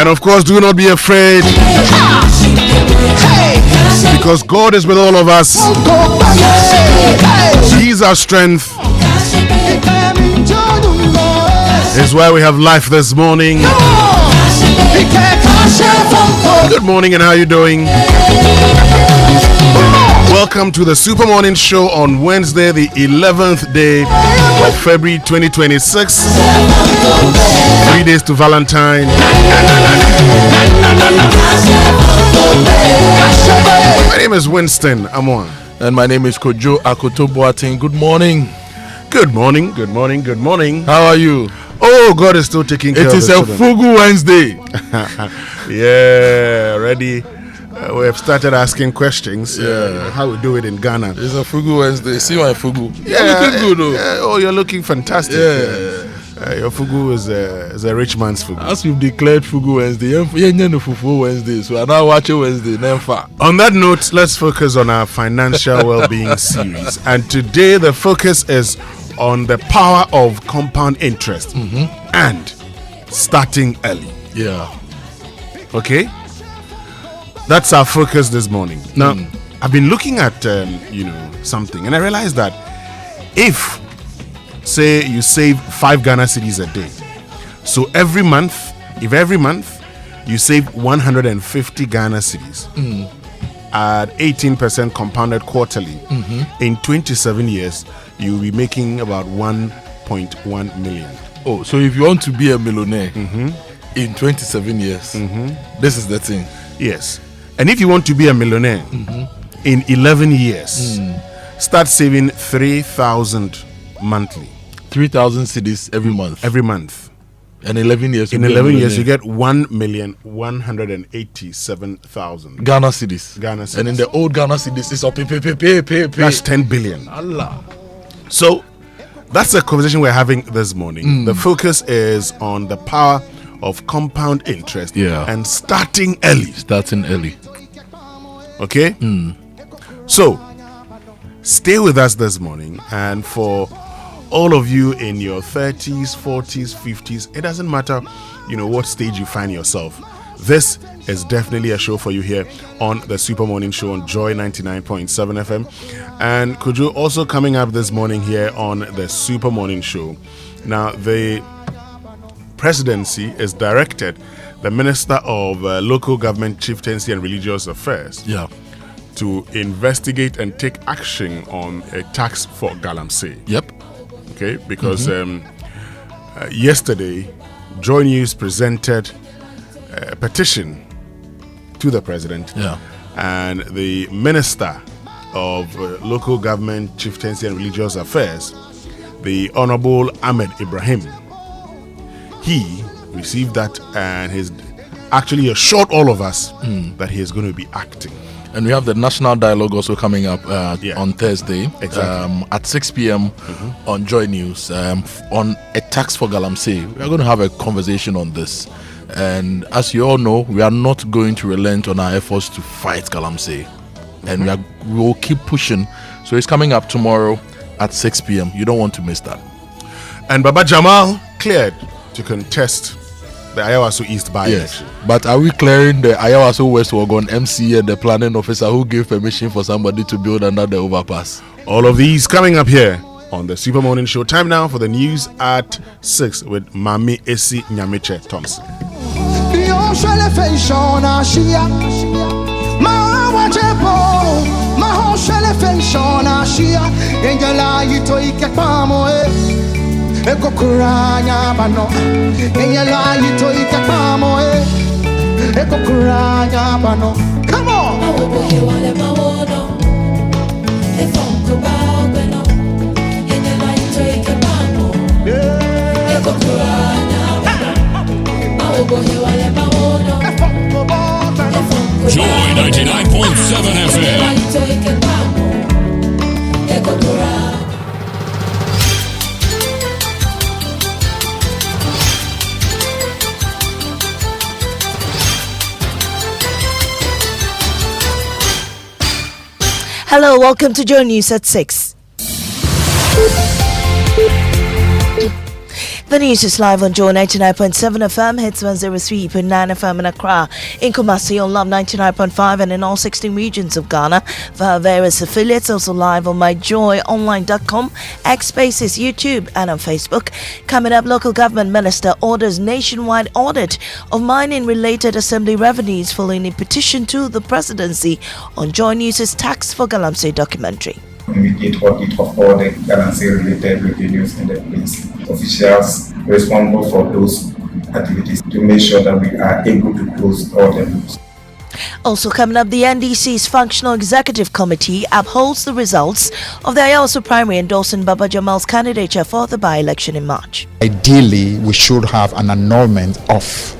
And of course, do not be afraid, because God is with all of us. He is our strength. This is why we have life this morning. Good morning, and how are you doing? Welcome to the Super Morning Show on Wednesday, the 11th day of February 2026. 3 days to Valentine. My name is Winston, Amoah. And my name is Kojo, Akoto, Boateng. Good morning. Good morning, good morning, good morning. How are you? Oh, God is still taking care of us. It is a Fugu Wednesday. Yeah, ready. We have started asking questions. How we do it in Ghana. It's a Fugu Wednesday. See my Fugu. Yeah, you're looking good, though. Oh, you're looking fantastic. Yeah. Your Fugu is a rich man's Fugu. As we've declared Fugu Wednesday, Fugu Wednesday, so I now watch it Wednesday. On that note, let's focus on our financial well-being series. And today the focus is on the power of compound interest and starting early. Yeah. Okay? That's our focus this morning. Now, I've been looking at something, and I realized that if, say, you save 5 Ghana cedis a day, so every month you save 150 Ghana cedis at 18% compounded quarterly, in 27 years, you'll be making about 1.1 million. Oh, so if you want to be a millionaire in 27 years, this is the thing. Yes. And if you want to be a millionaire in 11 years, start saving 3,000 monthly. 3,000 cedis every month. Every month. And 11 years. In 11 years, you get 1,187,000 Ghana cedis. Ghana cedis. And in the old Ghana cedis, it's up. That's 10 billion. Allah. So that's the conversation we're having this morning. The focus is on the power of compound interest and starting early. Okay? So, stay with us this morning, and for all of you in your 30s, 40s, 50s, it doesn't matter, what stage you find yourself. This is definitely a show for you here on the Super Morning Show on Joy 99.7 FM. And Kojo also coming up this morning here on the Super Morning Show. Now, the presidency is directed the Minister of Local Government, Chieftaincy and Religious Affairs to investigate and take action on a tax for galamsey. Yep. Okay, because yesterday, Joy News presented a petition to the president, and the Minister of Local Government, Chieftaincy and Religious Affairs, the Honorable Ahmed Ibrahim, he received that and he's actually assured all of us that he is going to be acting. And we have the national dialogue also coming up on Thursday at 6 p.m. on Joy News on a tax for galamsey. We are going to have a conversation on this. And as you all know, we are not going to relent on our efforts to fight galamsey. And we will keep pushing. So it's coming up tomorrow at 6 p.m. You don't want to miss that. And Baba Jamal cleared to contest the Ayawaso East by-election. But are we clearing the Ayawaso West Wagon MC and the planning officer who gave permission for somebody to build under the overpass? All of these coming up here on the Super Morning Show. Time now for the news at 6 with Mami Esi Nyameche Thompson. Eko kuranya bano, enyela yito ikapamo eko kuranya bano. Come on. Awoboye wale mawono, efonko baobeno, enyela yito ikapamo eko kuranya bano. Awoboye wale mawono, efonko baobeno. Joy 99.7 FM. Eko kuranya. Hello, welcome to Joy News at 6. The news is live on Joy 99.7 FM, hits 103.9 FM in Accra, in Kumasi on Love 99.5 and in all 16 regions of Ghana via various affiliates, also live on myjoyonline.com, X Spaces, YouTube and on Facebook. Coming up, local government minister orders nationwide audit of mining-related assembly revenues following a petition to the presidency on Joy News' Tax for Galamsey documentary. Immediate audit of all the currency-related revenues in the place. Officials responsible for those activities to make sure that we are able to close all the loops. Also coming up, the NDC's Functional Executive Committee upholds the results of the Ayawaso primary endorsing Baba Jamal's candidature for the by-election in March. Ideally, we should have an annulment of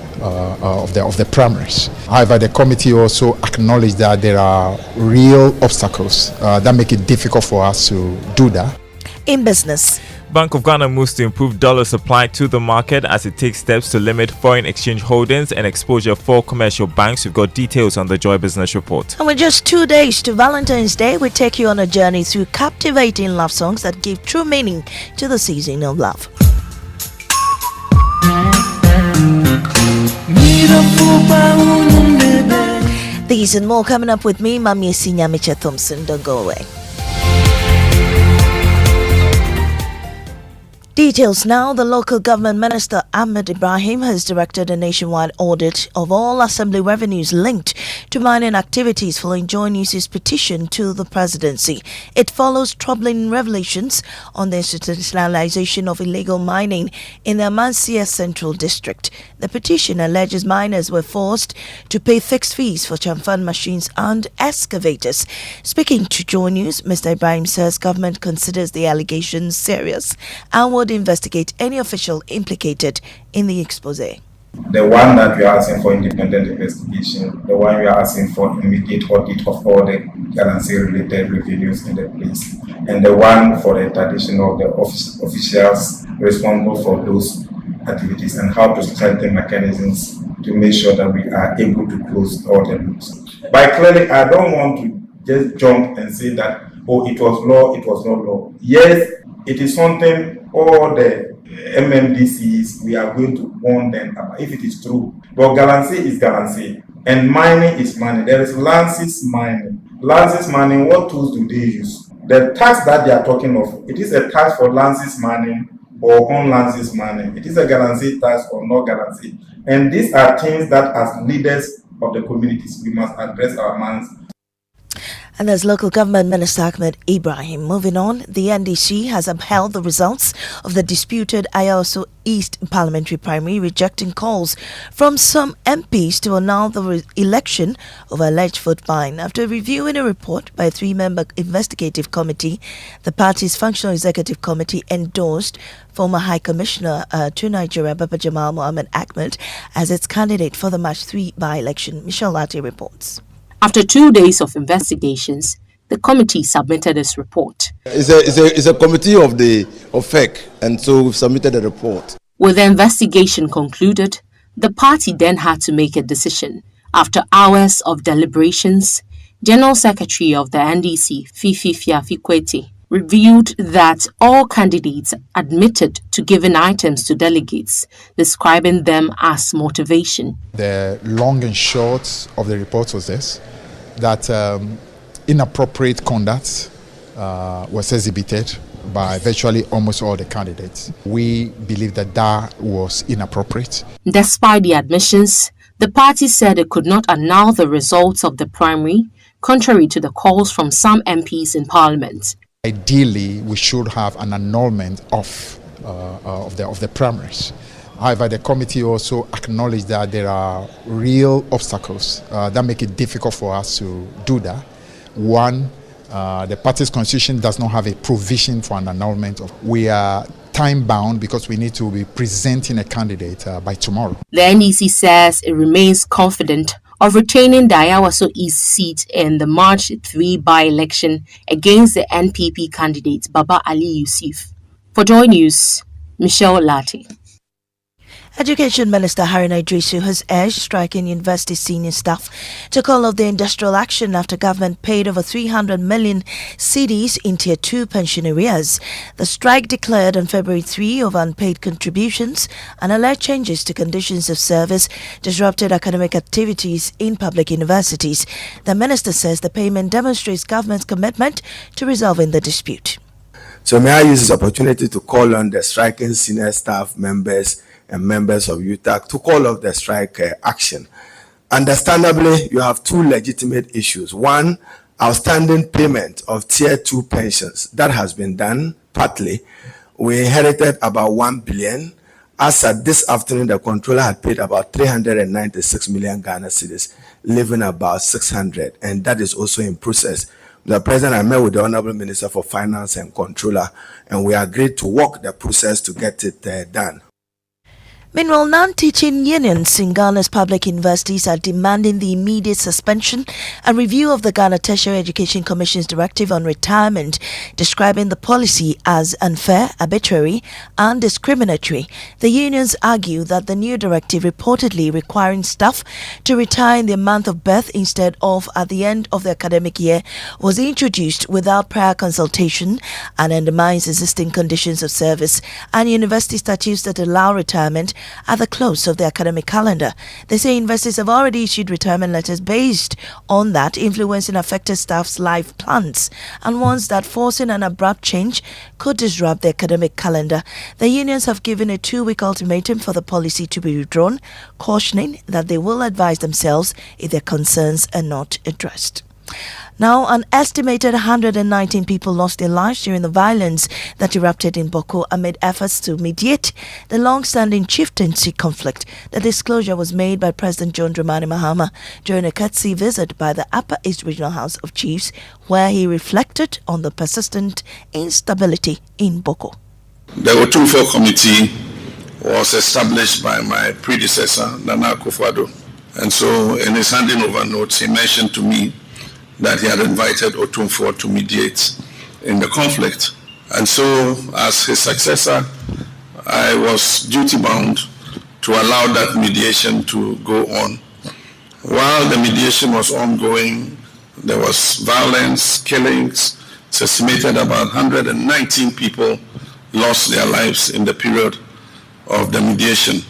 the primaries. However, the committee also acknowledged that there are real obstacles that make it difficult for us to do that. In business, Bank of Ghana moves to improve dollar supply to the market as it takes steps to limit foreign exchange holdings and exposure for commercial banks. We've got details on the Joy Business Report. and with just 2 days to Valentine's Day, we take you on a journey through captivating love songs that give true meaning to the season of love. These and more coming up with me, Mami Esinya Micha Thompson. Don't go away. Details now. The local government minister Ahmed Ibrahim has directed a nationwide audit of all assembly revenues linked to mining activities following Joy News' petition to the presidency. It follows troubling revelations on the institutionalization of illegal mining in the Amansia Central District. The petition alleges miners were forced to pay fixed fees for chamfan machines and excavators. Speaking to Joy News, Mr. Ibrahim says government considers the allegations serious and would investigate any official implicated in the expose. The one that we are asking for independent investigation, the one we are asking for immediate audit of all the currency-related revenues in the place, and the one for the interdiction of the officials responsible for those activities and how to strengthen mechanisms to make sure that we are able to close all the loops. But clearly, I don't want to just jump and say that, oh, it was law, it was not law. Yes, it is something all the MMDCs, we are going to warn them about if it is true. But Galamsey is Galamsey, and mining is mining. There is Lances mining. Lances mining, what tools do they use? The tax that they are talking of, it is a tax for Lances mining or on Lances mining. It is a Galamsey tax or not Galamsey. And these are things that as leaders of the communities, we must address our minds. And as local government minister Ahmed Ibrahim. Moving on, the NDC has upheld the results of the disputed Ayawaso East parliamentary primary, rejecting calls from some MPs to annul the election of alleged vote buying. After reviewing a report by a 3-member investigative committee, the party's functional executive committee endorsed former High Commissioner to Nigeria Baba Jamal Mohammed Ahmed as its candidate for the March 3 by-election. Michelle Lati reports. After 2 days of investigations, the committee submitted its report. It's a committee of FEC, and so we've submitted a report. With the investigation concluded, the party then had to make a decision. After hours of deliberations, General Secretary of the NDC, Fifi Fiafikwete, revealed that all candidates admitted to giving items to delegates, describing them as motivation. The long and short of the report was this, that inappropriate conduct was exhibited by virtually almost all the candidates. We believe that that was inappropriate. Despite the admissions, the party said it could not annul the results of the primary, contrary to the calls from some MPs in Parliament. Ideally, we should have an annulment of the primaries. However, the committee also acknowledged that there are real obstacles that make it difficult for us to do that. One, the party's constitution does not have a provision for an annulment. We are time-bound because we need to be presenting a candidate by tomorrow. The NDC says it remains confident of retaining the Ayawaso East seat in the March 3 by-election against the NPP candidate Baba Ali Yusuf. For Joy News, Michelle Lati. Education Minister Haruna Idrisu has urged striking university senior staff to call off the industrial action after government paid over 300 million cedis in Tier 2 pension arrears. The strike declared on February 3 over unpaid contributions and alleged changes to conditions of service disrupted academic activities in public universities. The minister says the payment demonstrates government's commitment to resolving the dispute. So may I use this opportunity to call on the striking senior staff members and members of UTAC to call off the strike action. Understandably, you have two legitimate issues. One, outstanding payment of Tier 2 pensions. That has been done partly. We inherited about 1 billion. As at this afternoon, the controller had paid about 396 million Ghana cedis, leaving about 600, and that is also in process. The President, I met with the Honorable Minister for Finance and Controller, and we agreed to work the process to get it done. Meanwhile, non-teaching unions in Ghana's public universities are demanding the immediate suspension and review of the Ghana Tertiary Education Commission's directive on retirement, describing the policy as unfair, arbitrary, and discriminatory. The unions argue that the new directive, reportedly requiring staff to retire in their month of birth instead of at the end of the academic year, was introduced without prior consultation and undermines existing conditions of service and university statutes that allow retirement at the close of the academic calendar. They say universities have already issued retirement letters based on that, influencing affected staff's life plans, and warns that forcing an abrupt change could disrupt the academic calendar. The unions have given a 2-week ultimatum for the policy to be withdrawn, cautioning that they will advise themselves if their concerns are not addressed. Now, an estimated 119 people lost their lives during the violence that erupted in Boko amid efforts to mediate the long-standing chieftaincy conflict. The disclosure was made by President John Dramani Mahama during a courtesy visit by the Upper East Regional House of Chiefs, where he reflected on the persistent instability in Boko. The Otumfo Committee was established by my predecessor, Nana Akufo-Addo, and so in his handing over notes, he mentioned to me that he had invited Otumfo to mediate in the conflict. And so, as his successor, I was duty-bound to allow that mediation to go on. While the mediation was ongoing, there was violence, killings. It's estimated about 119 people lost their lives in the period of the mediation.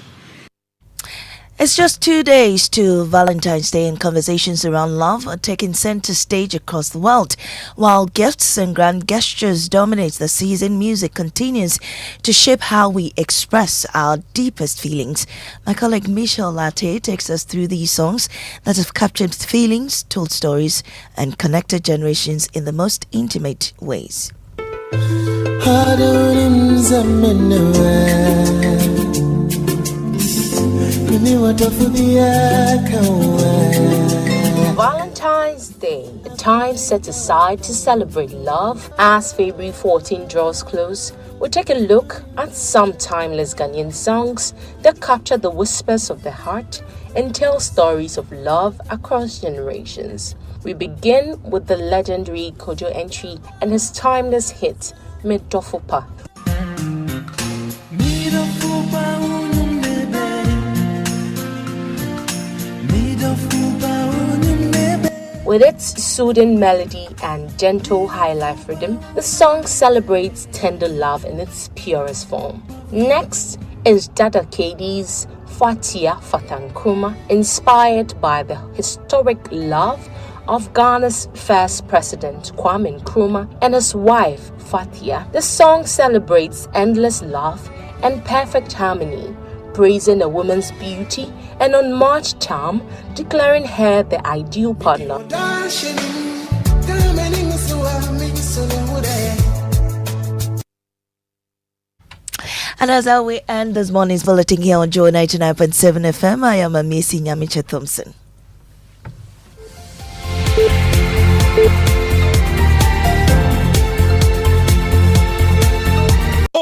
It's just 2 days to Valentine's Day, and conversations around love are taking center stage across the world. While gifts and grand gestures dominate the season, music continues to shape how we express our deepest feelings. My colleague Michelle Latte takes us through these songs that have captured feelings, told stories, and connected generations in the most intimate ways. Valentine's Day, a time set aside to celebrate love. As February 14 draws close, we'll take a look at some timeless Ghanaian songs that capture the whispers of the heart and tell stories of love across generations. We begin with the legendary Kojo entry and his timeless hit, Medofupa. With its soothing melody and gentle high-life rhythm, the song celebrates tender love in its purest form. Next is Dada KD's Fatia Fatankruma, inspired by the historic love of Ghana's first president Kwame Nkrumah and his wife Fatia. The song celebrates endless love and perfect harmony, praising a woman's beauty and unmatched charm, declaring her the ideal partner. And as we end this morning's bulletin here on Joy 99.7 FM, I am Amisi Nyamiche Thompson.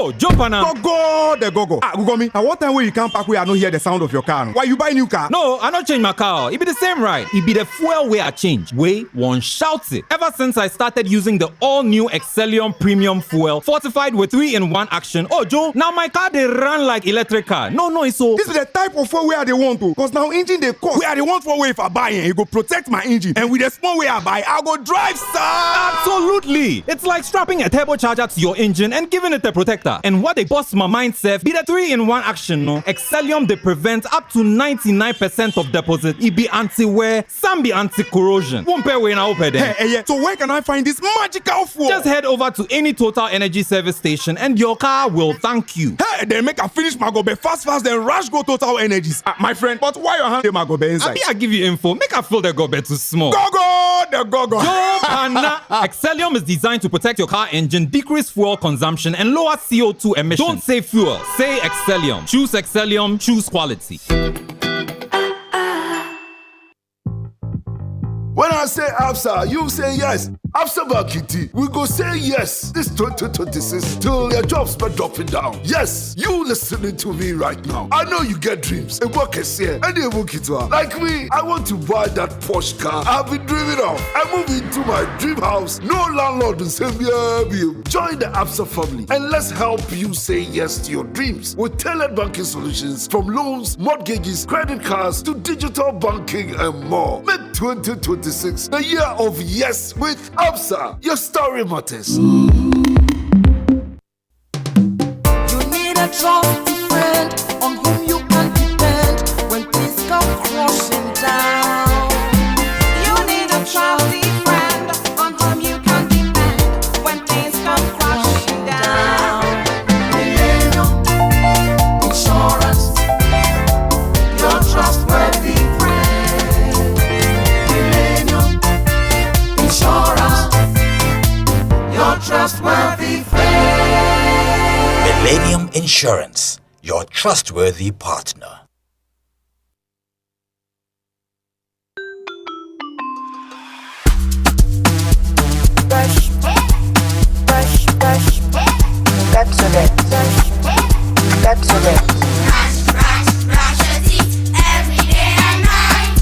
Oh, jump on now. Go, the go. Google me. At what time will you come back where I don't hear the sound of your car? Why you buy new car? No, I not change my car. It be the same ride. It be the fuel way I change. Way one shouts it. Ever since I started using the all-new Excellium Premium Fuel, fortified with 3-in-1 action. Oh, Joe, now my car they run like electric car. No, it's so. This is the type of fuel where they want to. Because now engine they cost. Where they want for way if I buy it, it go protect my engine. And with the small way I buy, I'll go drive, sir. Absolutely. It's like strapping a turbocharger to your engine and giving it a protector. And what they bust my mind, Seth, be the 3-in-1 action, no? Excellium, they prevent up to 99% of deposit. It be anti-wear, some be anti-corrosion. Won't pay when I open them. Hey, so where can I find this magical fuel? Just head over to any Total Energy service station and your car will thank you. Hey, then make a finish my gobe fast, then rush go Total Energies. My friend, but why your hand my gobe inside? I give you info. Make a fill the gobe too small. The go. Excellium is designed to protect your car engine, decrease fuel consumption, and lower CO2 emissions. Don't say fuel, say Excellium. Choose Excellium, choose quality. When I say ABSA, you say yes. ABSA Bakiti, we go say yes this 2026 till your jobs be dropping down. Yes, you listening to me right now. I know you get dreams. A work is here, and they work it well. Like me, I want to buy that Porsche car I've been dreaming of. I move into my dream house. No landlord will say me. Join the ABSA family and let's help you say yes to your dreams with tailored banking solutions from loans, mortgages, credit cards to digital banking and more. Make 2026 the year of yes with ABSA. Your story matters. You need a trusty friend on whom you can depend when things come crashing down. You need a trusty friend on whom you can depend when things come crashing down. Millennium Insurance, your trustworthy friend. Millennium Insurance, your trustworthy friend. Millennium Insurance, your trustworthy partner. Brush, brush, brush. That's it. That's it. Brush your teeth every day and night.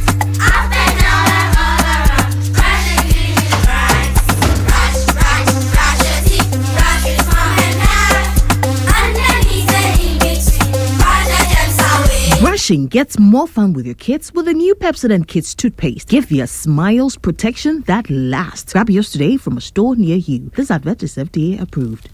Up and down and all around. Brushing is right. Brush your teeth. Brush it from and down. Underneath and in between. Brush your gems away. Brushing gets more fun with your kids with the new Pepsodent Kids toothpaste. Give your smiles protection that lasts. Grab yours today from a store near you. This advert is FDA approved.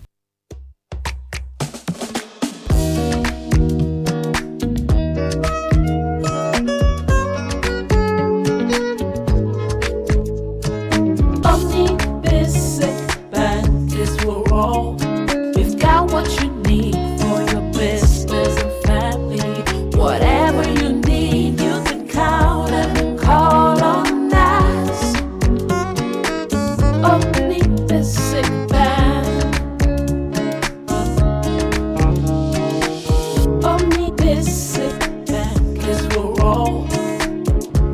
Basic bank is we're all. We've got what you need for your business and family. Whatever you need, you can count and call on us. Omni Basic Bank. Omni Basic Bank is we're all.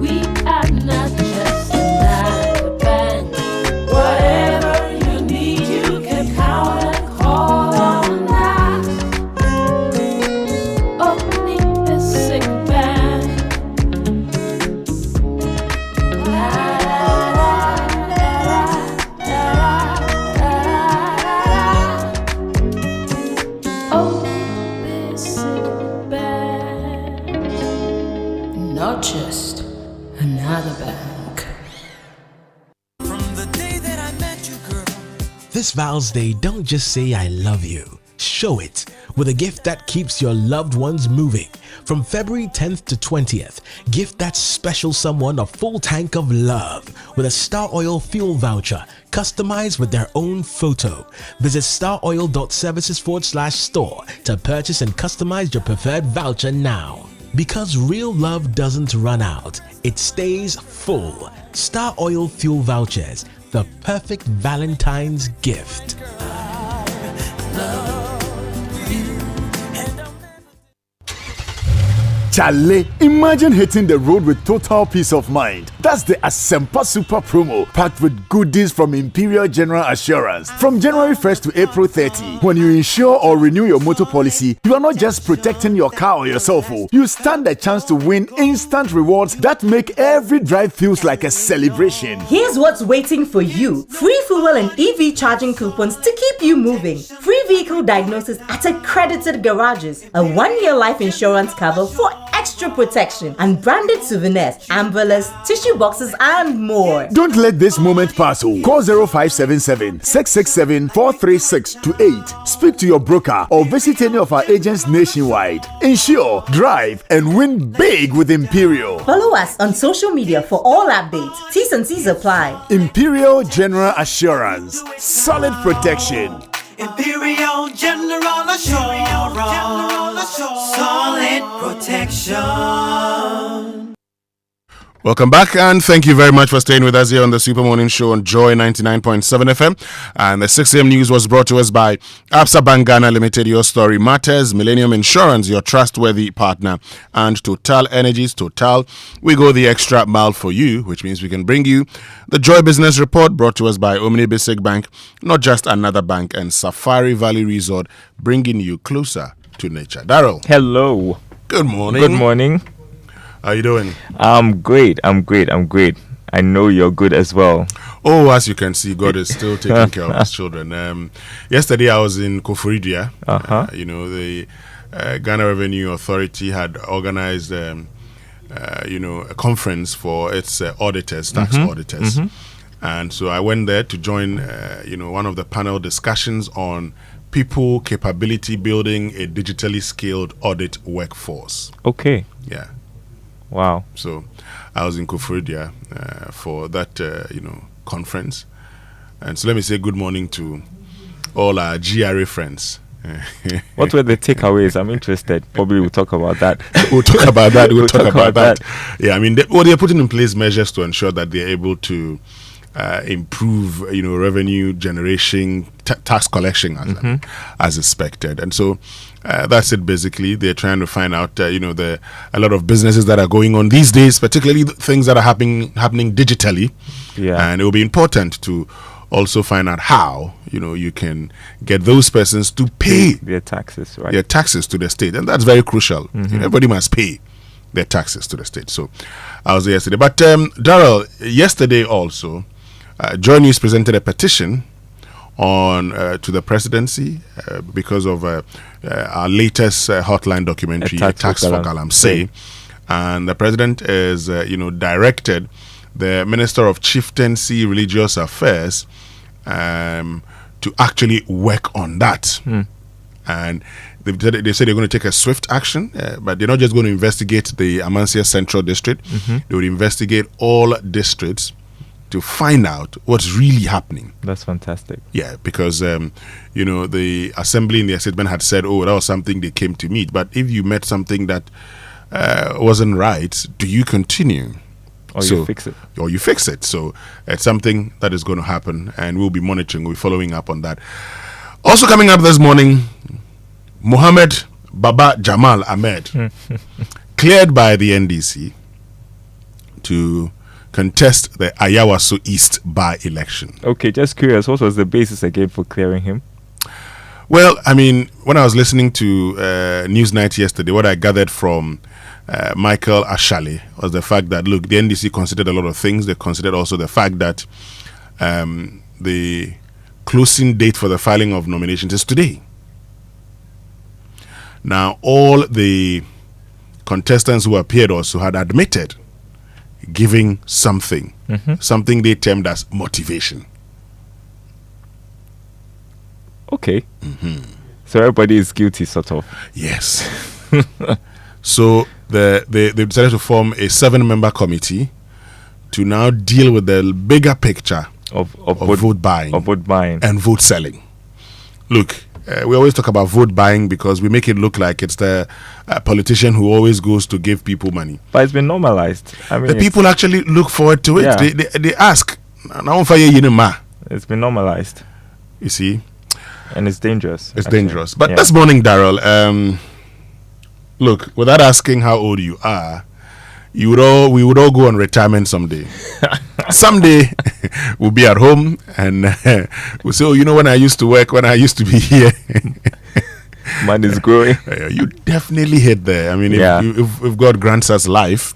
We are not just another bank. Whatever you need, you can count and call on us. Omni Basic Bank. Omni Basic Bank. Not just another bank. This Val's Day, don't just say I love you. Show it with a gift that keeps your loved ones moving. From February 10th to 20th, gift that special someone a full tank of love with a Star Oil fuel voucher customized with their own photo. Visit staroil.services/store to purchase and customize your preferred voucher now. Because real love doesn't run out, it stays full. Star Oil fuel vouchers, the perfect Valentine's gift. Chale, imagine hitting the road with total peace of mind. That's the Asempa Super Promo, packed with goodies from Imperial General Assurance. From January 1st to April 30, when you insure or renew your motor policy, you are not just protecting your car or yourself. You stand a chance to win instant rewards that make every drive feels like a celebration. Here's what's waiting for you. Free fuel and EV charging coupons to keep you moving. Free vehicle diagnosis at accredited garages. A 1-year life insurance cover for extra protection. And branded souvenirs, umbrellas, tissue boxes, and more. Don't let this moment pass. Call 0577 667 436 to 8. Speak to your broker or visit any of our agents nationwide. Insure, drive, and win big with Imperial. Follow us on social media for all updates. T's and C's apply. Imperial General Assurance. Solid protection. Imperial General Assurance. Solid protection. Welcome back, and thank you very much for staying with us here on the Super Morning Show on Joy 99.7 FM. And the 6 a.m. news was brought to us by Absa Bank Ghana Limited. Your story matters. Millennium Insurance, your trustworthy partner. And Total Energies, Total. We go the extra mile for you, which means we can bring you the Joy Business Report, brought to us by Omni Basic Bank, not just another bank, and Safari Valley Resort, bringing you closer to nature. Daryl. Hello. Good morning. Good morning. How you doing? I'm great. I know you're good as well. Oh, as you can see, God is still taking care of his children. Yesterday I was in Koforidua. The Ghana Revenue Authority had organized a conference for its auditors, tax auditors. And so I went there to join one of the panel discussions on people capability building a digitally scaled audit workforce. Okay. Yeah. Wow. So I was in Koforidua for that, conference. And so let me say good morning to all our GRA friends. What were the takeaways? I'm interested. Probably we'll talk about that. We'll talk about that. Yeah, I mean, they're putting in place measures to ensure that they're able to improve, revenue generation, tax collection as expected. And so that's it. Basically, they're trying to find out, a lot of businesses that are going on these days, particularly things that are happening digitally. Yeah, and it will be important to also find out how you can get those persons to pay their taxes, right? Their taxes to the state, and that's very crucial. Everybody must pay their taxes to the state. So I was there yesterday, but Daryl, yesterday also. Joy News presented a petition on to the presidency because of our latest hotline documentary, Tax for Galamsey, and the president is directed the Minister of Chieftaincy Religious Affairs to actually work on that. And they said they're going to take a swift action, but they're not just going to investigate the Amansia Central District. They will investigate all districts to find out what's really happening. That's fantastic. Yeah, because the assembly in their statement had said, oh, that was something they came to meet. But if you met something that wasn't right, do you continue? Or you fix it. Or you fix it. So it's something that is going to happen, and we'll be monitoring, we'll be following up on that. Also coming up this morning, Mohammed Baba Jamal Ahmed, cleared by the NDC to contest the Ayawaso East by-election. Okay, just curious, what was the basis again for clearing him? Well, I mean, when I was listening to Newsnight yesterday, what I gathered from Michael Ashale was the fact that, look, the NDC considered a lot of things. They considered also the fact that the closing date for the filing of nominations is today. Now, all the contestants who appeared also had admitted giving something they termed as motivation. Okay. So everybody is guilty, sort of. Yes. So they decided to form a 7-member committee to now deal with the bigger picture of vote buying and vote selling. Look, we always talk about vote buying because we make it look like it's the politician who always goes to give people money. But it's been normalized. I mean, the people actually look forward to it. Yeah. They ask. It's been normalized. You see? And it's dangerous. It's dangerous. But this morning, Daryl, Look, without asking how old you are, we would all go on retirement someday. Someday we'll be at home and we'll say, oh, you know, when I used to work, when I used to be here. Man is growing. You definitely hit there. I mean, Yeah. if God grants us life,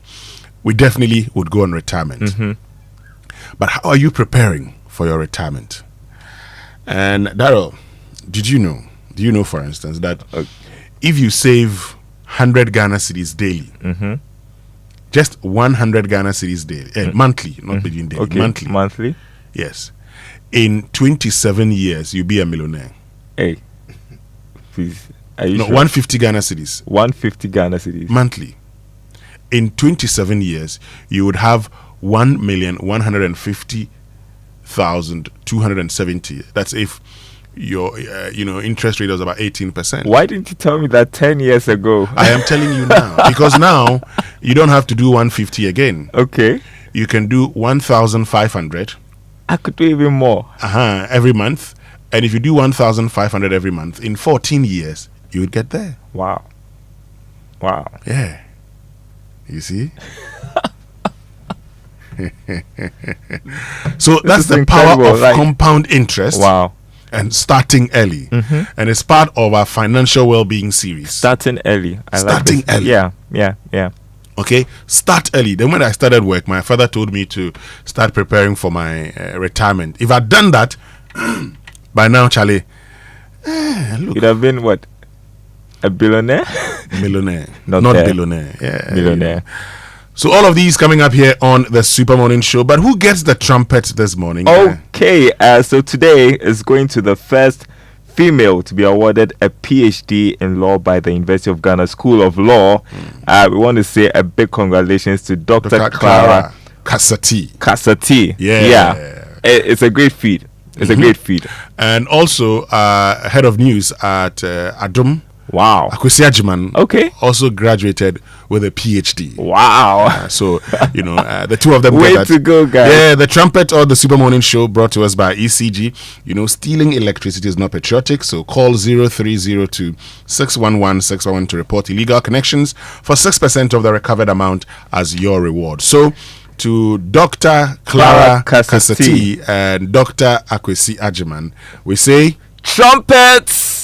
we definitely would go on retirement. Mm-hmm. But how are you preparing for your retirement? And Daryl, do you know, for instance, that if you save 100 Ghana cedis daily, just 100 Ghana cedis daily, monthly, not between daily, Okay, monthly. monthly. Yes. In 27 years, you'll be a millionaire. Hey, please. Are you No, sure? 150 Ghana cedis. 150 Ghana cedis. Monthly. In 27 years, you would have 1,150,270. That's if your interest rate was about 18%. Why didn't you tell me that 10 years ago? I am telling you now, because now you don't have to do 150 again. Okay. You can do 1,500. I could do even more. Every month. And if you do 1,500 every month, in 14 years, you would get there. Wow. Wow. Yeah. You see? So that's is the power incredible, of like- compound interest. Wow. And starting early. And it's part of our financial well-being series. Starting early. Starting like this. early. Yeah. Okay, start early. Then when I started work, my father told me to start preparing for my retirement. If I'd done that, by now, Charlie, look. You'd have been what? A billionaire? Millionaire. Not Not there. billionaire. Yeah, Millionaire. So all of these coming up here on the Super Morning Show. But who gets the trumpet this morning? Okay, so today is going to the first female to be awarded a PhD in law by the University of Ghana School of Law. We want to say a big congratulations to Dr. Clara Kasati. Yeah. It's a great feat. It's a great feat. And also head of news at Adum. Wow. Akwesi Ajiman. Okay. Also graduated with a PhD. Wow. So, the two of them Way get that. to go, guys. Yeah, the trumpet or the Super Morning Show brought to us by ECG. Stealing electricity is not patriotic. So call 0302 611 611 to report illegal connections for 6% of the recovered amount as your reward. So, to Dr. Clara Kasati and Dr. Akwesi Ajiman, we say trumpets.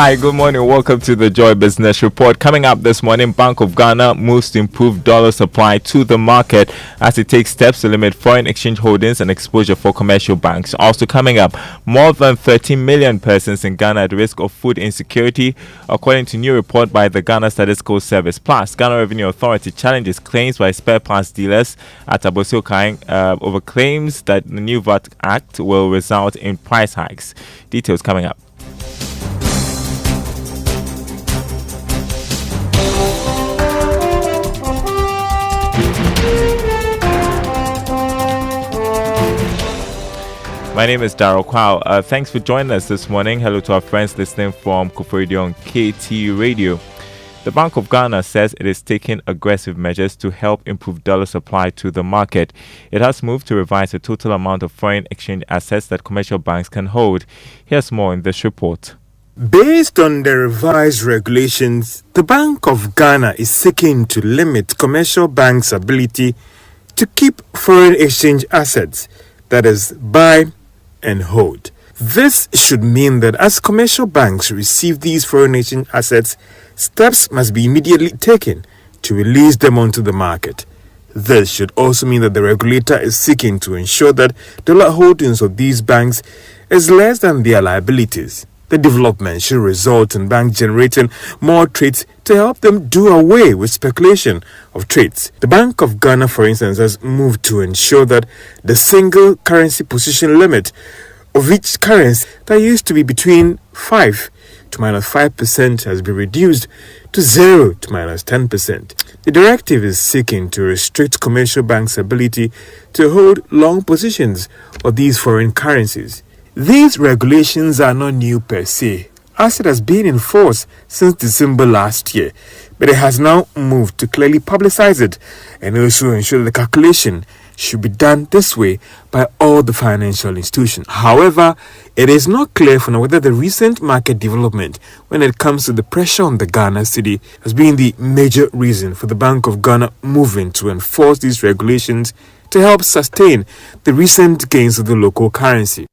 Hi, good morning. Welcome to the Joy Business Report. Coming up this morning, Bank of Ghana moves to improve dollar supply to the market as it takes steps to limit foreign exchange holdings and exposure for commercial banks. Also coming up, more than 13 million persons in Ghana at risk of food insecurity, according to new report by the Ghana Statistical Service. Plus, Ghana Revenue Authority challenges claims by spare parts dealers at Abossey Okai over claims that the new VAT Act will result in price hikes. Details coming up. My name is Daryl Kwao. Thanks for joining us this morning. Hello to our friends listening from Koforidua on KT Radio. The Bank of Ghana says it is taking aggressive measures to help improve dollar supply to the market. It has moved to revise the total amount of foreign exchange assets that commercial banks can hold. Here's more in this report. Based on the revised regulations, the Bank of Ghana is seeking to limit commercial banks' ability to keep foreign exchange assets, that is, buy and hold. This should mean that as commercial banks receive these foreign exchange assets, steps must be immediately taken to release them onto the market. This should also mean that the regulator is seeking to ensure that dollar holdings of these banks is less than their liabilities. The development should result in banks generating more trades to help them do away with speculation of trades. The Bank of Ghana, for instance, has moved to ensure that the single currency position limit of each currency that used to be between 5 to minus 5% has been reduced to 0 to minus 10%. The directive is seeking to restrict commercial banks' ability to hold long positions of these foreign currencies. These regulations are not new per se, as it has been in force since December last year. but it has now moved to clearly publicize it and also ensure that the calculation should be done this way by all the financial institutions. However, it is not clear for now whether the recent market development when it comes to the pressure on the Ghana cedi has been the major reason for the Bank of Ghana moving to enforce these regulations to help sustain the recent gains of the local currency.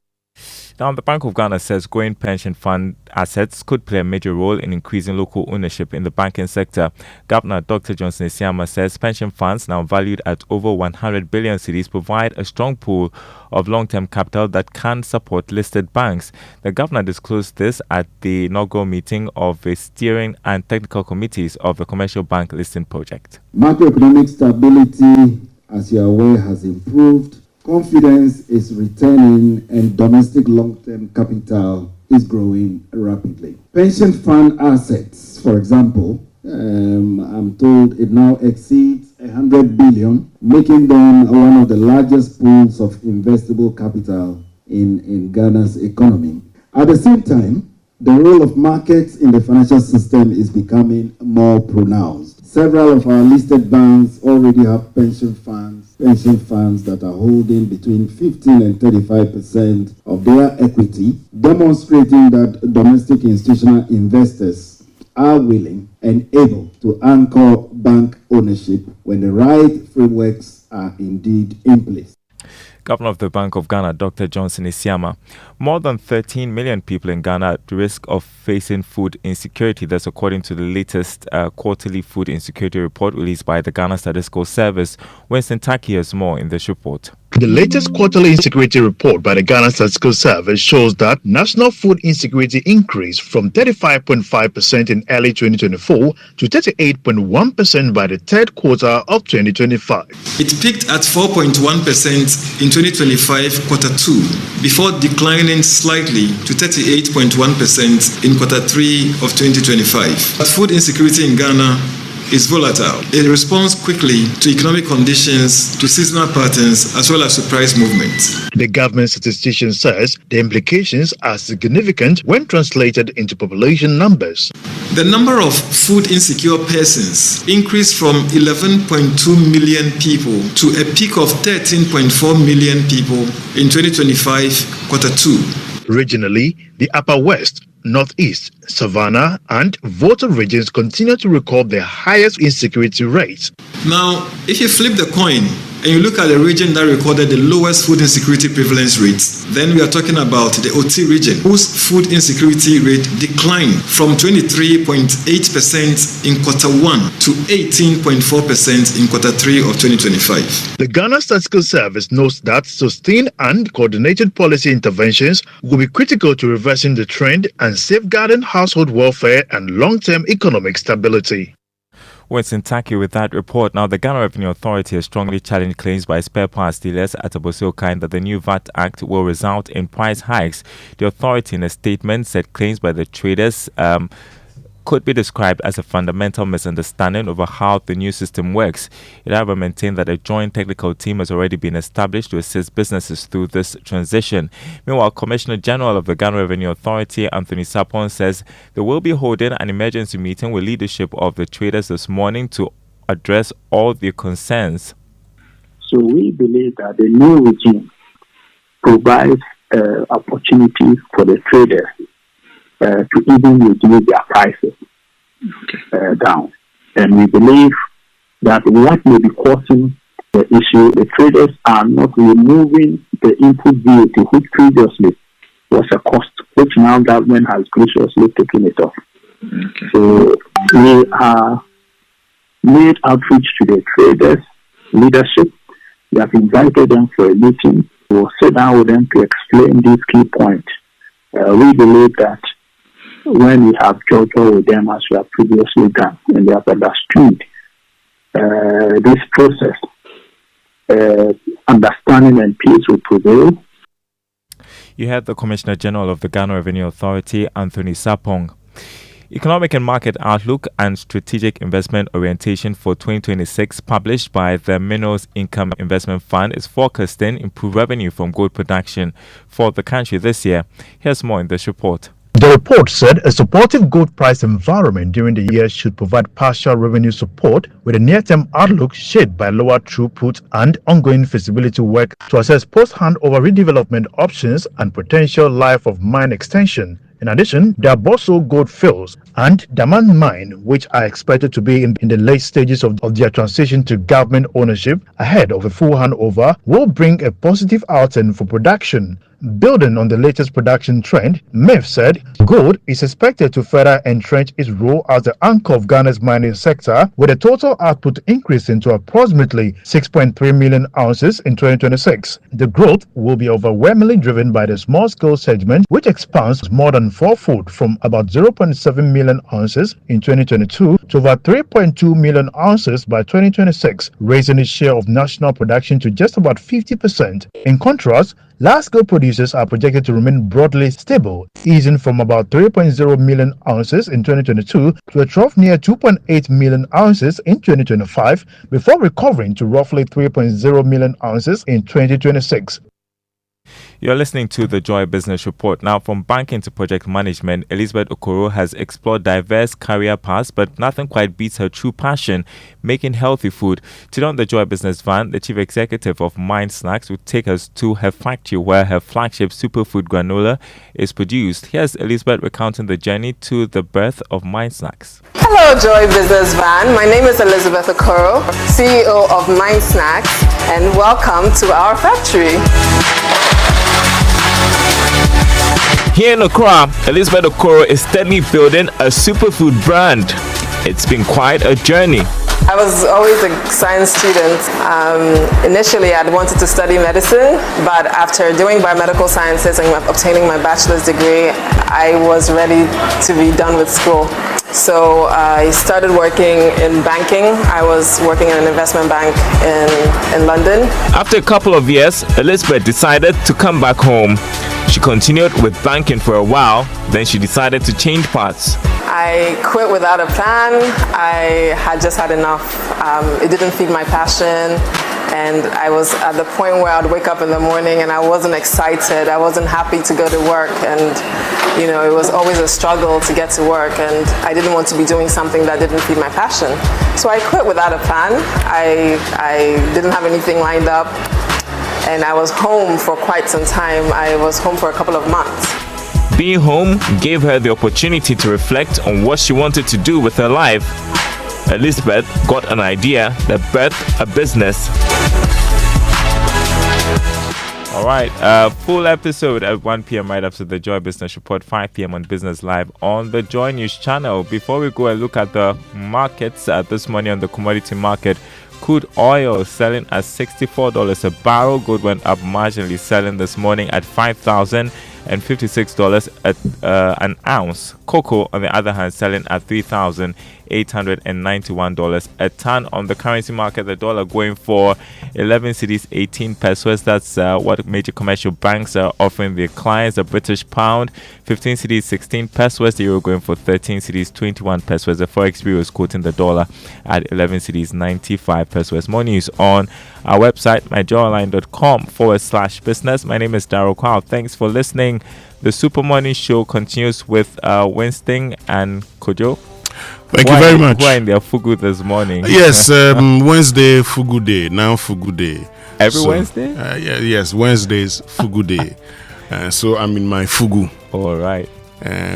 Now, the Bank of Ghana says growing pension fund assets could play a major role in increasing local ownership in the banking sector. Governor Dr. Johnson Isiama says pension funds, now valued at over 100 billion cedis, provide a strong pool of long-term capital that can support listed banks. The governor disclosed this at the inaugural meeting of the steering and technical committees of the commercial bank listing project. Macroeconomic stability, as you are aware, has improved. Confidence is returning and domestic long-term capital is growing rapidly. Pension fund assets, for example, I'm told it now exceeds 100 billion, making them one of the largest pools of investable capital in Ghana's economy. At the same time, the role of markets in the financial system is becoming more pronounced. Several of our listed banks already have pension funds that are holding between 15 and 35% of their equity, demonstrating that domestic institutional investors are willing and able to anchor bank ownership when the right frameworks are indeed in place. Governor of the Bank of Ghana, Dr. Johnson Isiama. More than 13 million people in Ghana at risk of facing food insecurity. That's according to the latest quarterly food insecurity report released by the Ghana Statistical Service. Winston has more in this report. The latest quarterly insecurity report by the Ghana Statistical Service shows that national food insecurity increased from 35.5% in early 2024 to 38.1% by the third quarter of 2025. It peaked at 4.1% in 2025 quarter 2 before declining slightly to 38.1% in quarter 3 of 2025. But food insecurity in Ghana is volatile. It responds quickly to economic conditions, to seasonal patterns, as well as to price movements. The government statistician says the implications are significant when translated into population numbers. The number of food insecure persons increased from 11.2 million people to a peak of 13.4 million people in 2025 quarter 2. Regionally, the Upper West, Northeast, Savannah, and Volta regions continue to record the highest insecurity rates. Now, if you flip the coin and you look at the region that recorded the lowest food insecurity prevalence rates, then we are talking about the OT region, whose food insecurity rate declined from 23.8% in quarter 1 to 18.4% in quarter 3 of 2025. The Ghana Statistical Service notes that sustained and coordinated policy interventions will be critical to reversing the trend and safeguarding household welfare and long-term economic stability. Winston with that report. Now, the Ghana Revenue Authority has strongly challenged claims by spare parts dealers at Abosiokain that the new VAT Act will result in price hikes. The authority in a statement said claims by the traders could be described as a fundamental misunderstanding over how the new system works. It however maintained that a joint technical team has already been established to assist businesses through this transition. Meanwhile, Commissioner General of the Ghana Revenue Authority, Anthony Sapon, says they will be holding an emergency meeting with leadership of the traders this morning to address all their concerns. So we believe that the new regime provides opportunities for the traders to even reduce their prices down. And we believe that what may be causing the issue, the traders are not removing the input VAT, which previously was a cost, which now government has graciously taken it off. So we are made outreach to the traders leadership. We have invited them for a meeting. We will sit down with them to explain these key points. We believe that when we have judged with them as we have previously done, and they have understood this process, understanding and peace will prevail. You heard the Commissioner General of the Ghana Revenue Authority, Anthony Sapong. Economic and Market Outlook and Strategic Investment Orientation for 2026, published by the Minerals Income Investment Fund, is forecasting improved revenue from gold production for the country this year. Here's more in this report. The report said a supportive gold price environment during the year should provide partial revenue support, with a near-term outlook shaped by lower throughput and ongoing feasibility work to assess post-handover redevelopment options and potential life of mine extension. In addition, there are also gold fields and Daman Mine, which are expected to be in the late stages of their transition to government ownership ahead of a full handover, will bring a positive outturn for production. Building on the latest production trend, MEF said gold is expected to further entrench its role as the anchor of Ghana's mining sector, with a total output increasing to approximately 6.3 million ounces in 2026. The growth will be overwhelmingly driven by the small-scale segment, which expands more than fourfold from about 0.7 million ounces in 2022 to over 3.2 million ounces by 2026, raising its share of national production to just about 50%. In contrast, large-scale producers are projected to remain broadly stable, easing from about 3.0 million ounces in 2022 to a trough near 2.8 million ounces in 2025, before recovering to roughly 3.0 million ounces in 2026. You're listening to the Joy Business Report. Now, from banking to project management, Elizabeth Okoro has explored diverse career paths, but nothing quite beats her true passion, making healthy food. Today on the Joy Business Van, the chief executive of Mind Snacks will take us to her factory where her flagship superfood granola is produced. Here's Elizabeth recounting the journey to the birth of Mind Snacks. Hello, Joy Business Van. My name is Elizabeth Okoro, CEO of Mind Snacks, and welcome to our factory. Here in Accra, Elizabeth Okoro is steadily building a superfood brand. It's been quite a journey. I was always a science student. Initially, I'd wanted to study medicine, but after doing biomedical sciences and obtaining my bachelor's degree, I was ready to be done with school. So I started working in banking. I was working in an investment bank in London. After a couple of years, Elizabeth decided to come back home. She continued with banking for a while, then she decided to change paths. I quit without a plan. I had just had enough. It didn't feed my passion. And I was at the point where I'd wake up in the morning and I wasn't excited. I wasn't happy to go to work. And, you know, it was always a struggle to get to work. And I didn't want to be doing something that didn't feed my passion. So I quit without a plan. I didn't have anything lined up. And I was home for quite some time. I was home for a couple of months. Being home gave her the opportunity to reflect on what she wanted to do with her life. Elizabeth got an idea that birthed a business. All right, full episode at 1 p.m. right after the Joy Business Report, 5 p.m. on Business Live on the Joy News channel. Before we go and look at the markets this morning on the commodity market, crude oil selling at $64 a barrel. Gold went up marginally, selling this morning at $5,056 an ounce. Cocoa, on the other hand, selling at $3,891 a ton. On the currency market, the dollar going for 11 cedis 18 pesos. That's what major commercial banks are offering their clients. The British pound 15 cedis 16 pesos. The euro going for 13 cedis 21 pesos. The forex bureau is quoting the dollar at 11 cedis 95 pesos. More news on our website, myjoyline.com/business. My name is Daryl Kwao. Thanks for listening. The Super Morning Show continues with Winston and Kojo. Thank you very much. Who are in their fugu this morning? Yes, Wednesday fugu day. Now fugu day. Every Wednesday? Yes, Wednesdays fugu day. So I'm in my fugu. All right.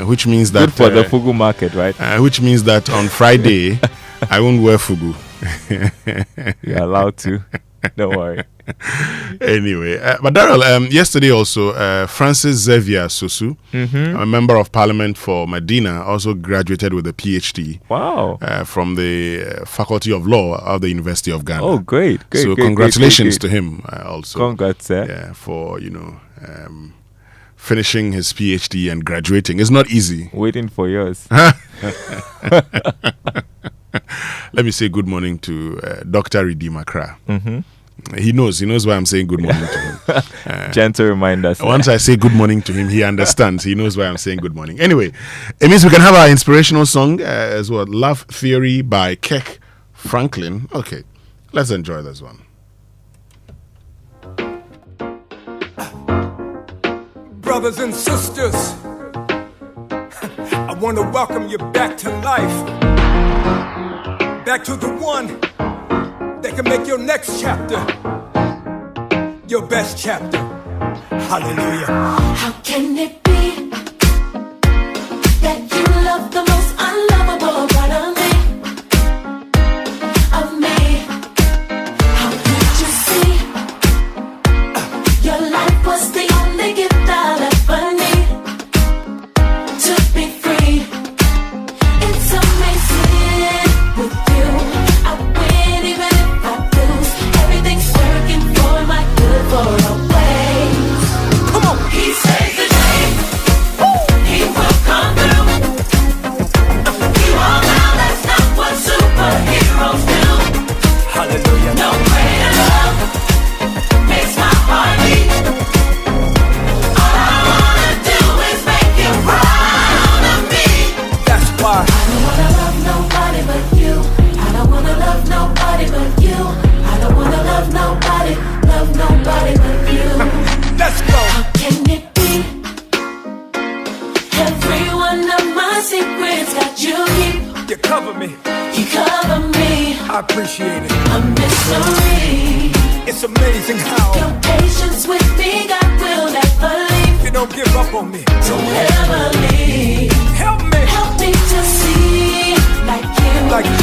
Which means that good for the fugu market, right? Which means that on Friday I won't wear fugu. You're allowed to. Don't worry. Anyway, but Daryl, yesterday also, Francis Xavier Sosu, a member of parliament for Medina, also graduated with a PhD. Wow. From the Faculty of Law of the University of Ghana. Oh, great. So congratulations to him also. Congrats, sir. Yeah, for, finishing his PhD and graduating. It's not easy. Waiting for yours. Let me say good morning to Dr. Redeemer Kra. He knows why I'm saying good morning to him. Gentle reminder. Once I say good morning to him, he understands. He knows why I'm saying good morning. Anyway, it means we can have our inspirational song as well. Love Theory by Kirk Franklin. Okay, let's enjoy this one. Brothers and sisters, want to welcome you back to life. Back to the one that can make your next chapter your best chapter. Hallelujah. How can it be that you love the most unlovable part of me? Of me? How could you see your life was the only gift I'll ever need to be free? It's amazing with you. I win even if I lose. Everything's working for my good for always. Come on. He saves the day. He will come through. You all now, that's not what superheroes do. Hallelujah. No greater love makes my heart beat. All I wanna do is make you proud of me. That's why I don't wanna love nobody but you. I don't wanna love nobody but you. I don't wanna love nobody but you. Let's go. How can it be? Every one of my secrets that you keep, you cover me. you cover me. I appreciate it. A mystery. It's amazing how Your patience with me, God will never leave. you don't give up on me. Don't ever leave. Help me. Help me to see like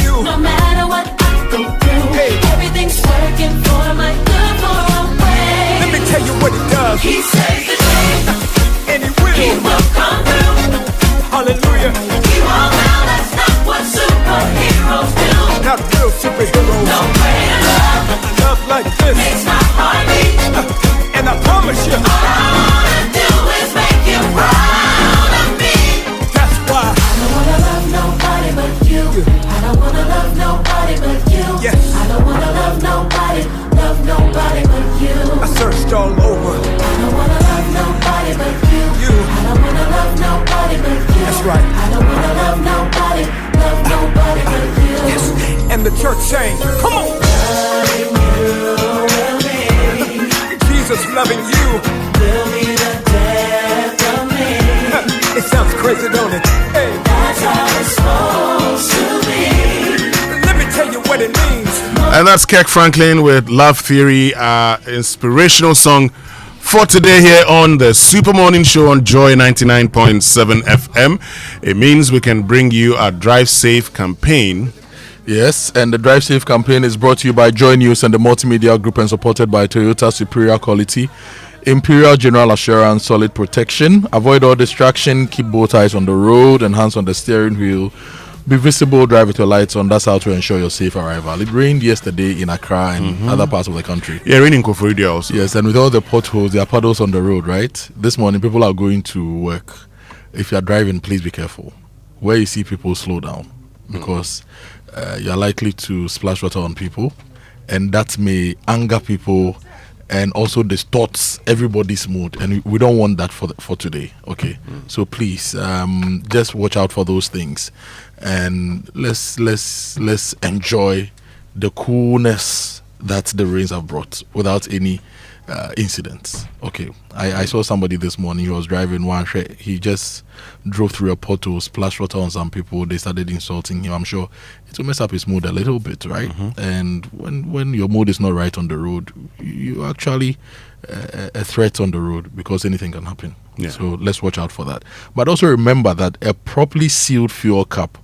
you. No matter what I go through, everything's working for my good for always. Let me tell you what he does. He saves the day. And he will. He will come through. Hallelujah. You all now, that's not what superheroes do. Not real superheroes. No greater love. A love like this makes my heart beat. And I promise you, all I wanna do is make you proud of me. That's why I don't wanna love nobody but you. I don't wanna love nobody but you. Yes. I don't wanna love nobody but you. I searched all over. I don't wanna love nobody but you. I don't wanna love nobody but you. That's right. I don't wanna love nobody but you. Yes. And the church saying, come on. Jesus loving you will be the death of me. It sounds crazy, don't it? Hey. That's how it's supposed to be. Let me tell you what it means. And that's Kirk Franklin with Love Theory, inspirational song for today here on the Super Morning Show on Joy 99.7 FM. It means we can bring you a Drive Safe campaign. Yes, and the Drive Safe campaign is brought to you by Joy News and the Multimedia Group and supported by Toyota Superior Quality, Imperial General Assurance, Solid Protection. Avoid all distraction, keep both eyes on the road and hands on the steering wheel. Be visible, drive with your lights on. That's how to ensure your safe arrival. It rained yesterday in Accra and other parts of the country. Yeah, raining in Koforidua also. Yes, and with all the potholes, there are puddles on the road, right? This morning, people are going to work. If you are driving, please be careful. Where you see people, slow down because you're likely to splash water on people, and that may anger people and also distorts everybody's mood, and we don't want that for today. Okay, so please just watch out for those things, and let's enjoy the coolness that the rains have brought without any incidents. Okay, I saw somebody this morning. He was driving one. He just drove through a pothole, splashed water on some people. They started insulting him. I'm sure it will mess up his mood a little bit, right? And when your mood is not right on the road, you actually a threat on the road because anything can happen. Yeah. So let's watch out for that. But also remember that a properly sealed fuel cap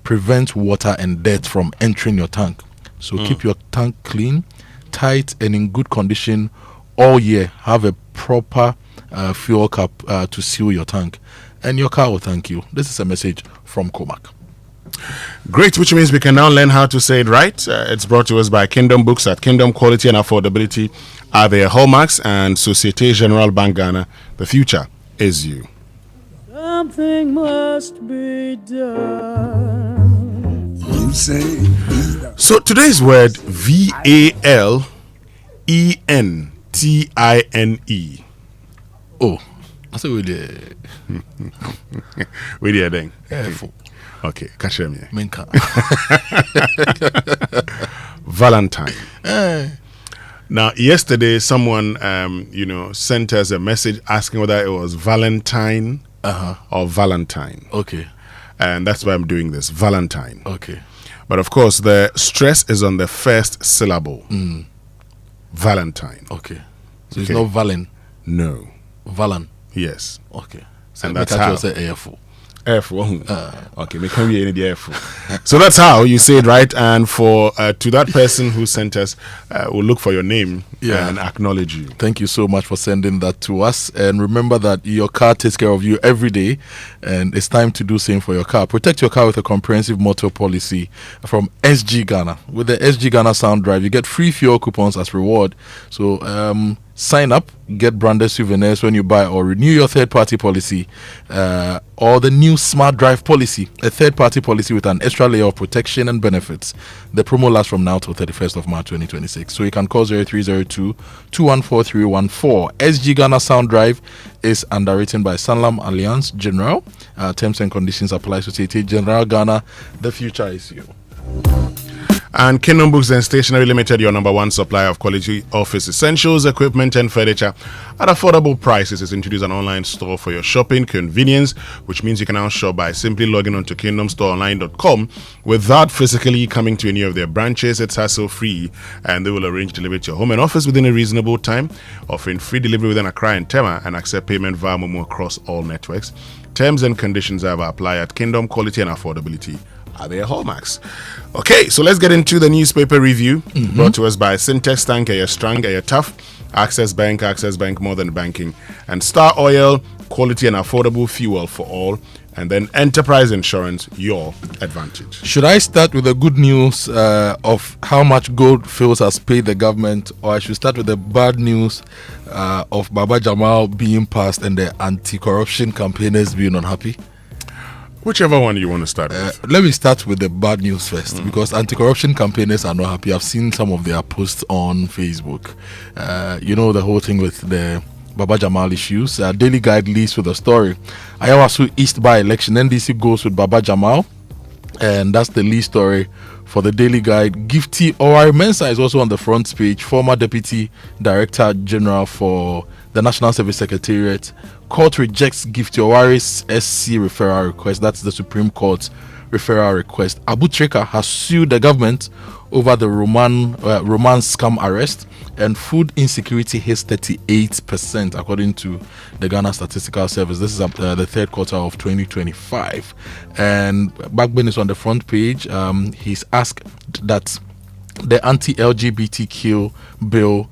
prevents water and dirt from entering your tank. So keep your tank clean, tight, and in good condition all year. Have a proper fuel cap to seal your tank, and your car will thank you. This is a message from Comac. Great, which means we can now learn how to say it right. It's brought to us by Kingdom Books. At Kingdom, quality and affordability are their hallmarks, and Societe Generale Bank Ghana. The future is you. Something must be done. You say. So today's word VALENTINE. Oh, I said we did. We did then. Careful. Okay, catch me. Menka. Valentine. Now, yesterday, someone, sent us a message asking whether it was Valentine or Valentine. Okay. and that's why I'm doing this. Valentine. Okay. But of course, the stress is on the first syllable. Valentine. Okay. So it's not Valen. No. Valan. Yes. Okay. So And that's how. say airful. Airful. Okay, make can be any airful. So that's how you say it, right? And for to that person who sent us, we'll look for your name and acknowledge you. Thank you so much for sending that to us. And remember that your car takes care of you every day, and it's time to do same for your car. Protect your car with a comprehensive motor policy from SG Ghana. With the SG Ghana Sound Drive, you get free fuel coupons as reward. So sign up, get branded souvenirs when you buy, or renew your third-party policy, or the new Smart Drive policy, a third-party policy with an extra layer of protection and benefits. The promo lasts from now till 31st of March 2026. So you can call 0302-214314. SG Ghana Sound Drive is underwritten by Sanlam Alliance General. Terms and conditions apply. Societe General Ghana. The future is you. And Kingdom Books and Stationery Limited, your number one supplier of quality office essentials, equipment, and furniture at affordable prices, has introduced an online store for your shopping convenience, which means you can now shop by simply logging on to kingdomstoreonline.com without physically coming to any of their branches. It's hassle-free, and they will arrange delivery to your home and office within a reasonable time, offering free delivery within Accra and Tema, and accept payment via Momo across all networks. Terms and conditions apply at Kingdom. Quality and affordability are their hallmarks. Okay, so let's get into the newspaper review brought to us by Syntex Tank, your strong, your tough, Access Bank, more than banking, and Star Oil, quality and affordable fuel for all, and then Enterprise Insurance, your advantage. Should I start with the good news of how much Goldfields has paid the government, or I should start with the bad news of Baba Jamal being passed and the anti-corruption campaigners being unhappy? Whichever one you want to start with. Let me start with the bad news first, because anti-corruption campaigners are not happy. I've seen some of their posts on Facebook. You know, the whole thing with the Baba Jamal issues. Daily Guide leads with a story. Ayawasu East by election. NDC goes with Baba Jamal, and that's the lead story for the Daily Guide. Gifty Owari Mensah is also on the front page. Former Deputy Director General for the National Service Secretariat. Court rejects Gifty Owari's SC referral request. That's the Supreme Court referral request. Abu Trika has sued the government over the Roman scam arrest, and food insecurity hits 38%, according to the Ghana Statistical Service. This is the third quarter of 2025. And Backbone is on the front page. He's asked that the anti-LGBTQ bill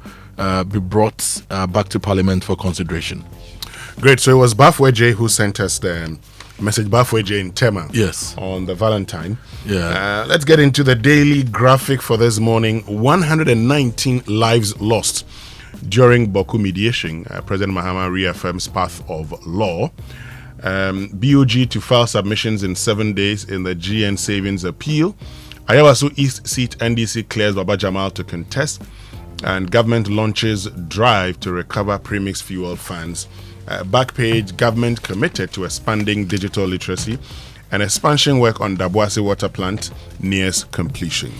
be brought back to Parliament for consideration. Great. So it was Bafweje who sent us the message. Bafweje in Tema. Yes. On the Valentine. Yeah. Let's get into the daily graphic for this morning. 119 lives lost during Boku mediation. President Mahama reaffirms path of law. BOG to file submissions in 7 days in the GN savings appeal. Ayawasu East seat NDC clears Baba Jamal to contest. And government launches drive to recover premix fuel funds. Back page, government committed to expanding digital literacy, and expansion work on Dabuasi water plant nears completion.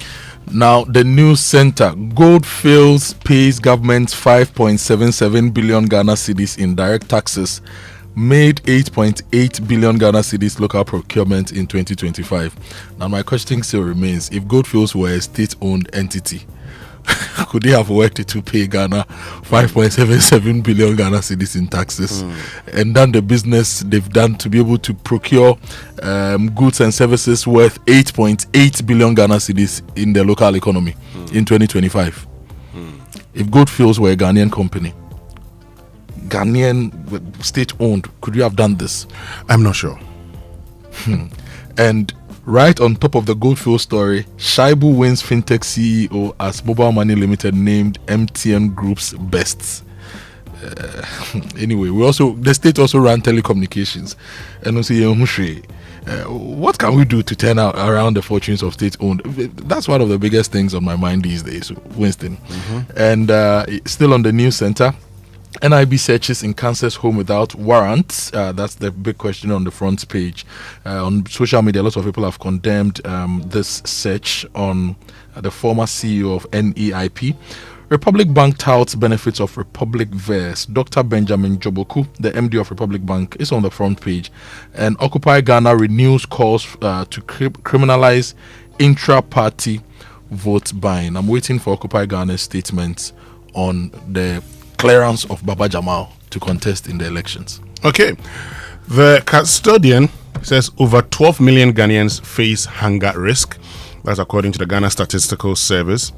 Now, the news center. Goldfields pays government 5.77 billion Ghana cedis in direct taxes, made 8.8 billion Ghana cedis local procurement in 2025. Now, my question still remains: if Goldfields were a state-owned entity, could they have worked to pay Ghana 5.77 billion Ghana cedis in taxes and done the business they've done to be able to procure goods and services worth 8.8 billion Ghana cedis in the local economy in 2025? If Goldfields were a Ghanaian company, Ghanaian state-owned, could you have done this? I'm not sure. And right on top of the Goldfield story, Shaibu wins fintech CEO as Mobile Money Limited named MTN Group's best. Anyway, the state also ran telecommunications, and also what can we do to turn around the fortunes of state-owned? That's one of the biggest things on my mind these days, Winston. And still on the news center, NIB searches in cancer's home without warrants. That's the big question on the front page. On social media, lots of people have condemned this search on the former CEO of NEIP. Republic Bank touts benefits of Republic Verse. Dr. Benjamin Joboku, the MD of Republic Bank, is on the front page. And Occupy Ghana renews calls to criminalize intra-party vote buying. I'm waiting for Occupy Ghana's statements on the clearance of Baba Jamal to contest in the elections. Okay. The custodian says over 12 million Ghanaians face hunger risk. That's according to the Ghana Statistical Service.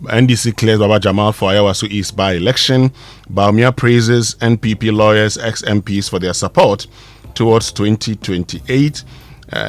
NDC clears Baba Jamal for Ayawaso East by-election. Baumia praises NPP lawyers, ex-MPs for their support towards 2028.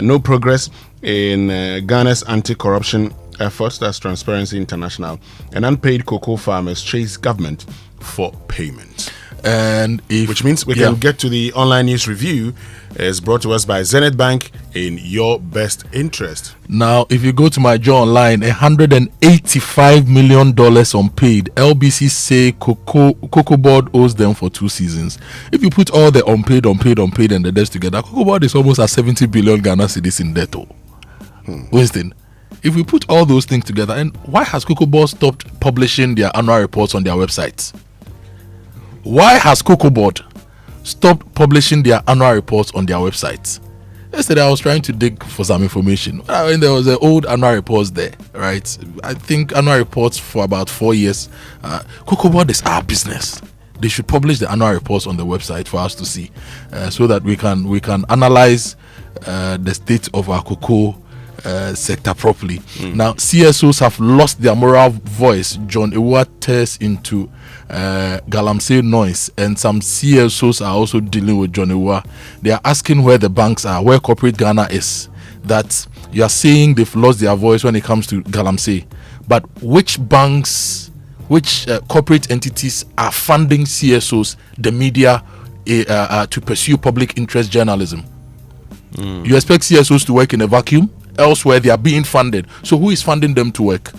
No progress in Ghana's anti-corruption efforts. That's Transparency International. And unpaid cocoa farmers chase government for payment. And which means we can get to the online news review. Is brought to us by Zenith Bank in your best interest. Now, if you go to my Joe online, $185 million unpaid. LBC say Cocoa Board owes them for 2 seasons. If you put all the unpaid, and the debts together, Cocoa Board is almost at 70 billion Ghana cedis in debt. Winston, if we put all those things together, and why has Cocoa Board stopped publishing their annual reports on their websites? Why has Cocoa Board stopped publishing their annual reports on their websites? Yesterday, I was trying to dig for some information. There was an old annual reports there, right? I think annual reports for about 4 years. Cocoa Board is our business. They should publish the annual reports on the website for us to see, so that we can analyze the state of our cocoa sector properly. Now, CSOs have lost their moral voice. John Amoah tears into Galamsey noise, and some CSOs are also dealing with John Amoah. They are asking where the banks are, where corporate Ghana is. That you are saying they've lost their voice when it comes to Galamsey, but which banks, which corporate entities are funding CSOs, the media, to pursue public interest journalism? You expect CSOs to work in a vacuum? Elsewhere they are being funded. So who is funding them to work?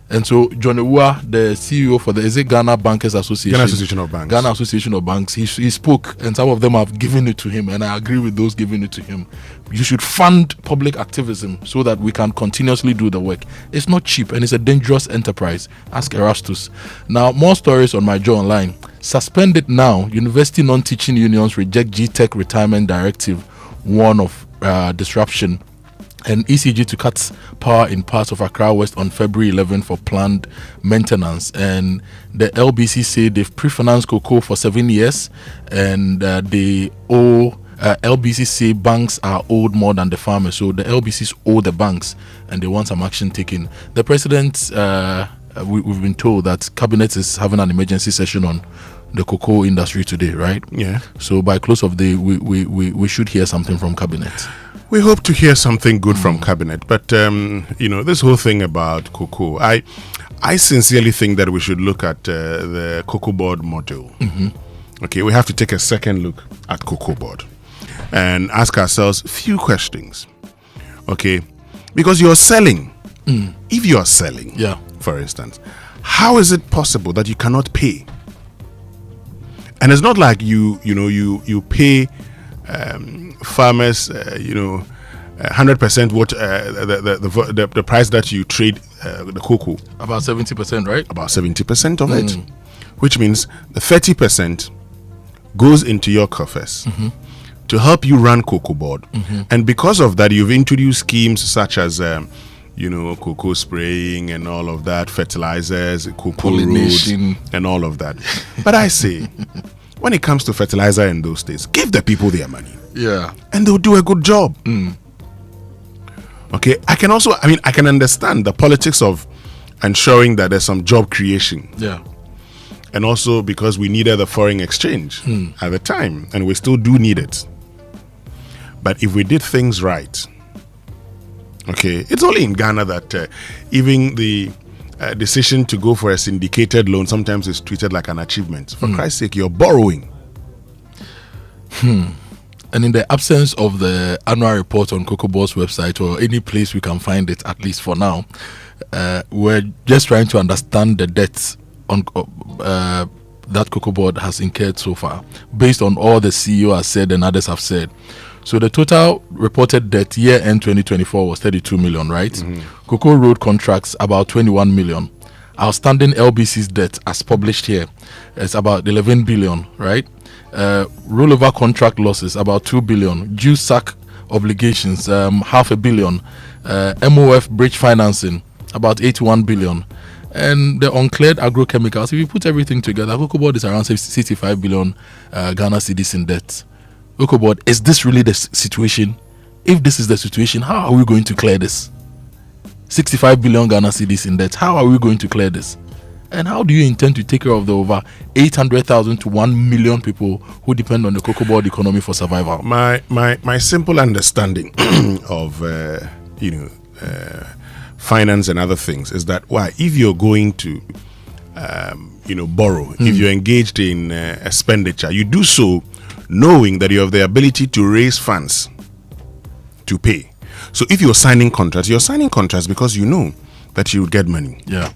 And so John Amoah, the CEO for the Ghana Bankers Association, Ghana Association of Banks, Ghana Association of Banks, he spoke, and some of them have given it to him, and I agree with those giving it to him. You should fund public activism so that we can continuously do the work. It's not cheap, and it's a dangerous enterprise. Ask Erastus. Now, more stories on my Joe Online. Suspend it now. University non-teaching unions reject GTech retirement directive, warn of disruption. And ECG to cut power in parts of Accra West on February 11 for planned maintenance. And the LBC say they've pre-financed cocoa for 7 years, and they owe LBC say banks are owed more than the farmers. So the LBCs owe the banks, and they want some action taken. The president, we've been told that cabinet is having an emergency session on the cocoa industry today, right? Yeah. So by close of day, we should hear something from cabinet. We hope to hear something good from cabinet, but this whole thing about cocoa, I sincerely think that we should look at the Cocoa Board model. Okay, we have to take a second look at Cocoa Board and ask ourselves a few questions. Okay, because you're selling. If you are selling, for instance, how is it possible that you cannot pay? And it's not like you pay farmers 100% what the price that you trade the cocoa. About 70%, right? About 70% of it, which means the 30% goes into your coffers to help you run Cocoa Board. And because of that, you've introduced schemes such as cocoa spraying and all of that, fertilizers, cocoa roads, and all of that. But I say, when it comes to fertilizer in those states, give the people their money. Yeah. And they'll do a good job. Okay. I can understand the politics of ensuring that there's some job creation. Yeah. And also because we needed the foreign exchange at the time, and we still do need it. But if we did things right, okay, it's only in Ghana that even the decision to go for a syndicated loan sometimes is treated like an achievement. For Christ's sake, you're borrowing. And in the absence of the annual report on Cocoa Board's website, or any place we can find it, at least for now, we're just trying to understand the debts on that Cocoa Board has incurred so far, based on all the CEO has said and others have said. So the total reported debt year-end 2024 was 32 million, right? Cocoa road contracts about 21 million. outstanding LBC's debt, as published here, is about 11 billion, right? Rollover contract losses, about 2 billion. Due SAC obligations, $500 million. MOF bridge financing, about 81 billion. And the uncleared agrochemicals, if you put everything together, Cocoa Board is around 65 billion Ghana cedis in debt. Cocoa Board, is this really the situation? If this is the situation, how are we going to clear this? 65 billion Ghana cedis in debt. How are we going to clear this? And how do you intend to take care of the over 800,000 to 1 million people who depend on the Cocoa Board economy for survival? My simple understanding of finance and other things is that if you're going to borrow, if you're engaged in expenditure, you do so knowing that you have the ability to raise funds to pay. So if you're signing contracts because you know that you will get money. Yeah.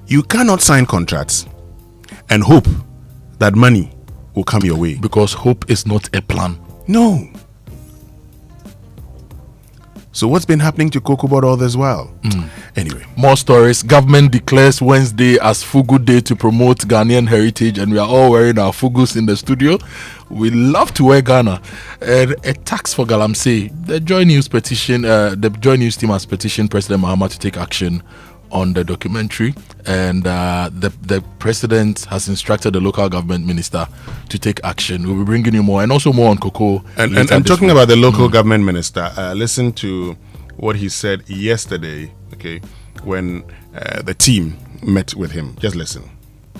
You cannot sign contracts and hope that money will come your way. Because hope is not a plan. No. So what's been happening to Cocoa Board all this while? Anyway. More stories. Government declares Wednesday as Fugu Day to promote Ghanaian heritage, and we are all wearing our Fugus in the studio. We love to wear Ghana. A tax for Galamsey. The Joy News team has petitioned President Mahama to take action on the documentary, and the president has instructed the local government minister to take action. We'll be bringing you more, and also more on cocoa. And talking about the local government minister, listen to what he said yesterday, okay, when the team met with him. Just listen.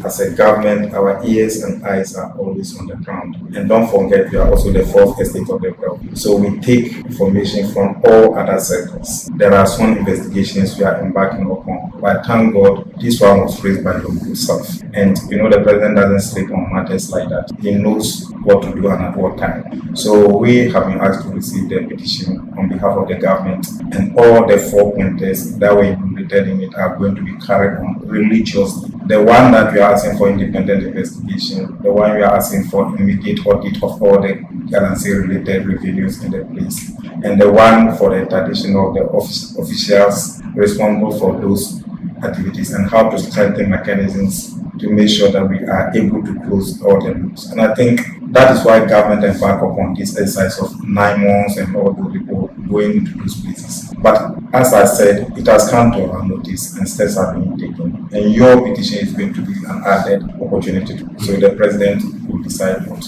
As a government, our ears and eyes are always on the ground. And don't forget, we are also the fourth estate of the world. So we take information from all other sectors. There are some investigations we are embarking upon. But thank God, this one was raised by your good self. And the president doesn't sleep on matters like that. He knows what to do and at what time. So we have been asked to receive the petition on behalf of the government. And all the 4 pointers that were included in it are going to be carried on religiously. The one that we are asking for independent investigation, the one we are asking for immediate audit of all the currency-related revenues in the place, and the one for the interdiction of the officials responsible for those activities, and how to strengthen mechanisms to make sure that we are able to close all the loops. And I think that is why government embarked upon this exercise of 9 months and all those people going into those places. But as I said, it has come to our notice and steps are being taken. And your petition is going to be an added opportunity. So the president will decide what.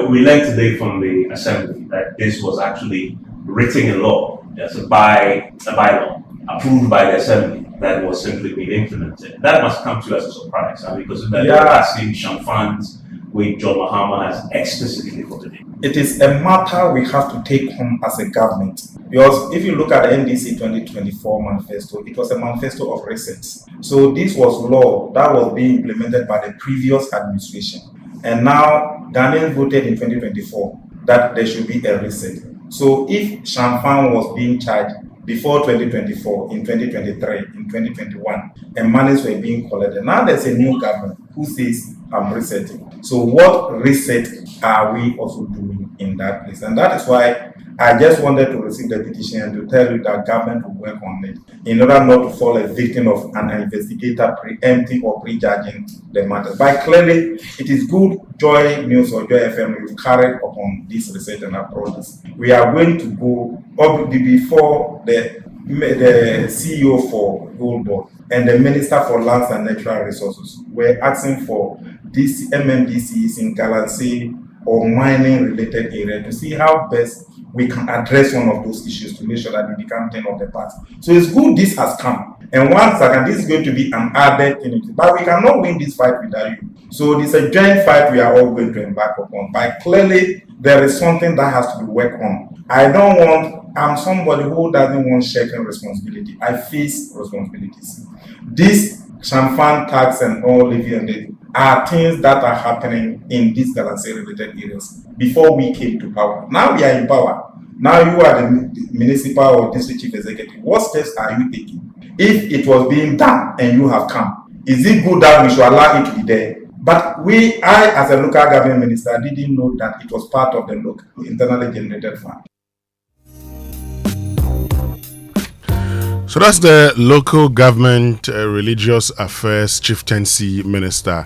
We learned today from the assembly that this was actually written in law. There's a bylaw approved by the assembly that was simply being implemented. That must come to us as a surprise, because the asking funds which John Mahama has explicitly voted in. It is a matter we have to take home as a government. Because if you look at the NDC 2024 manifesto, it was a manifesto of resets. So this was law that was being implemented by the previous administration. And now Ghanaians voted in 2024 that there should be a reset. So if Shamfan was being charged before 2024, in 2023, in 2021, and monies were being collected, now there's a new government who says, I'm resetting. So what reset are we also doing in that place? And that is why I just wanted to receive the petition and to tell you that government will work on it in order not to fall a victim of an investigator preempting or prejudging the matter. But clearly, it is good Joy News or Joy FM we've carried upon this research and approaches. We are going to go up before the CEO for Gold Board and the Minister for Lands and Natural Resources. We're asking for these MMDCs in Galamsey or mining related area to see how best we can address one of those issues to make sure that we become 10 of the past. So it's good this has come. And once again, this is going to be an added thing. But we cannot win this fight without you. So it's a joint fight we are all going to embark upon. But clearly, there is something that has to be worked on. I'm somebody who doesn't want sharing responsibility. I face responsibilities. This Shamfan tax and all levy are things that are happening in these Galamsey related areas before we came to power. Now we are in power. Now you are the municipal or district chief executive. What steps are you taking? If it was being done and you have come, is it good that we should allow it to be there? But I as a local government minister didn't know that it was part of the local internally generated fund. So that's the local government religious affairs chieftaincy minister,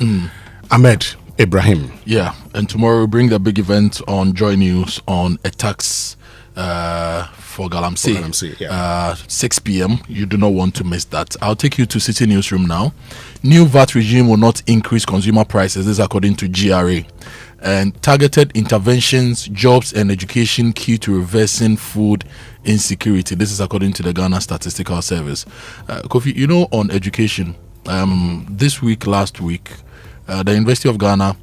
Ahmed Ibrahim. Yeah, and tomorrow we'll bring the big event on Joy News on a tax for Galamsey. 6 p.m. You do not want to miss that. I'll take you to City Newsroom now. New VAT regime will not increase consumer prices. This is according to GRA. And targeted interventions, jobs and education key to reversing food insecurity. This is according to the Ghana Statistical Service. Kofi, you know, on education, last week, the University of Ghana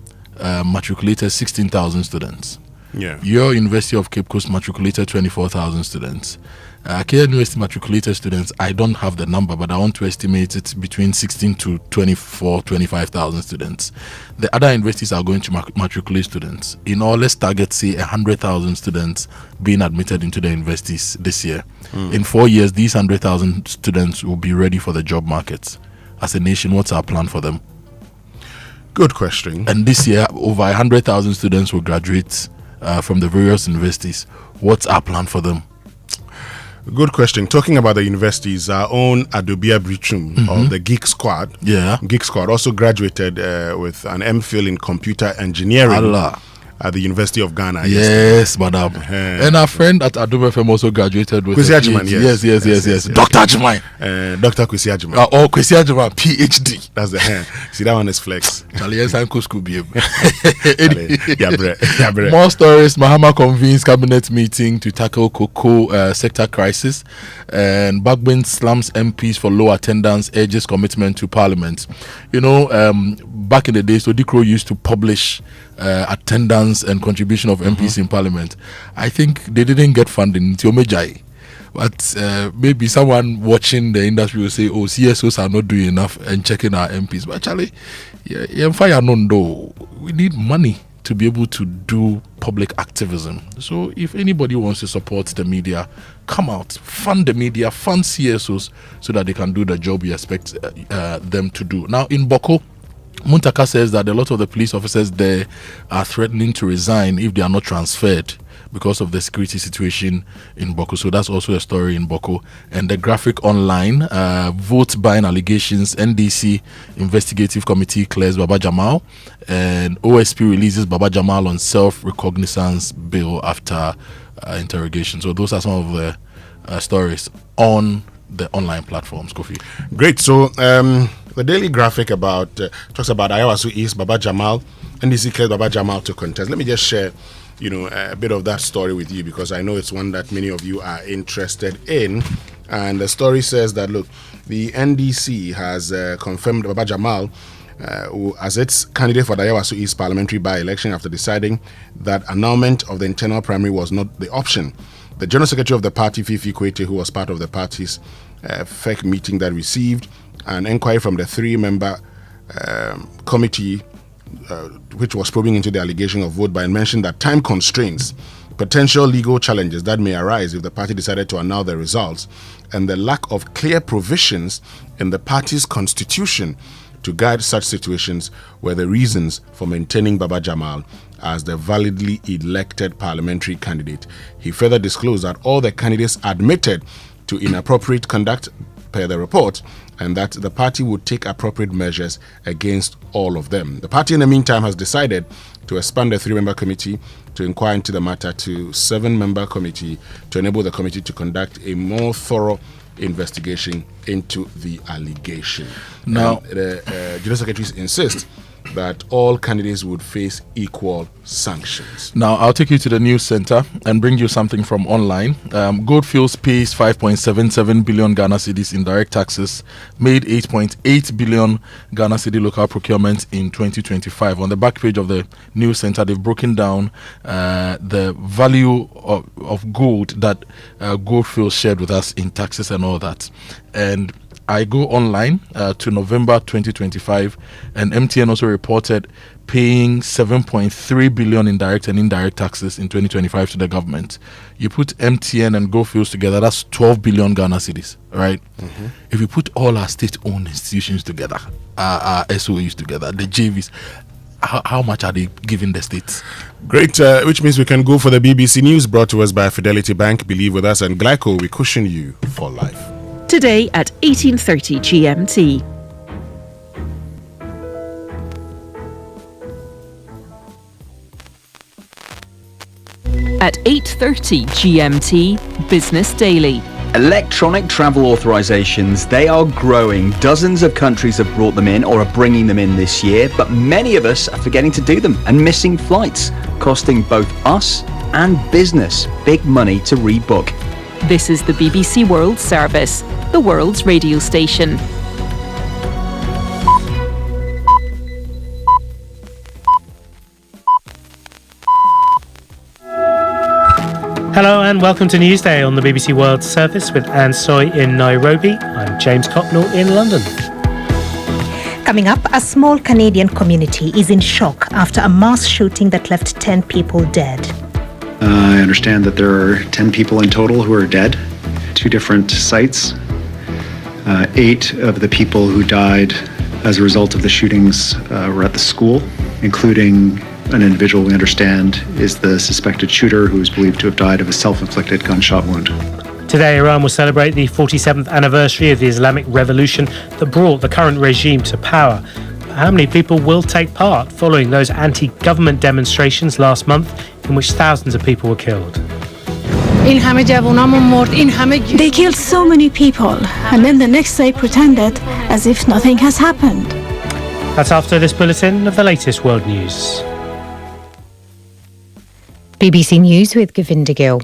matriculated 16,000 students. Yeah. Your University of Cape Coast matriculated 24,000 students. Akia University matriculated students, I don't have the number, but I want to estimate it between 16 to 25,000 students. The other universities are going to matriculate students. In all, let's target, say, 100,000 students being admitted into the universities this year. In 4 years, these 100,000 students will be ready for the job market. As a nation, what's our plan for them? Good question. And this year, over 100,000 students will graduate from the various universities. What's our plan for them? Good question. Talking about the universities, our own Adobia Brichum of the Geek Squad. Yeah. Geek Squad also graduated with an MPhil in computer engineering at the University of Ghana. Yes, madam. And our friend at Adobe FM also graduated with Kwesi Ajiman, yes. Dr. Ajiman. Dr. Kwesi Ajiman. Kwesi Ajiman, PhD. That's the hand. See, that one is flex. More stories. Mahama convenes cabinet meeting to tackle cocoa sector crisis. And Bagbin slams MPs for low attendance, urges commitment to parliament. You know, back in the days, Odikro used to publish attendance and contribution of MPs in parliament. I think they didn't get funding until Mejai. But maybe someone watching the industry will say, oh, CSOs are not doing enough and checking our MPs. But actually, we need money to be able to do public activism. So if anybody wants to support the media, come out, fund the media, fund CSOs so that they can do the job we expect them to do. Now, in Boko, Muntaka says that a lot of the police officers there are threatening to resign if they are not transferred because of the security situation in Boko. So that's also a story in Boko. And the Graphic Online, vote buying allegations, NDC investigative committee clears Baba Jamal, and OSP releases Baba Jamal on self-recognizance bill after interrogation. So those are some of the stories on the online platforms, Kofi. Great. So the Daily Graphic talks about Ayawasu East, Baba Jamal, NDC cleared Baba Jamal to contest. Let me just share a bit of that story with you, because I know it's one that many of you are interested in. And the story says that, look, the NDC has confirmed Baba Jamal as its candidate for the Ayawasu East parliamentary by-election after deciding that annulment of the internal primary was not the option. The General Secretary of the party, Fifi Kwete, who was part of the party's FEC meeting that received an inquiry from the three-member committee which was probing into the allegation of vote buying, mentioned that time constraints, potential legal challenges that may arise if the party decided to annul the results, and the lack of clear provisions in the party's constitution to guide such situations were the reasons for maintaining Baba Jamal as the validly elected parliamentary candidate. He further disclosed that all the candidates admitted to inappropriate conduct per the report, and that the party would take appropriate measures against all of them. The party, in the meantime, has decided to expand the three-member committee to inquire into the matter to 7-member committee to enable the committee to conduct a more thorough investigation into the allegation. Now, the General Secretaries insist that all candidates would face equal sanctions. Now, I'll take you to the news center and bring you something from online. Goldfields pays 5.77 billion Ghana cedis in direct taxes, made 8.8 billion Ghana cedi local procurement in 2025. On the back page of the news center, they've broken down the value of gold that Goldfields shared with us in taxes and all that. And I go online to November 2025, and MTN also reported paying 7.3 billion in direct and indirect taxes in 2025 to the government. You put MTN and Goldfields together, that's 12 billion Ghana cedis, right? Mm-hmm. If you put all our state-owned institutions together, our SOEs together, the JVs, how much are they giving the states? Great, which means we can go for the BBC News, brought to us by Fidelity Bank. Believe with us, and Glyco, we cushion you for life. Today at 18:30 GMT. At 8:30 GMT, Business Daily. Electronic travel authorizations, they are growing. Dozens of countries have brought them in or are bringing them in this year, but many of us are forgetting to do them and missing flights, costing both us and business big money to rebook. This is the BBC World Service, the world's radio station. Hello and welcome to Newsday on the BBC World Service with Anne Soy in Nairobi. I'm James Cocknell in London. Coming up, a small Canadian community is in shock after a mass shooting that left 10 people dead. I understand that there are 10 people in total who are dead, 2 different sites. 8 of the people who died as a result of the shootings were at the school, including an individual we understand is the suspected shooter who is believed to have died of a self-inflicted gunshot wound. Today, Iran will celebrate the 47th anniversary of the Islamic Revolution that brought the current regime to power. How many people will take part following those anti-government demonstrations last month in which thousands of people were killed? They killed so many people, and then the next day pretended as if nothing has happened. That's after this bulletin of the latest world news. BBC News with Govinda Gill.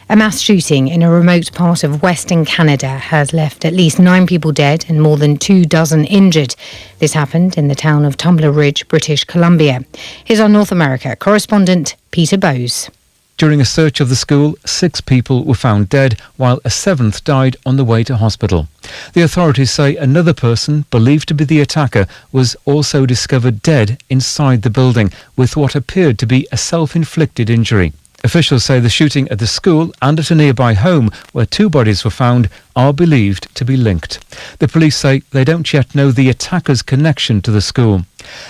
A mass shooting in a remote part of Western Canada has left at least 9 people dead and more than 24 injured. This happened in the town of Tumbler Ridge, British Columbia. Here's our North America correspondent, Peter Bowes. During a search of the school, 6 people were found dead, while a 7th died on the way to hospital. The authorities say another person, believed to be the attacker, was also discovered dead inside the building, with what appeared to be a self-inflicted injury. Officials say the shooting at the school and at a nearby home, where 2 bodies were found, are believed to be linked. The police say they don't yet know the attacker's connection to the school.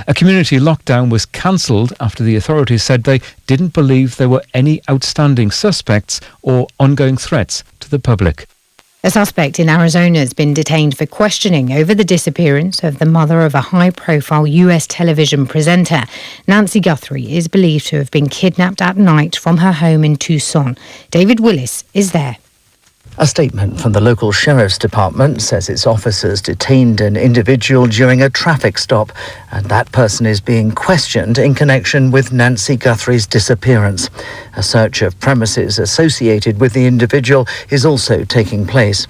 A community lockdown was cancelled after the authorities said they didn't believe there were any outstanding suspects or ongoing threats to the public. A suspect in Arizona has been detained for questioning over the disappearance of the mother of a high-profile US television presenter. Nancy Guthrie is believed to have been kidnapped at night from her home in Tucson. David Willis is there. A statement from the local sheriff's department says its officers detained an individual during a traffic stop, and that person is being questioned in connection with Nancy Guthrie's disappearance. A search of premises associated with the individual is also taking place.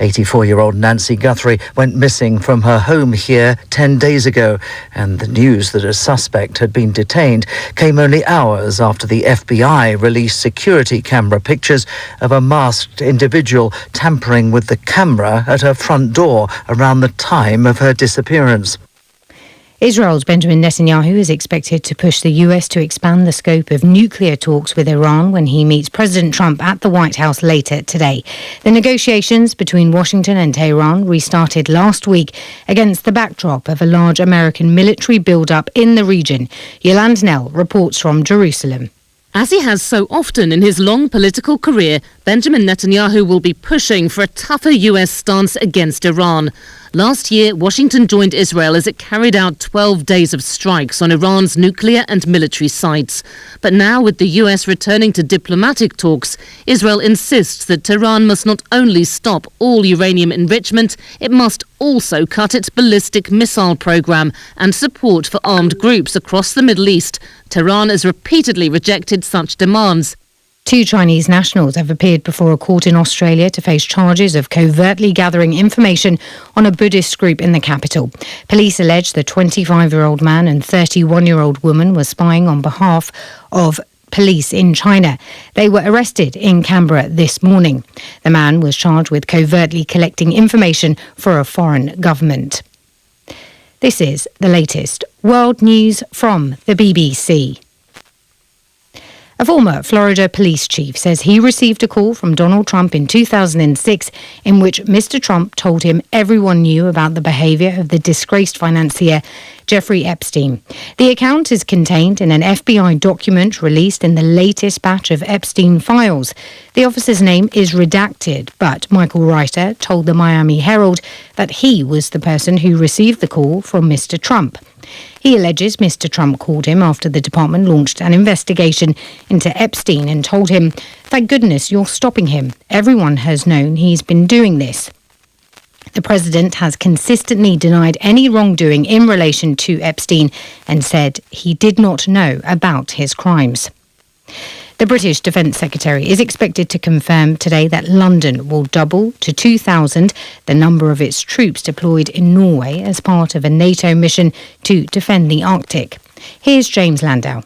84-year-old Nancy Guthrie went missing from her home here 10 days ago, and the news that a suspect had been detained came only hours after the FBI released security camera pictures of a masked individual tampering with the camera at her front door around the time of her disappearance. Israel's Benjamin Netanyahu is expected to push the US to expand the scope of nuclear talks with Iran when he meets President Trump at the White House later today. The negotiations between Washington and Tehran restarted last week against the backdrop of a large American military build-up in the region. Yolande Nell reports from Jerusalem. As he has so often in his long political career, Benjamin Netanyahu will be pushing for a tougher US stance against Iran. Last year, Washington joined Israel as it carried out 12 days of strikes on Iran's nuclear and military sites. But now, with the US returning to diplomatic talks, Israel insists that Tehran must not only stop all uranium enrichment, it must also cut its ballistic missile program and support for armed groups across the Middle East. Tehran has repeatedly rejected such demands. 2 Chinese nationals have appeared before a court in Australia to face charges of covertly gathering information on a Buddhist group in the capital. Police allege the 25-year-old man and 31-year-old woman were spying on behalf of police in China. They were arrested in Canberra this morning. The man was charged with covertly collecting information for a foreign government. This is the latest world news from the BBC. A former Florida police chief says he received a call from Donald Trump in 2006 in which Mr. Trump told him everyone knew about the behavior of the disgraced financier Jeffrey Epstein. The account is contained in an FBI document released in the latest batch of Epstein files. The officer's name is redacted, but Michael Reiter told the Miami Herald that he was the person who received the call from Mr. Trump. He alleges Mr. Trump called him after the department launched an investigation into Epstein and told him, "Thank goodness you're stopping him. Everyone has known he's been doing this." The president has consistently denied any wrongdoing in relation to Epstein and said he did not know about his crimes. The British Defence Secretary is expected to confirm today that London will double to 2,000 the number of its troops deployed in Norway as part of a NATO mission to defend the Arctic. Here's James Landau.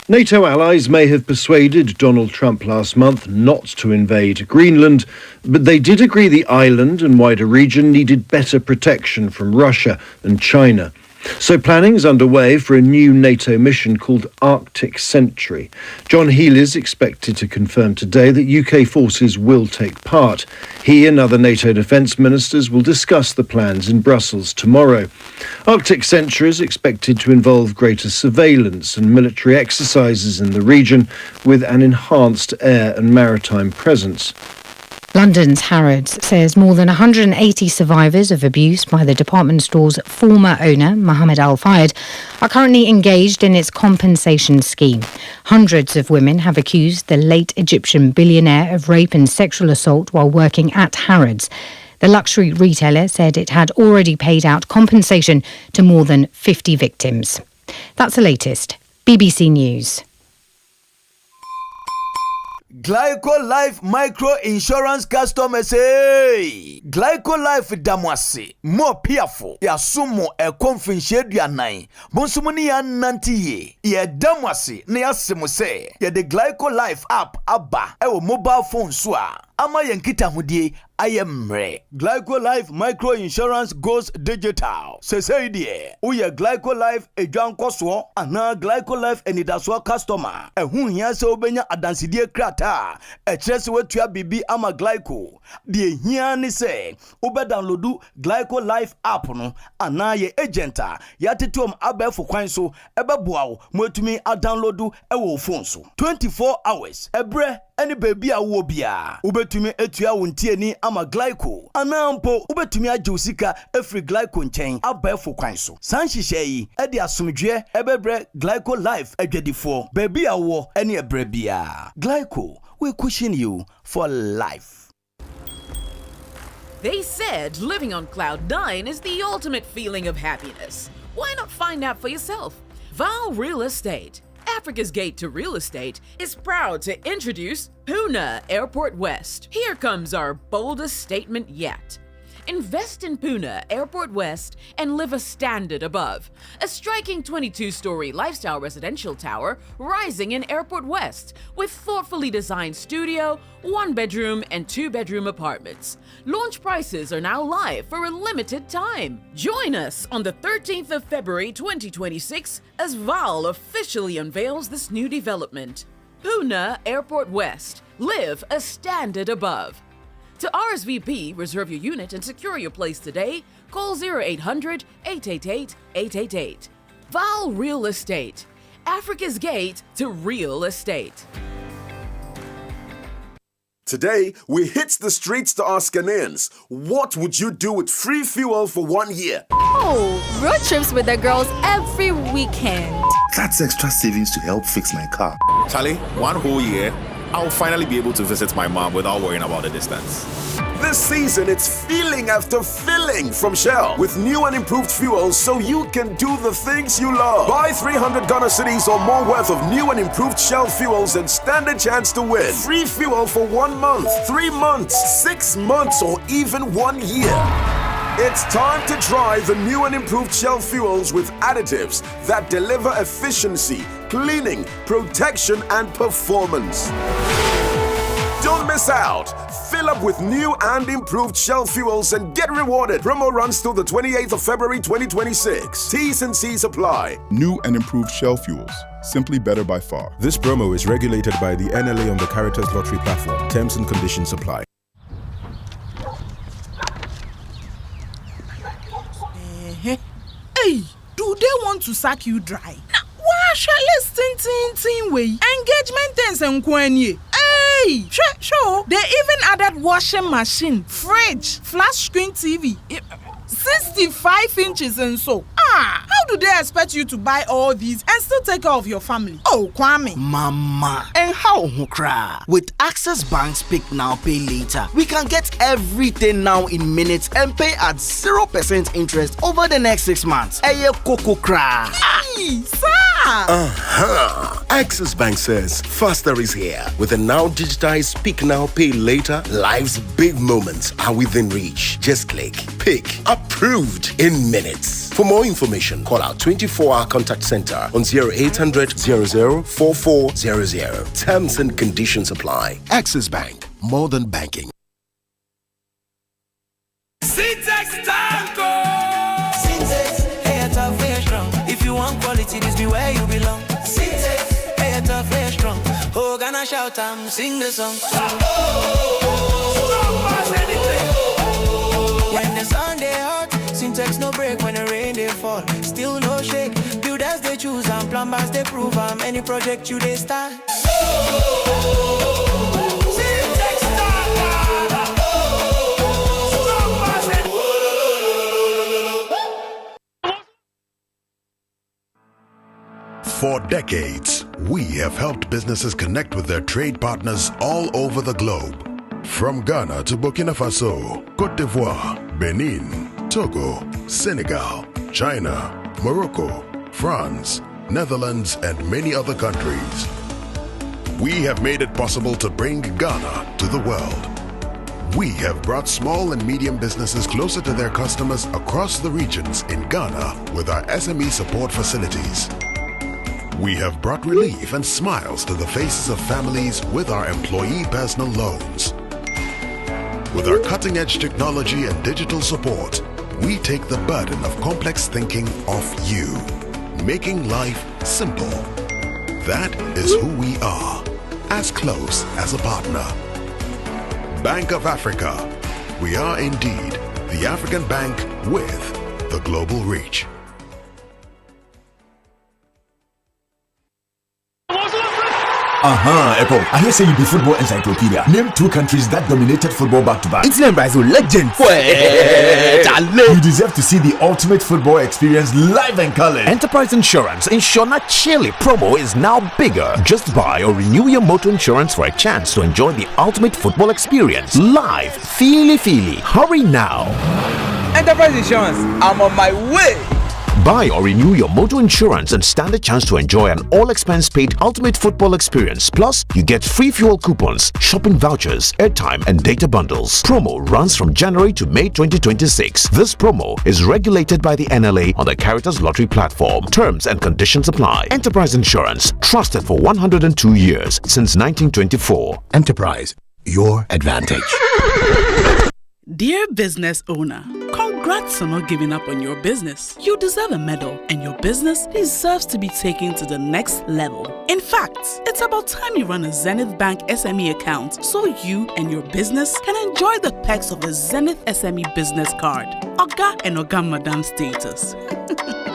NATO allies may have persuaded Donald Trump last month not to invade Greenland, but they did agree the island and wider region needed better protection from Russia and China. So planning is underway for a new NATO mission called Arctic Sentry. John Healey is expected to confirm today that UK forces will take part. He and other NATO defence ministers will discuss the plans in Brussels tomorrow. Arctic Sentry is expected to involve greater surveillance and military exercises in the region with an enhanced air and maritime presence. London's Harrods says more than 180 survivors of abuse by the department store's former owner, Mohammed Al Fayed, are currently engaged in its compensation scheme. Hundreds of women have accused the late Egyptian billionaire of rape and sexual assault while working at Harrods. The luxury retailer said it had already paid out compensation to more than 50 victims. That's the latest. BBC News. Glyco Life Micro Insurance customers, hey! Glyco Life damwase, more piafo, ya sumo e konfinche duanai, bonsumuni ya nantiye, ye damwase, ne ya simuse, ye de Glyco Life app abba, ewo mobile phone swa, ama yankita hudie, ayemre. Glyco Life Micro Insurance goes digital. Say die, uye Glyco Life ejuan koswo, ana Glyco Life enidaswa customer, ehun hiya se obenya adansidie krata, etresi wetua bibi ama Glyco. Die hiya ni se, ube downloadu Glyco Life app no, ana ye agenta, yatituom abefu kwanso, ebe buawo, mwetumi a downloadu ewo phone so. 24 hours, ebre, any baby a wobia. Ubetumi etua wuntie ni ama Glyco. Anampo ubetumi ajusika every Glyco nchen abefo kwanso. Sanshishe edi asumdwe ebebre Glyco Life edwedifo. Baby a wo any ebrebia. Glyco, we cushion you for life. They said living on Cloud 9 is the ultimate feeling of happiness. Why not find out for yourself? Val Real Estate, Africa's Gate to Real Estate, is proud to introduce Pune Airport West. Here comes our boldest statement yet. Invest in Pune Airport West and live a standard above. A striking 22-story lifestyle residential tower rising in Airport West with thoughtfully designed studio, 1-bedroom and 2-bedroom apartments. Launch prices are now live for a limited time. Join us on the 13th of February 2026 as Val officially unveils this new development. Pune Airport West. Live a standard above. To RSVP, reserve your unit and secure your place today. Call 0800-888-888. Val Real Estate. Africa's Gate to Real Estate. Today, we hit the streets to ask Ghanaians, what would you do with free fuel for 1 year? Oh, road trips with the girls every weekend. That's extra savings to help fix my car. Charlie, 1 whole year, I'll finally be able to visit my mom without worrying about the distance. This season, it's feeling after filling from Shell with new and improved fuels so you can do the things you love. Buy 300 Ghana cedis or more worth of new and improved Shell fuels and stand a chance to win. Free fuel for 1 month, 3 months, 6 months, or even 1 year. It's time to try the new and improved Shell fuels with additives that deliver efficiency, cleaning, protection, and performance. Don't miss out. Fill up with new and improved Shell fuels and get rewarded. Promo runs till the 28th of February 2026. T's and C's apply. New and improved Shell fuels. Simply better by far. This promo is regulated by the NLA on the Caritas Lottery platform. Terms and conditions apply. Hey, do they want to sack you dry? Why shall I way? Engagement things and kwenye. Hey, sure. They even added washing machine, fridge, flat screen TV, 65 inches and so. How do they expect you to buy all these and still take care of your family? Oh, Kwame. Mama. And how hukra? With Access Bank's Pick Now, Pay Later, we can get everything now in minutes and pay at 0% interest over the next 6 months. Eye koko kra. Hey, sir. Access Bank says faster is here. With a now digitized Pick Now, Pay Later, life's big moments are within reach. Just click, pick, approved in minutes. For more information, call our 24-hour contact center on 0800 00 4400. Terms and conditions apply. Access Bank, more than banking. If you want quality, this be where you belong. Syntax, hey, tough, hey, strong. Oh, gonna shout, sing the song. When the sun they hot, Syntax no break. When the rain they fall, still no shake. Builders they choose and plumbers they prove. Any project you they start. For decades, we have helped businesses connect with their trade partners all over the globe. From Ghana to Burkina Faso, Côte d'Ivoire, Benin, Togo, Senegal, China, Morocco, France, Netherlands, and many other countries. We have made it possible to bring Ghana to the world. We have brought small and medium businesses closer to their customers across the regions in Ghana with our SME support facilities. We have brought relief and smiles to the faces of families with our employee personal loans. With our cutting-edge technology and digital support, we take the burden of complex thinking off you, making life simple. That is who we are, as close as a partner. Bank of Africa. We are indeed the African bank with the global reach. Echo. I hear say you be football encyclopedia. Name 2 countries that dominated football back to back. Italy and Brazil, legend. You deserve to see the ultimate football experience live and colored. Enterprise Insurance Insurna Chile promo is now bigger. Just buy or renew your motor insurance for a chance to enjoy the ultimate football experience live. Feely. Hurry now. Enterprise Insurance, I'm on my way. Buy or renew your motor insurance and stand a chance to enjoy an all-expense-paid ultimate football experience. Plus, you get free fuel coupons, shopping vouchers, airtime, and data bundles. Promo runs from January to May 2026. This promo is regulated by the NLA on the Caritas Lottery platform. Terms and conditions apply. Enterprise Insurance, trusted for 102 years since 1924. Enterprise, your advantage. Dear business owner, congrats on not giving up on your business. You deserve a medal, and your business deserves to be taken to the next level. In fact, it's about time you run a Zenith Bank SME account so you and your business can enjoy the perks of the Zenith SME Business Card. Oga and Oga Madam status.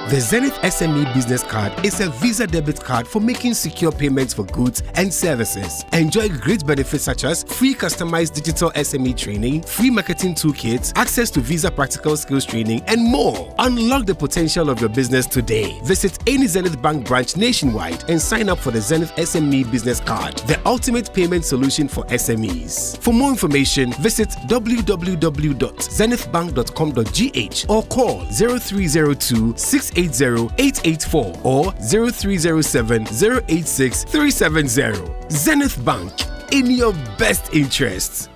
The Zenith SME Business Card is a Visa debit card for making secure payments for goods and services. Enjoy great benefits such as free customized digital SME training, free marketing toolkits, access to Visa practical skills training, and more. Unlock the potential of your business today. Visit any Zenith Bank branch nationwide and sign up for the Zenith SME Business Card, the ultimate payment solution for SMEs. For more information, visit www.zenithbank.com.gh or call 0302 680-884 or 0307-086-370. Zenith Bank, in your best interests.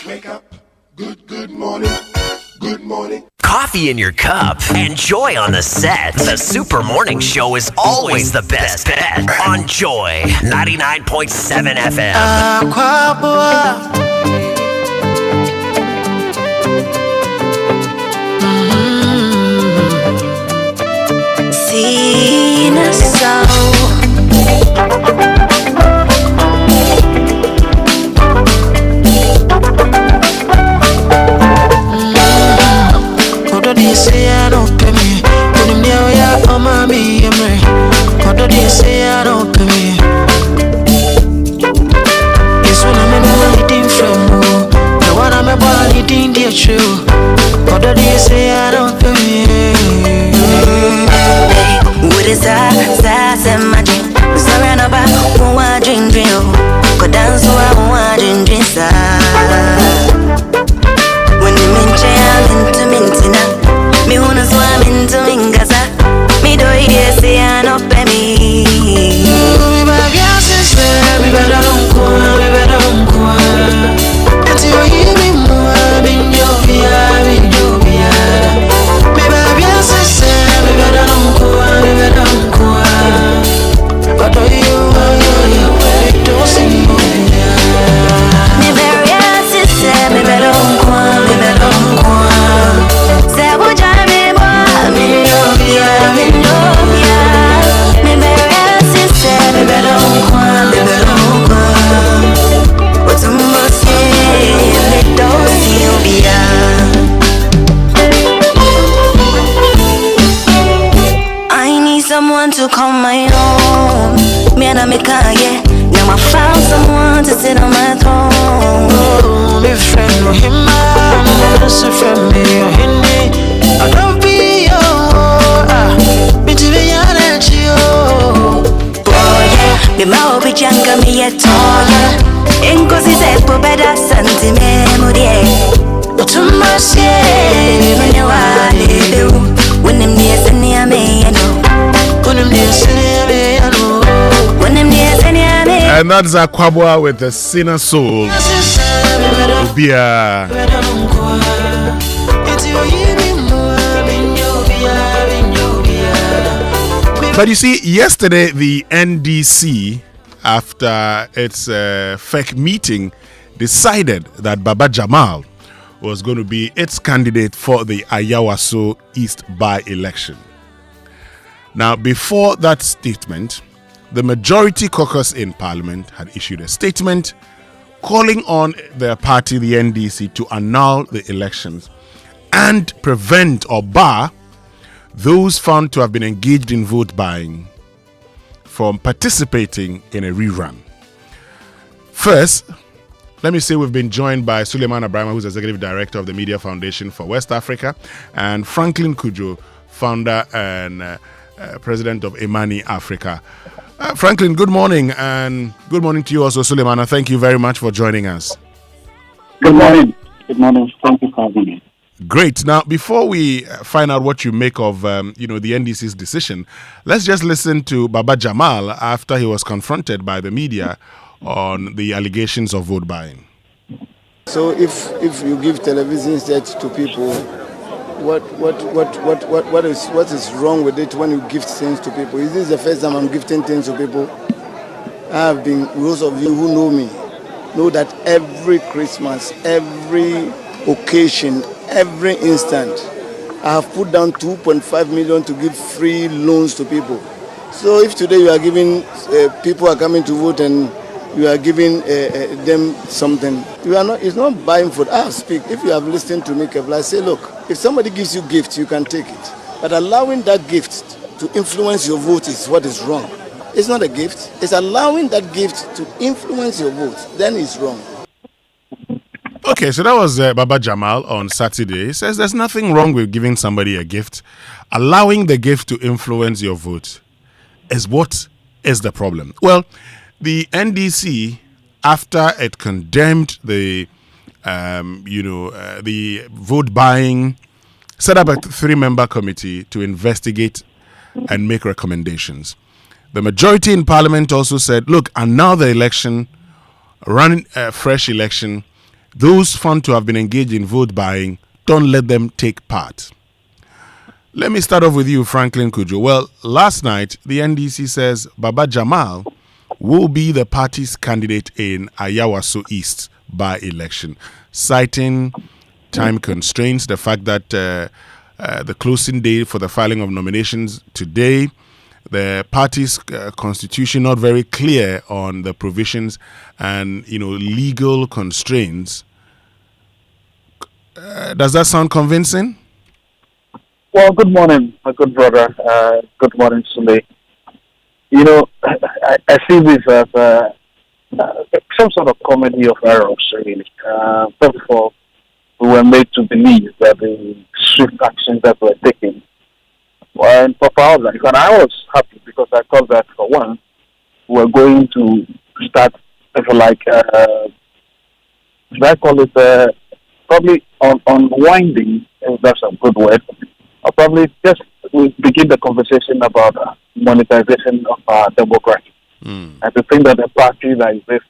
Wake up, good morning, good morning. coffee in your cup, and joy on the set, the Super Morning Show is always the best bet on Joy 99.7 FM. Sina so Kodo di say I don't pay me. When you know ya on my me, Kodo di say I don't pay me. This one I'm a leading from. The one I'm a leading dear true. Kodo di say I don't pay me. What is that? That's a magic. Sorry, no ba. One drink, go dance, one drink, when you mention I'm into mintina, me wanna swim into mingaza. Me do it, say I no pay me. Me baby, I say, me better don't go, me better don't go. Until you be more, be your via, be your via. Me baby, I say, me better don't go, me better don't go. But do you don't see me? Me baby, I say, me better don't go. I need someone to call my own. Me and I make yeah. Now I found someone to sit on my throne. Oh, be friend with him, I'm not so friend me or him. I don't be your me to be your you. Oh yeah, me mau be younger me yet yeah. Inkosi se po beda santi memory. But to my shame, when you are little, when them days and near me, I know. When them days and near me, I know. When them days and near me. And that's Akwabwa with the Sinner Soul. Ubia. But you see, yesterday the NDC, after its FEC meeting, decided that Baba Jamal was going to be its candidate for the Ayawaso East by-election. Now, before that statement, the majority caucus in Parliament had issued a statement calling on their party, the NDC, to annul the elections and prevent or bar those found to have been engaged in vote buying from participating in a rerun. First, let me say we've been joined by Suleiman Abraham, who's Executive Director of the Media Foundation for West Africa, and Franklin Kojo, founder and President of Imani Africa. Franklin, good morning, and good morning to you also, Suleiman. Thank you very much for joining us. Good morning. Good morning. Thank you for having me. Great. Now, before we find out what you make of, the NDC's decision, let's just listen to Baba Jamal after he was confronted by the media on the allegations of vote buying. So, if you give television set to people, what is wrong with it when you gift things to people? Is this the first time I'm gifting things to people? I have been. Those of you who know me know that every Christmas, every occasion, every instant, I have put down 2.5 million to give free loans to people. So if today you are giving, people are coming to vote and you are giving them something, you are not. It's not buying food. I speak. If you have listened to me carefully, I say, look, if somebody gives you gifts, you can take it. But allowing that gift to influence your vote is what is wrong. It's not a gift. It's allowing that gift to influence your vote. Then it's wrong. Okay, so that was Baba Jamal on Saturday. He says there's nothing wrong with giving somebody a gift. Allowing the gift to influence your vote is what is the problem. Well, the NDC, after it condemned the vote buying, set up a 3-member committee to investigate and make recommendations. The majority in Parliament also said, look, annul the election, run a fresh election. Those found to have been engaged in vote buying, don't let them take part. Let me start off with you, Franklin Kojo. Well, last night, the NDC says Baba Jamal will be the party's candidate in Ayawaso East by-election, citing time constraints, the fact that the closing date for the filing of nominations today, the party's constitution not very clear on the provisions and, legal constraints. Does that sound convincing? Well, good morning, my good brother. Good morning, Sunday. I see this as some sort of comedy of errors, really. First of all, we were made to believe that the swift actions that were taken were in proper order. And I was happy because I thought that, for one, we were going to start, if you like, should I call it, probably unwinding, if that's a good word, or probably just begin the conversation about monetization of our democracy. And to think that a party like this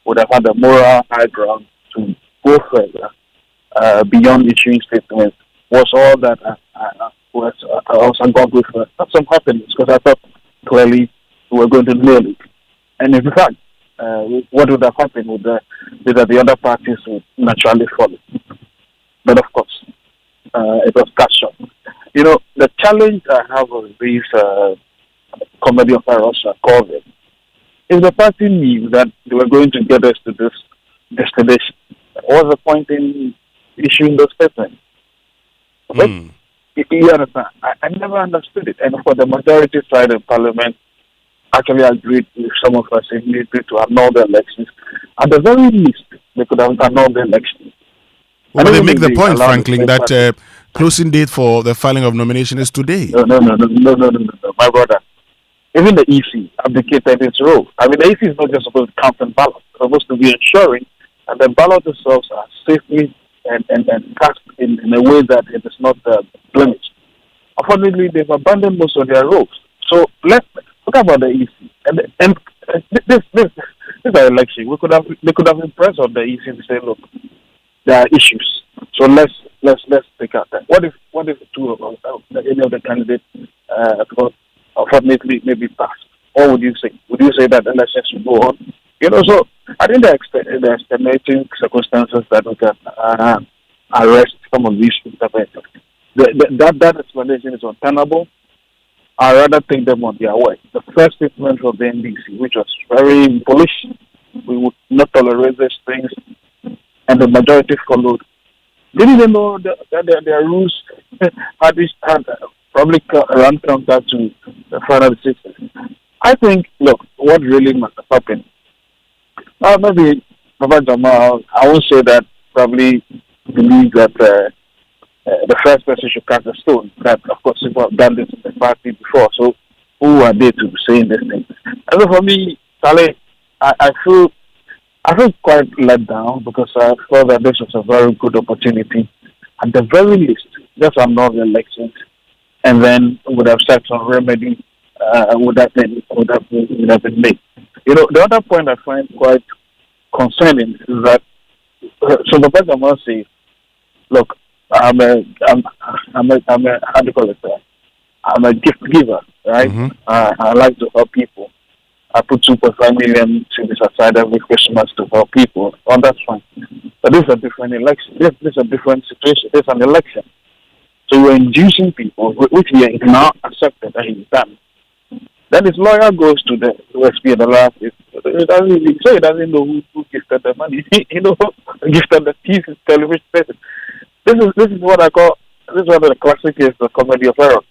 would have had the moral high ground to go further beyond issuing statements was all that I was agog with some happiness, because I thought clearly we were going to nail it. And in fact, what would have happened would be that the other parties would naturally follow. But of course, it was cut short. The challenge I have with these comedy of errors COVID is the party knew that they were going to get us to this destination. What was the point in issuing those statements? But you understand, I never understood it. And of course, the majority side of Parliament actually agreed with some of us in military to annul the elections. At the very least, they could have annulled the elections. Well, they make the point, Franklin, that closing date for the filing of nomination is today. No, my brother. Even the EC abdicated its role. I mean, the EC is not just supposed to count and ballot. It's supposed to be ensuring that the ballot results are safely and cast in a way that it is not blemished. Unfortunately, they've abandoned most of their roles. So let's talk about the EC. And this election, they could have impressed on the EC to say, look, there are issues. So let's take out that. What if two of us, any of the candidates, unfortunately maybe passed? What would you say? Would you say that the elections should go on? So I think the estimating circumstances that we can arrest some of these interventions. That explanation is untenable. I'd rather take them on their way. The first statement from the NDC, which was very bullish, we would not tolerate these things, and the majority followed. Didn't even know that their rules had probably run counter to the final decision. I think, look, what really must have happened. Maybe Baba Jamal, I won't say that, probably believe that the first person should cast a stone. That, of course, people have done this in the party before. So who are they to say this thing? And so for me, Saleh, I feel quite let down because I thought that this was a very good opportunity. At the very least, just annul the elections, and then would have set some remedy would have been made. The other point I find quite concerning is that so the person must say, look, I'm a how do you call it? I'm a gift giver, right? Mm-hmm. I like to help people. I put 2.5 million cities aside every Christmas to help people. Oh, that's fine. But this is a different election. This is a different situation. This is an election. So you're inducing people, which we are now accepted that he's done. Then his lawyer goes to the USP and the last. He doesn't know who gifted the money. Gifted the piece of television station. This is what I call, this is one of the classic is the comedy of error.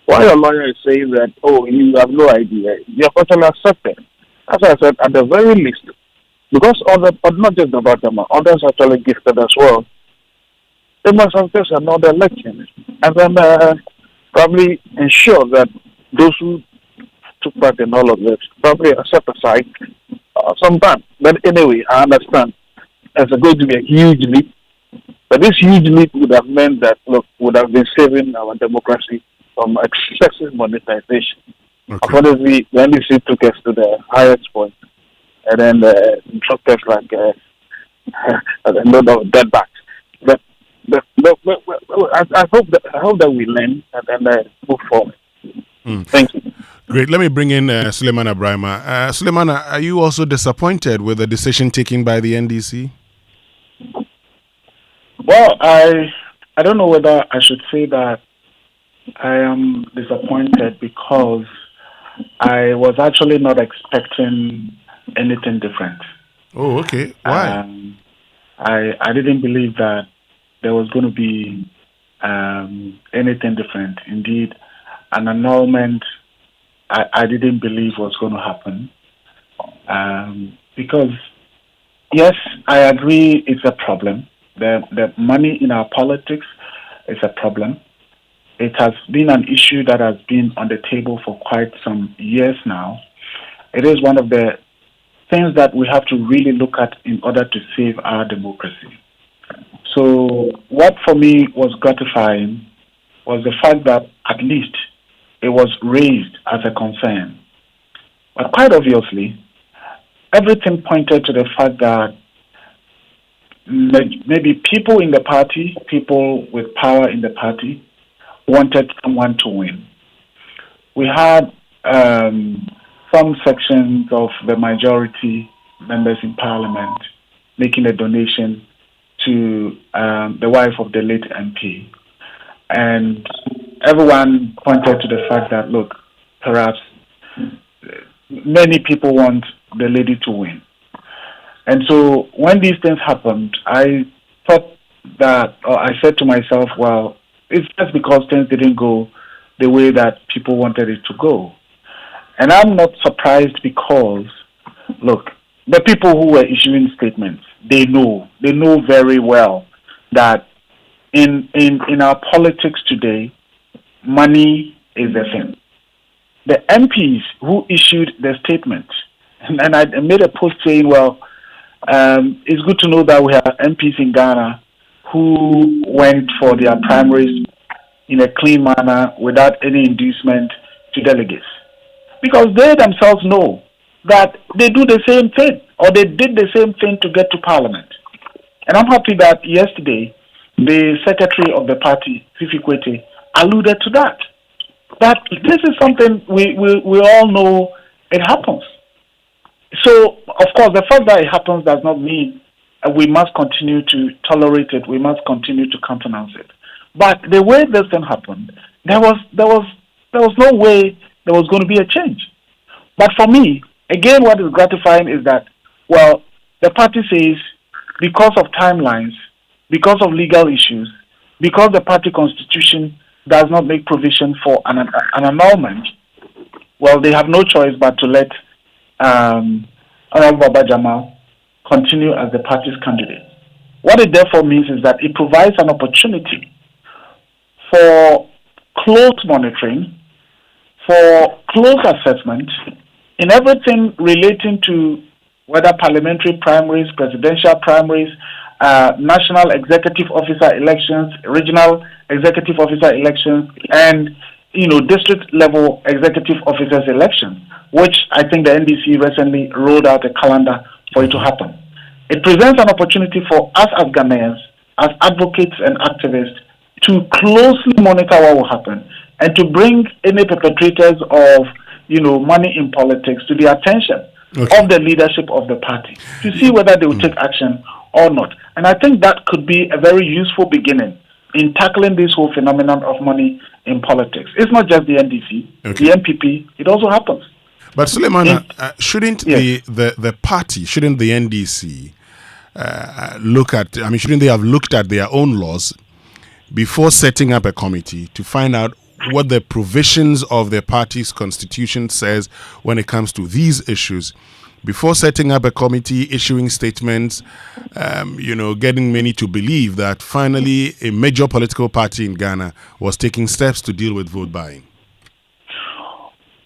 Why your lawyer is saying that, oh, you have no idea, you're actually accepted. As I said, at the very least, because but not just the bottom, others actually gifted as well, they must have just another election. And then probably ensure that those who took part in all of this probably are set aside some time. But anyway, I understand. It's going to be a huge leap. But this huge leap would have meant that, look, would have been saving our democracy from excessive monetization. Okay. Unfortunately, the NDC took us to the highest point, and then dropped us like a load of dead backs. But I hope that we learn and move forward. Thank you. Great. Let me bring in Suleimana Brahma. Suleimana, are you also disappointed with the decision taken by the NDC? Well, I don't know whether I should say that I am disappointed because I was actually not expecting anything different. Oh, okay. Why? I didn't believe that there was going to be anything different. Indeed, an annulment I didn't believe was going to happen. Because, yes, I agree it's a problem. The money in our politics is a problem. It has been an issue that has been on the table for quite some years now. It is one of the things that we have to really look at in order to save our democracy. So what for me was gratifying was the fact that at least it was raised as a concern. But quite obviously, everything pointed to the fact that maybe people in the party, people with power in the party, wanted someone to win. We had some sections of the majority members in parliament making a donation to the wife of the late MP. And everyone pointed to the fact that, look, perhaps many people want the lady to win. And so when these things happened, I thought that, or I said to myself, well, it's just because things didn't go the way that people wanted it to go. And I'm not surprised because, look, the people who were issuing statements, they know very well that in our politics today, money is the thing. The MPs who issued the statement, and I made a post saying, well, it's good to know that we have MPs in Ghana who went for their primaries in a clean manner without any inducement to delegates. Because they themselves know that they do the same thing, or they did the same thing to get to parliament. And I'm happy that yesterday, the secretary of the party, Fifi Kwete, alluded to that. That this is something we all know it happens. So, of course, the fact that it happens does not mean we must continue to tolerate it. We must continue to countenance it. But the way this thing happened, there was no way there was going to be a change. But for me, again, what is gratifying is that, well, the party says because of timelines, because of legal issues, because the party constitution does not make provision for an annulment, well, they have no choice but to let Honorable Baba Jamal continue as the party's candidate. What it therefore means is that it provides an opportunity for close monitoring, for close assessment in everything relating to whether parliamentary primaries, presidential primaries, national executive officer elections, regional executive officer elections, and district level executive officers elections, which I think the NDC recently rolled out a calendar for it to happen. It presents an opportunity for us as Ghanaians, as advocates and activists, to closely monitor what will happen and to bring any perpetrators of money in politics to the attention of the leadership of the party to see whether they will take action or not. And I think that could be a very useful beginning in tackling this whole phenomenon of money in politics. It's not just the NDC, the MPP, it also happens. But Suleimana, shouldn't the party, shouldn't the NDC shouldn't they have looked at their own laws before setting up a committee to find out what the provisions of their party's constitution says when it comes to these issues, before setting up a committee, issuing statements, getting many to believe that finally a major political party in Ghana was taking steps to deal with vote buying?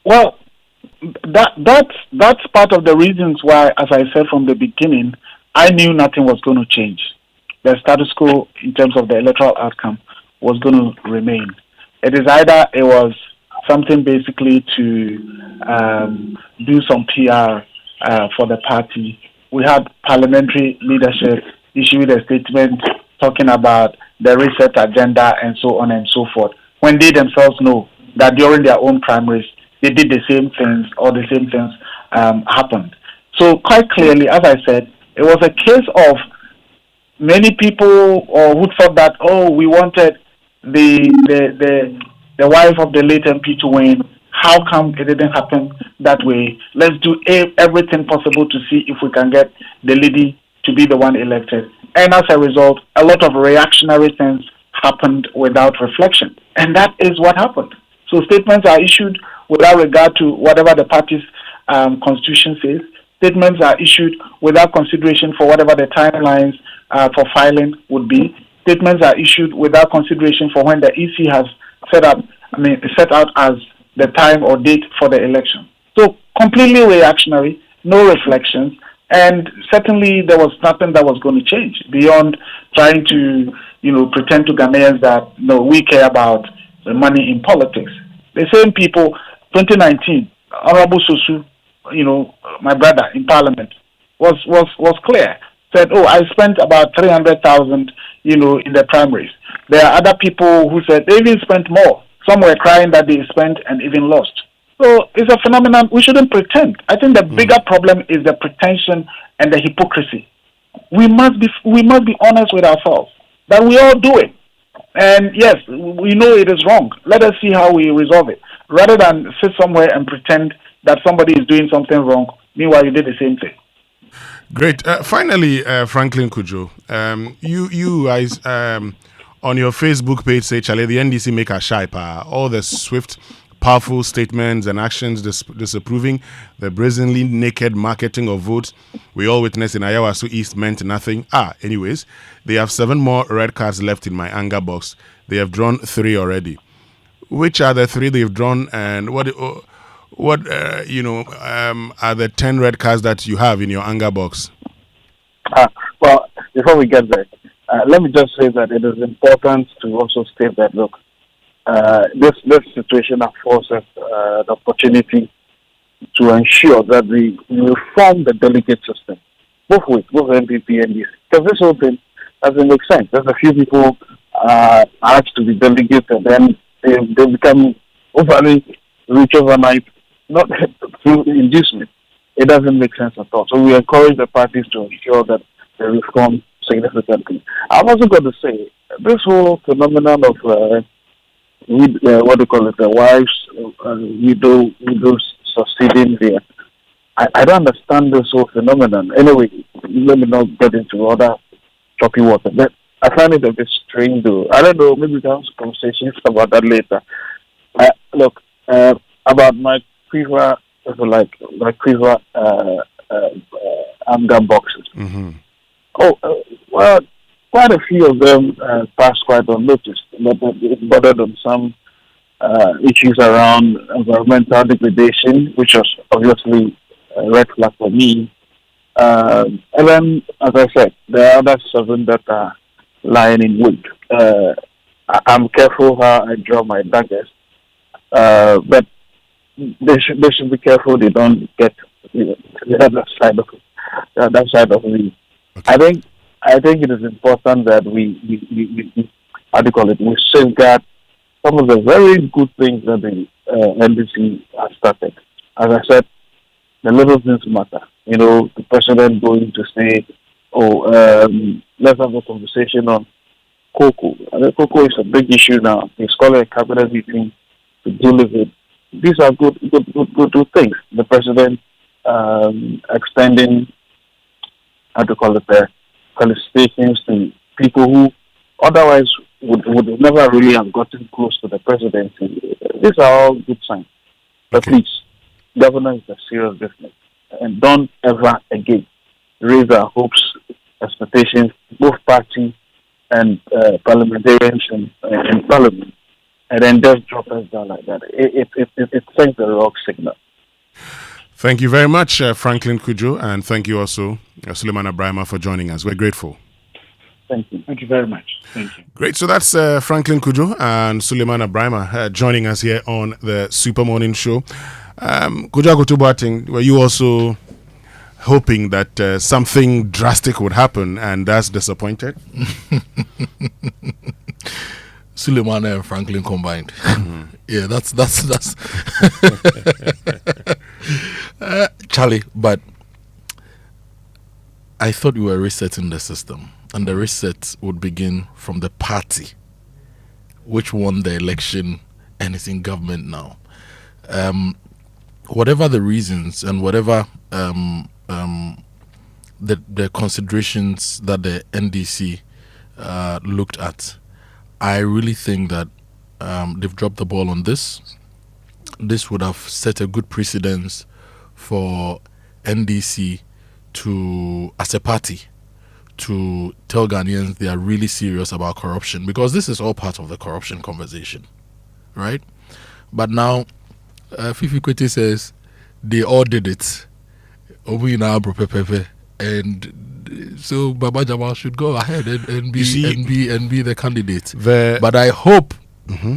Well, that's part of the reasons why, as I said from the beginning, I knew nothing was going to change. The status quo in terms of the electoral outcome was going to remain. It is either it was something basically to do some PR for the party. We had parliamentary leadership issued a statement talking about the reset agenda and so on and so forth, when they themselves know that during their own primaries, they did the same things or the same things happened. So quite clearly, as I said, it was a case of many people who thought that, oh, we wanted the wife of the late MP to win. How come it didn't happen that way? Let's do everything possible to see if we can get the lady to be the one elected. And as a result, a lot of reactionary things happened without reflection. And that is what happened. So statements are issued without regard to whatever the party's constitution says. Statements are issued without consideration for whatever the timelines for filing would be. Statements are issued without consideration for when the EC has set out as the time or date for the election. So completely reactionary, no reflections, and certainly there was nothing that was going to change beyond trying to, pretend to Ghanaians that we care about the money in politics. The same people, 2019, Honorable Sosu, my brother in Parliament, was clear. Said, I spent about 300,000, in the primaries. There are other people who said they even spent more. Some were crying that they spent and even lost. So it's a phenomenon. We shouldn't pretend. I think the bigger problem is the pretension and the hypocrisy. We must be honest with ourselves that we all do it. And yes, we know it is wrong. Let us see how we resolve it, rather than sit somewhere and pretend that somebody is doing something wrong. Meanwhile, you did the same thing. Great. Finally, Franklin Kojo, you guys on your Facebook page say, Charlie, the NDC make a shy pa. All the swift, powerful statements and actions disapproving the brazenly naked marketing of votes we all witnessed in Ayawaso East meant nothing. Anyways, they have 7 more red cards left in my anger box. They have drawn 3 already. Which are the 3 they've drawn, and what are the 10 red cards that you have in your anger box? Well, before we get there, let me just say that it is important to also state that, look, this situation affords us the opportunity to ensure that we reform the delegate system, both MPP and DC. Because this whole thing doesn't make sense. There's a few people asked to be delegates, and then they become overly rich overnight, not through inducement. It doesn't make sense at all. So we encourage the parties to ensure that they reform significantly. I've also got to say, this whole phenomenon of the wives, widows succeeding there. I don't understand this whole phenomenon. Anyway, let me not get into other choppy water. But I find it a bit strange, though. I don't know, maybe we can have some conversations about that later. Look, about my quiver, anger boxes. Mm-hmm. Well, quite a few of them passed quite unnoticed, but it bothered on some issues around environmental degradation, which was obviously a red flag for me. And then, as I said, there are other 7 that are lying in wait. I'm careful how I draw my daggers, but they should be careful they don't get the other side of me. Okay. I think it is important that we safeguard some of the very good things that the NDC has started. As I said, the little things matter. The president going to say, let's have a conversation on cocoa. Cocoa is a big issue now. He's calling a cabinet meeting to deal with it. These are good things. The president extending, felicitations to people who otherwise would never really have gotten close to the presidency. These are all good signs. But please, governance is a serious business. And don't ever again raise our hopes, expectations, both party and parliamentarians in parliament, and then just drop us down like that. It sends the wrong signal. Thank you very much, Franklin Kojo, and thank you also, Suleiman Abrahama, for joining us. We're grateful. Thank you. Thank you very much. Thank you. Great. So that's Franklin Kojo and Suleiman Abrahama joining us here on the Super Morning Show. Kojo Akoto Boateng, were you also hoping that something drastic would happen, and that's disappointed. Suleiman and Franklin combined. Yeah, that's Charlie, but I thought we were resetting the system, and the reset would begin from the party which won the election and is in government now. Whatever the reasons and whatever the considerations that the NDC looked at, I really think that they've dropped the ball on this. This would have set a good precedence for NDC to, as a party, to tell Ghanaians they are really serious about corruption, because this is all part of the corruption conversation, right? But now, Fifi Kwete says they all did it. And so Baba Jamal should go ahead and be the candidate. But I hope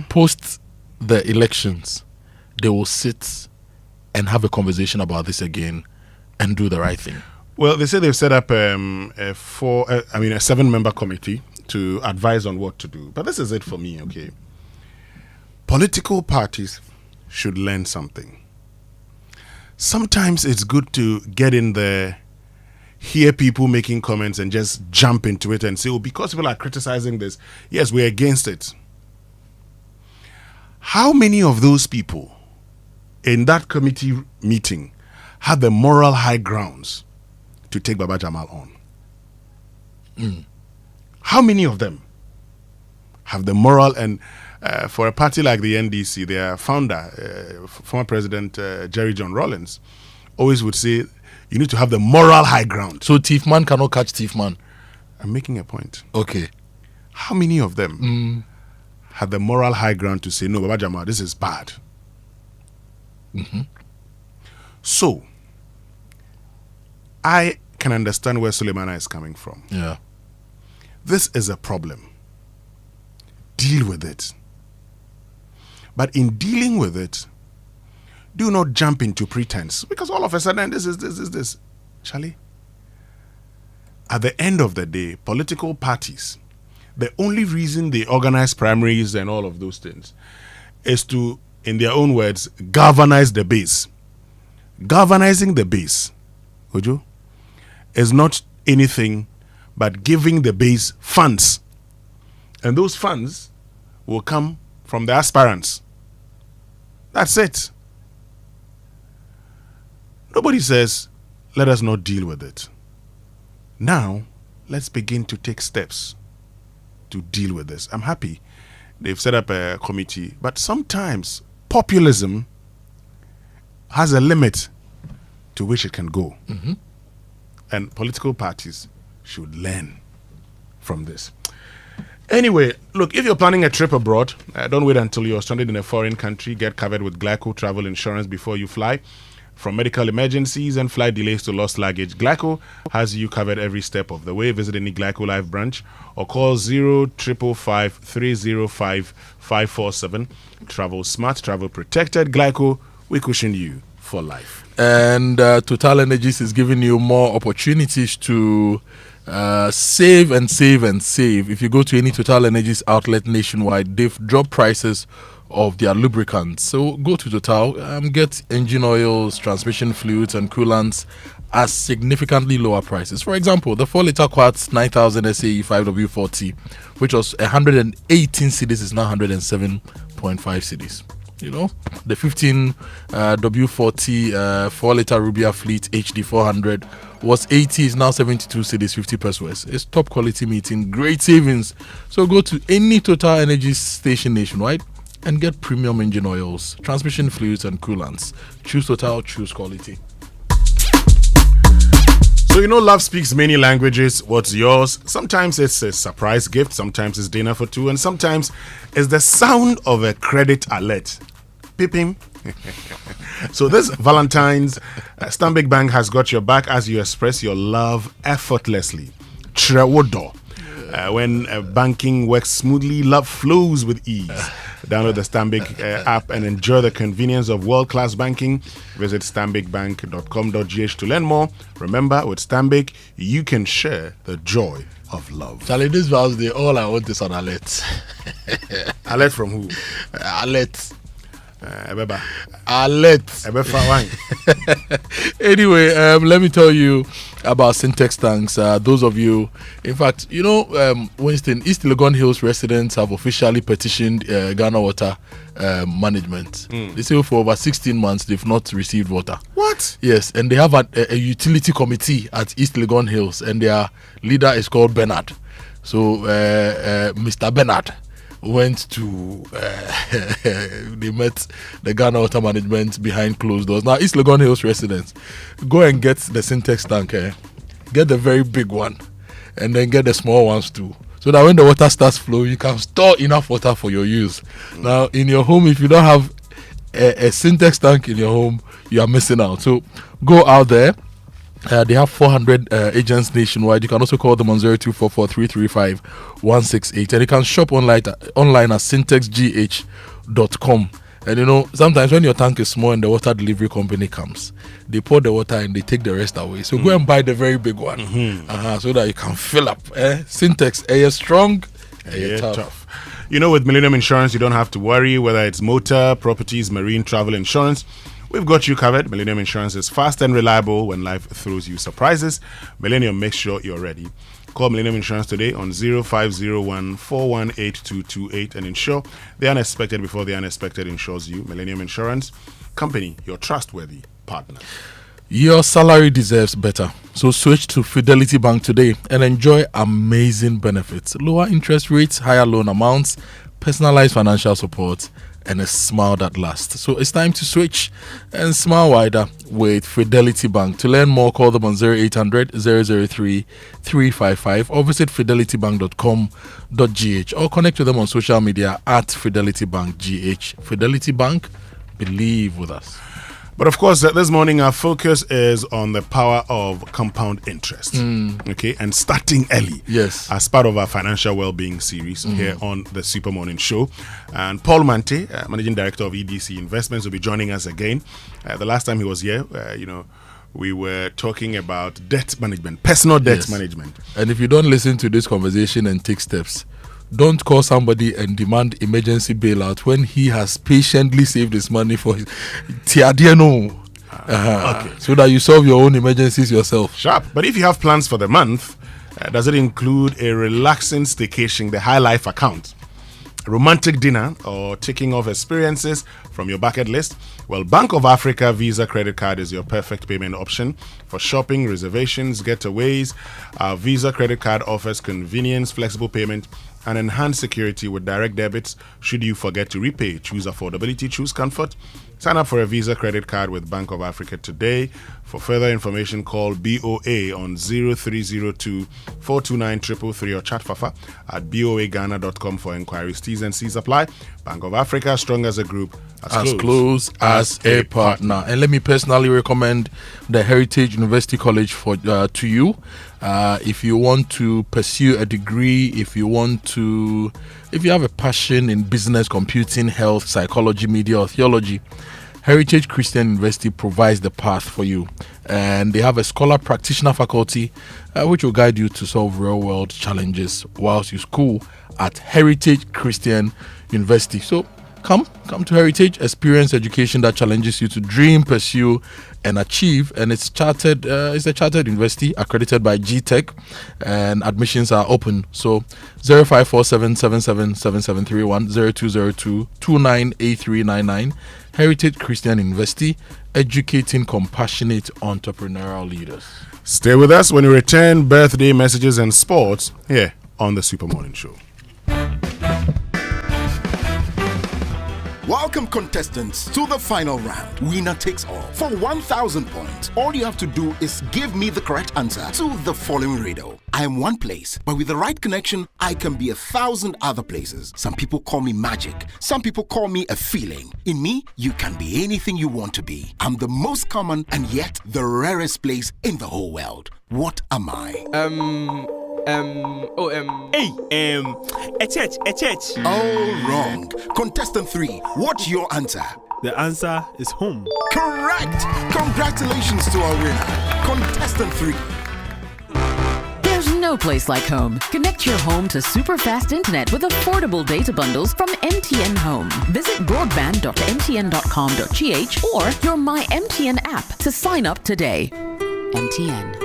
post the elections they will sit and have a conversation about this again and do the right thing. Well, they say they've set up a 7-member committee to advise on what to do. But this is it for me, okay? Political parties should learn something. Sometimes it's good to get in there, hear people making comments and just jump into it and say, oh, because people are criticizing this, yes, we're against it. How many of those people in that committee meeting had the moral high grounds to take Baba Jamal on? How many of them have the moral? And for a party like the NDC, their founder, former President Jerry John Rawlings, always would say, you need to have the moral high ground. So thief man cannot catch thief man. I'm making a point. Okay. How many of them had the moral high ground to say, no, Baba Jamal, this is bad? So, I can understand where Suleimana is coming from. Yeah. This is a problem. Deal with it. But in dealing with it, do not jump into pretense, because all of a sudden this is Charlie. At the end of the day, political parties, the only reason they organize primaries and all of those things is to, in their own words, galvanize the base. Galvanizing the base, Kojo, is not anything but giving the base funds. And those funds will come from the aspirants. That's it. Nobody says, let us not deal with it. Now, let's begin to take steps to deal with this. I'm happy they've set up a committee, but sometimes populism has a limit to which it can go. And political parties should learn from this. Anyway, look, if you're planning a trip abroad, don't wait until you're stranded in a foreign country. Get covered with Glyco travel insurance before you fly. From medical emergencies and flight delays to lost luggage, Glyco has you covered every step of the way. Visit any Glyco Live branch or call 0555 305 547. Travel smart, travel protected. Glyco, we cushion you for life. And Total Energies is giving you more opportunities to save and save and save. If you go to any Total Energies outlet nationwide, they've dropped prices of their lubricants. So go to Total, get engine oils, transmission fluids and coolants at significantly lower prices. For example, the 4-liter Quartz 9000 SAE 5W40, which was 118 cedis, is now 107.5 cedis. You know, the 15 W40 4-liter Rubia Fleet HD 400 was 80, is now 72 cedis, 50 pesos. It's top quality meeting, great savings. So go to any Total Energy station nationwide and get premium engine oils, transmission fluids and coolants. Choose Total, choose quality. So, you know, love speaks many languages. What's yours? Sometimes it's a surprise gift, sometimes it's dinner for two, and sometimes it's the sound of a credit alert. Peeping. So this Valentine's, Stanbic Bank has got your back as you express your love effortlessly. Trewodo. When banking works smoothly, love flows with ease. Download the Stanbic app and enjoy the convenience of world-class banking. Visit stanbicbank.com.gh to learn more. Remember, with Stanbic, you can share the joy of love. Charlie, this Val's Day, all I want is an alert. Alert from who? Alert. Alert. Anyway, let me tell you about Syntex tanks. Those of you, in fact, Winston, East Legon Hills residents have officially petitioned Ghana Water Management. They say for over 16 months they've not received water. What? Yes, and they have a utility committee at East Legon Hills, and their leader is called Bernard. So, Mr. Bernard went to they met the Ghana Water Management behind closed doors. Now, East Legon Hills residents, go and get the Syntex tank, get the very big one, and then get the small ones too, so that when the water starts flowing, you can store enough water for your use. Now, in your home, if you don't have a Syntex tank in your home, you are missing out. So go out there. They have 400 agents nationwide. You can also call them on 0244-335-168, and you can shop online at syntexgh.com. And sometimes when your tank is small and the water delivery company comes, they pour the water and they take the rest away. So go and buy the very big one, so that you can fill up. Syntex, strong, tough. With Millennium Insurance, you don't have to worry whether it's motor, properties, marine, travel insurance. We've got you covered. Millennium Insurance is fast and reliable when life throws you surprises. Millennium makes sure you're ready. Call Millennium Insurance today on 0501-418228 and insure the unexpected before the unexpected insures you. Millennium Insurance Company, your trustworthy partner. Your salary deserves better. So switch to Fidelity Bank today and enjoy amazing benefits. Lower interest rates, higher loan amounts, personalized financial support, and a smile that lasts. So it's time to switch and smile wider with Fidelity Bank. To learn more, call them on 0800-003-355 or visit fidelitybank.com.gh or connect with them on social media at FidelityBankGH. Fidelity Bank, believe with us. But of course, this morning our focus is on the power of compound interest, and starting early. Yes, as part of our financial well-being series here on the Super Morning Show. And Paul Mante, Managing Director of EDC Investments, will be joining us again. The last time he was here, we were talking about debt management, personal debt management. And if you don't listen to this conversation and take steps, don't call somebody and demand emergency bailout when he has patiently saved his money for his okay, so that you solve your own emergencies yourself. Sharp. But if you have plans for the month, does it include a relaxing staycation, the High Life account, a romantic dinner, or ticking off experiences from your bucket list? Well, Bank of Africa Visa credit card is your perfect payment option for shopping, reservations, getaways. Our Visa credit card offers convenience, flexible payment, and enhanced security with direct debits should you forget to repay. Choose affordability, choose comfort. Sign up for a Visa credit card with Bank of Africa today. For further information, call BOA on 0302-429-333 or chat Fafa at boaghana.com for inquiries. T's and C's apply. Bank of Africa, strong as a group, as close as a partner. And let me personally recommend the Heritage University College to you. If you want to pursue a degree, if you have a passion in business, computing, health, psychology, media, or theology, Heritage Christian University provides the path for you. And they have a scholar practitioner faculty which will guide you to solve real world challenges whilst you school at Heritage Christian University. So come to Heritage, experience education that challenges you to dream, pursue, and achieve. And it's chartered. It's a chartered university accredited by GTech, and admissions are open. So 0547777731 0202298399. Heritage Christian University, educating compassionate entrepreneurial leaders. Stay with us when we return. Birthday messages and sports here on the Super Morning Show. Welcome, contestants, to the final round. Winner takes all. For 1,000 points, all you have to do is give me the correct answer to the following riddle. I am one place, but with the right connection, I can be 1,000 other places. Some people call me magic. Some people call me a feeling. In me, you can be anything you want to be. I'm the most common and yet the rarest place in the whole world. What am I? A church. All wrong. Contestant 3, what's your answer? The answer is home. Correct. Congratulations to our winner. Contestant 3. There's no place like home. Connect your home to super fast internet with affordable data bundles from MTN Home. Visit broadband.mtn.com.gh or your My MTN app to sign up today. MTN.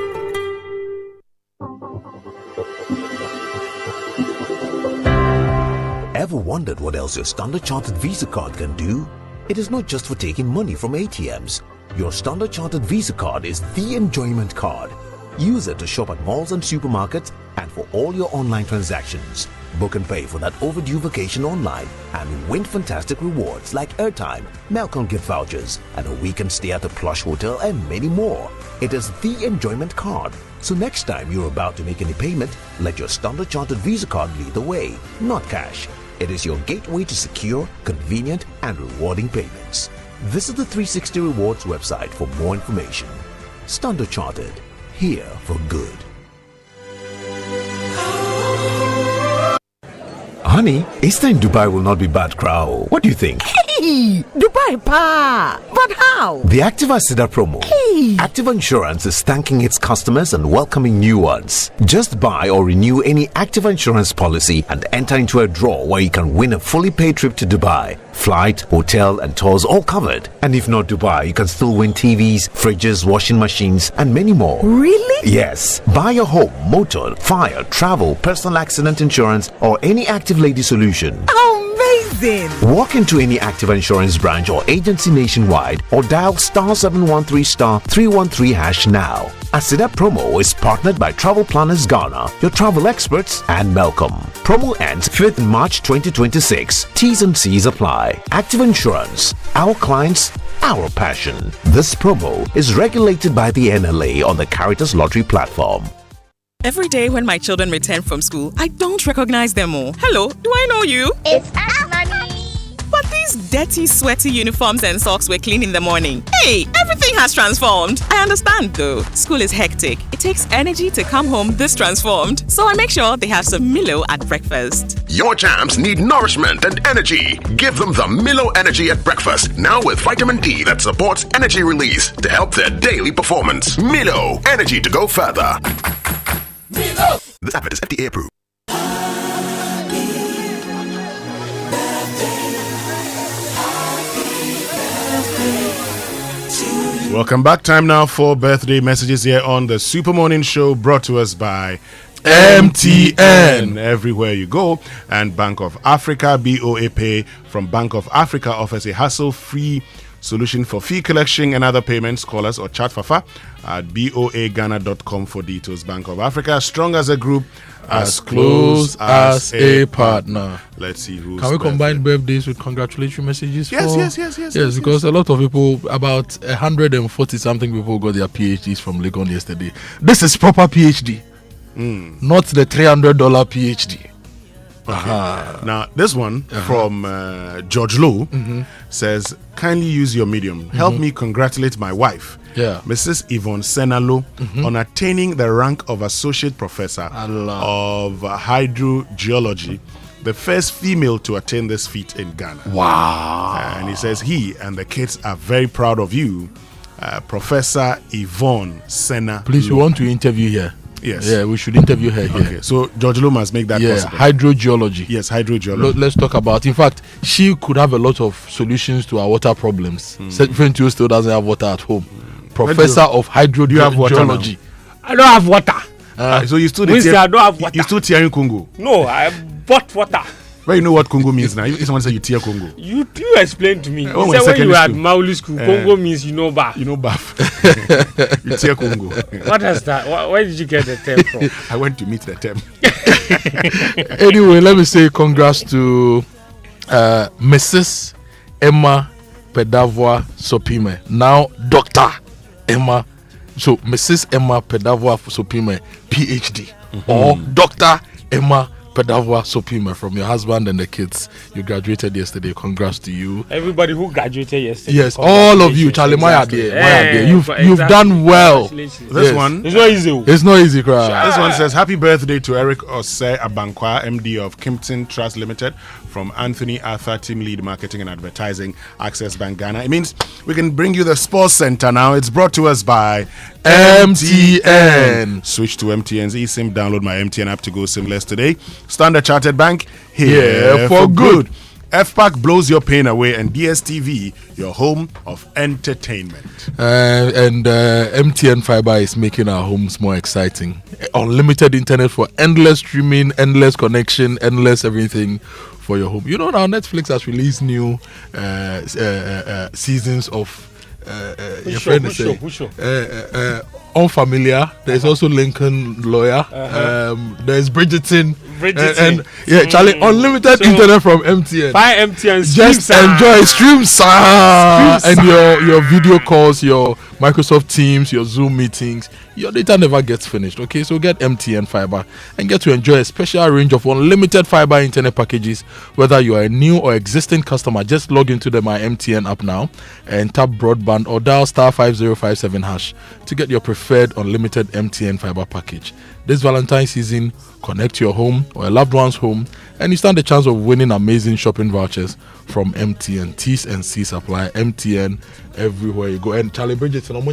Ever wondered what else your Standard Chartered Visa card can do? It is not just for taking money from ATMs. Your Standard Chartered Visa card is the enjoyment card. Use it to shop at malls and supermarkets and for all your online transactions. Book and pay for that overdue vacation online and win fantastic rewards like airtime, Melcom gift vouchers, and a weekend stay at a plush hotel and many more. It is the enjoyment card. So next time you're about to make any payment, let your Standard Chartered Visa card lead the way, not cash. It is your gateway to secure, convenient, and rewarding payments. Visit the 360 Rewards website for more information. Standard Chartered, here for good. Honey, Easter in Dubai will not be bad, crowd. What do you think? Hey, Dubai pa! But how? The Activa Sida promo. Hey! Activa Insurance is thanking its customers and welcoming new ones. Just buy or renew any Activa Insurance policy and enter into a draw where you can win a fully paid trip to Dubai. Flight, hotel, and tours all covered. And if not Dubai, you can still win TVs, fridges, washing machines, and many more. Really? Yes. Buy your home, motor, fire, travel, personal accident insurance, or any Active Lady solution. Amazing! Walk into any Activa Insurance branch or agency nationwide or dial *713*313# now. Asida promo is partnered by Travel Planners Ghana, your travel experts, and Melcom. Promo ends 5th March 2026. T's and C's apply. Active Insurance. Our clients, our passion. This promo is regulated by the NLA on the Caritas Lottery platform. Every day when my children return from school, I don't recognize them all. Hello, do I know you? It's us, Mommy. But these dirty, sweaty uniforms and socks were clean in the morning. Hey, everything has transformed. I understand though. School is hectic. It takes energy to come home this transformed. So I make sure they have some Milo at breakfast. Your champs need nourishment and energy. Give them the Milo Energy at breakfast. Now with vitamin D that supports energy release to help their daily performance. Milo, energy to go further. Milo. This advert is FDA approved. Welcome back. Time now for birthday messages here on the Super Morning Show, brought to us by MTN. Everywhere you go. And Bank of Africa, BOA Pay from Bank of Africa offers a hassle-free solution for fee collection and other payments. Call us or chat Fafa at boaghana.com for details. Bank of Africa, strong as a group, as close as a partner. Let's see who's. Can we combine birthdays with congratulatory messages? Yes, because a lot of people, about 140 something people got their PhDs from Legon yesterday. This is proper PhD, not the $300 PhD. Okay. Now, this one from George Lowe says, kindly use your medium. Help me congratulate my wife, Mrs. Yvonne Senalo, on attaining the rank of Associate Professor of Hydrogeology, the first female to attain this feat in Ghana. Wow. And he says he and the kids are very proud of you, Professor Yvonne Senalo. Please, we want to interview here. Yes. Yeah, we should interview her here. Okay, so George Lowe must make that possible. Hydrogeology. Yes, hydrogeology. Let's talk about. In fact, she could have a lot of solutions to our water problems. Friend still doesn't have water at home. Professor of hydrogeology. I don't have water. So you still Winston, I don't have water. You still tearing Congo? No, I bought water. Well, you know what Congo means now. If someone say you tear Congo, you explain to me. When you say when you were at Mauli school, Congo means you know bath. You know bath. You tear Congo. What is that? Where did you get the term from? I went to meet the term. Anyway, let me say congrats to Mrs. Emma Pedavoa Sopime. Now Dr. Emma. So Mrs. Emma Pedavoa Sopime, PhD, or Dr. Emma Pedava Sopima from your husband and the kids. You graduated yesterday. Congrats to you. Everybody who graduated yesterday. Yes, all of you. Charlie, exactly. You've done well. This one. It's not easy. It's not easy, crowd. This one says, happy birthday to Eric Osei Abankwa, MD of Kimpton Trust Limited, from Anthony Arthur, Team Lead Marketing and Advertising, Access Bank Ghana. It means we can bring you the Sports Center now. It's brought to us by MTN. Switch to MTN's eSIM. Download my MTN app to go SIMless today. Standard Chartered Bank, here for good. FPAC blows your pain away, and DSTV, your home of entertainment. MTN Fiber is making our homes more exciting. Unlimited internet for endless streaming, endless connection, endless everything for your home. You know now Netflix has released new seasons of your friend is saying Unfamiliar. There's also Lincoln Lawyer. There's Bridgerton. And Charlie, unlimited internet from MTN. Buy MTN. Just enjoy streams and your video calls, your Microsoft Teams, your Zoom meetings. Your data never gets finished. Okay, so get MTN Fiber and get to enjoy a special range of unlimited fiber internet packages. Whether you are a new or existing customer, just log into the My MTN app now and tap broadband or dial *5057# to get your preferred unlimited MTN Fiber package. This Valentine's season, connect your home or a loved one's home, and you stand a chance of winning amazing shopping vouchers from MTN. T's and C's apply. MTN everywhere you go. And Charlie Bridget, look,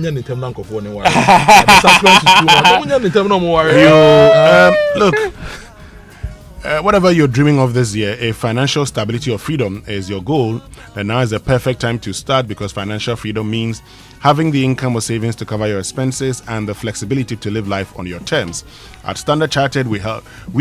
whatever you're dreaming of this year, if financial stability or freedom is your goal, then now is the perfect time to start, because financial freedom means having the income or savings to cover your expenses and the flexibility to live life on your terms. At Standard Chartered, we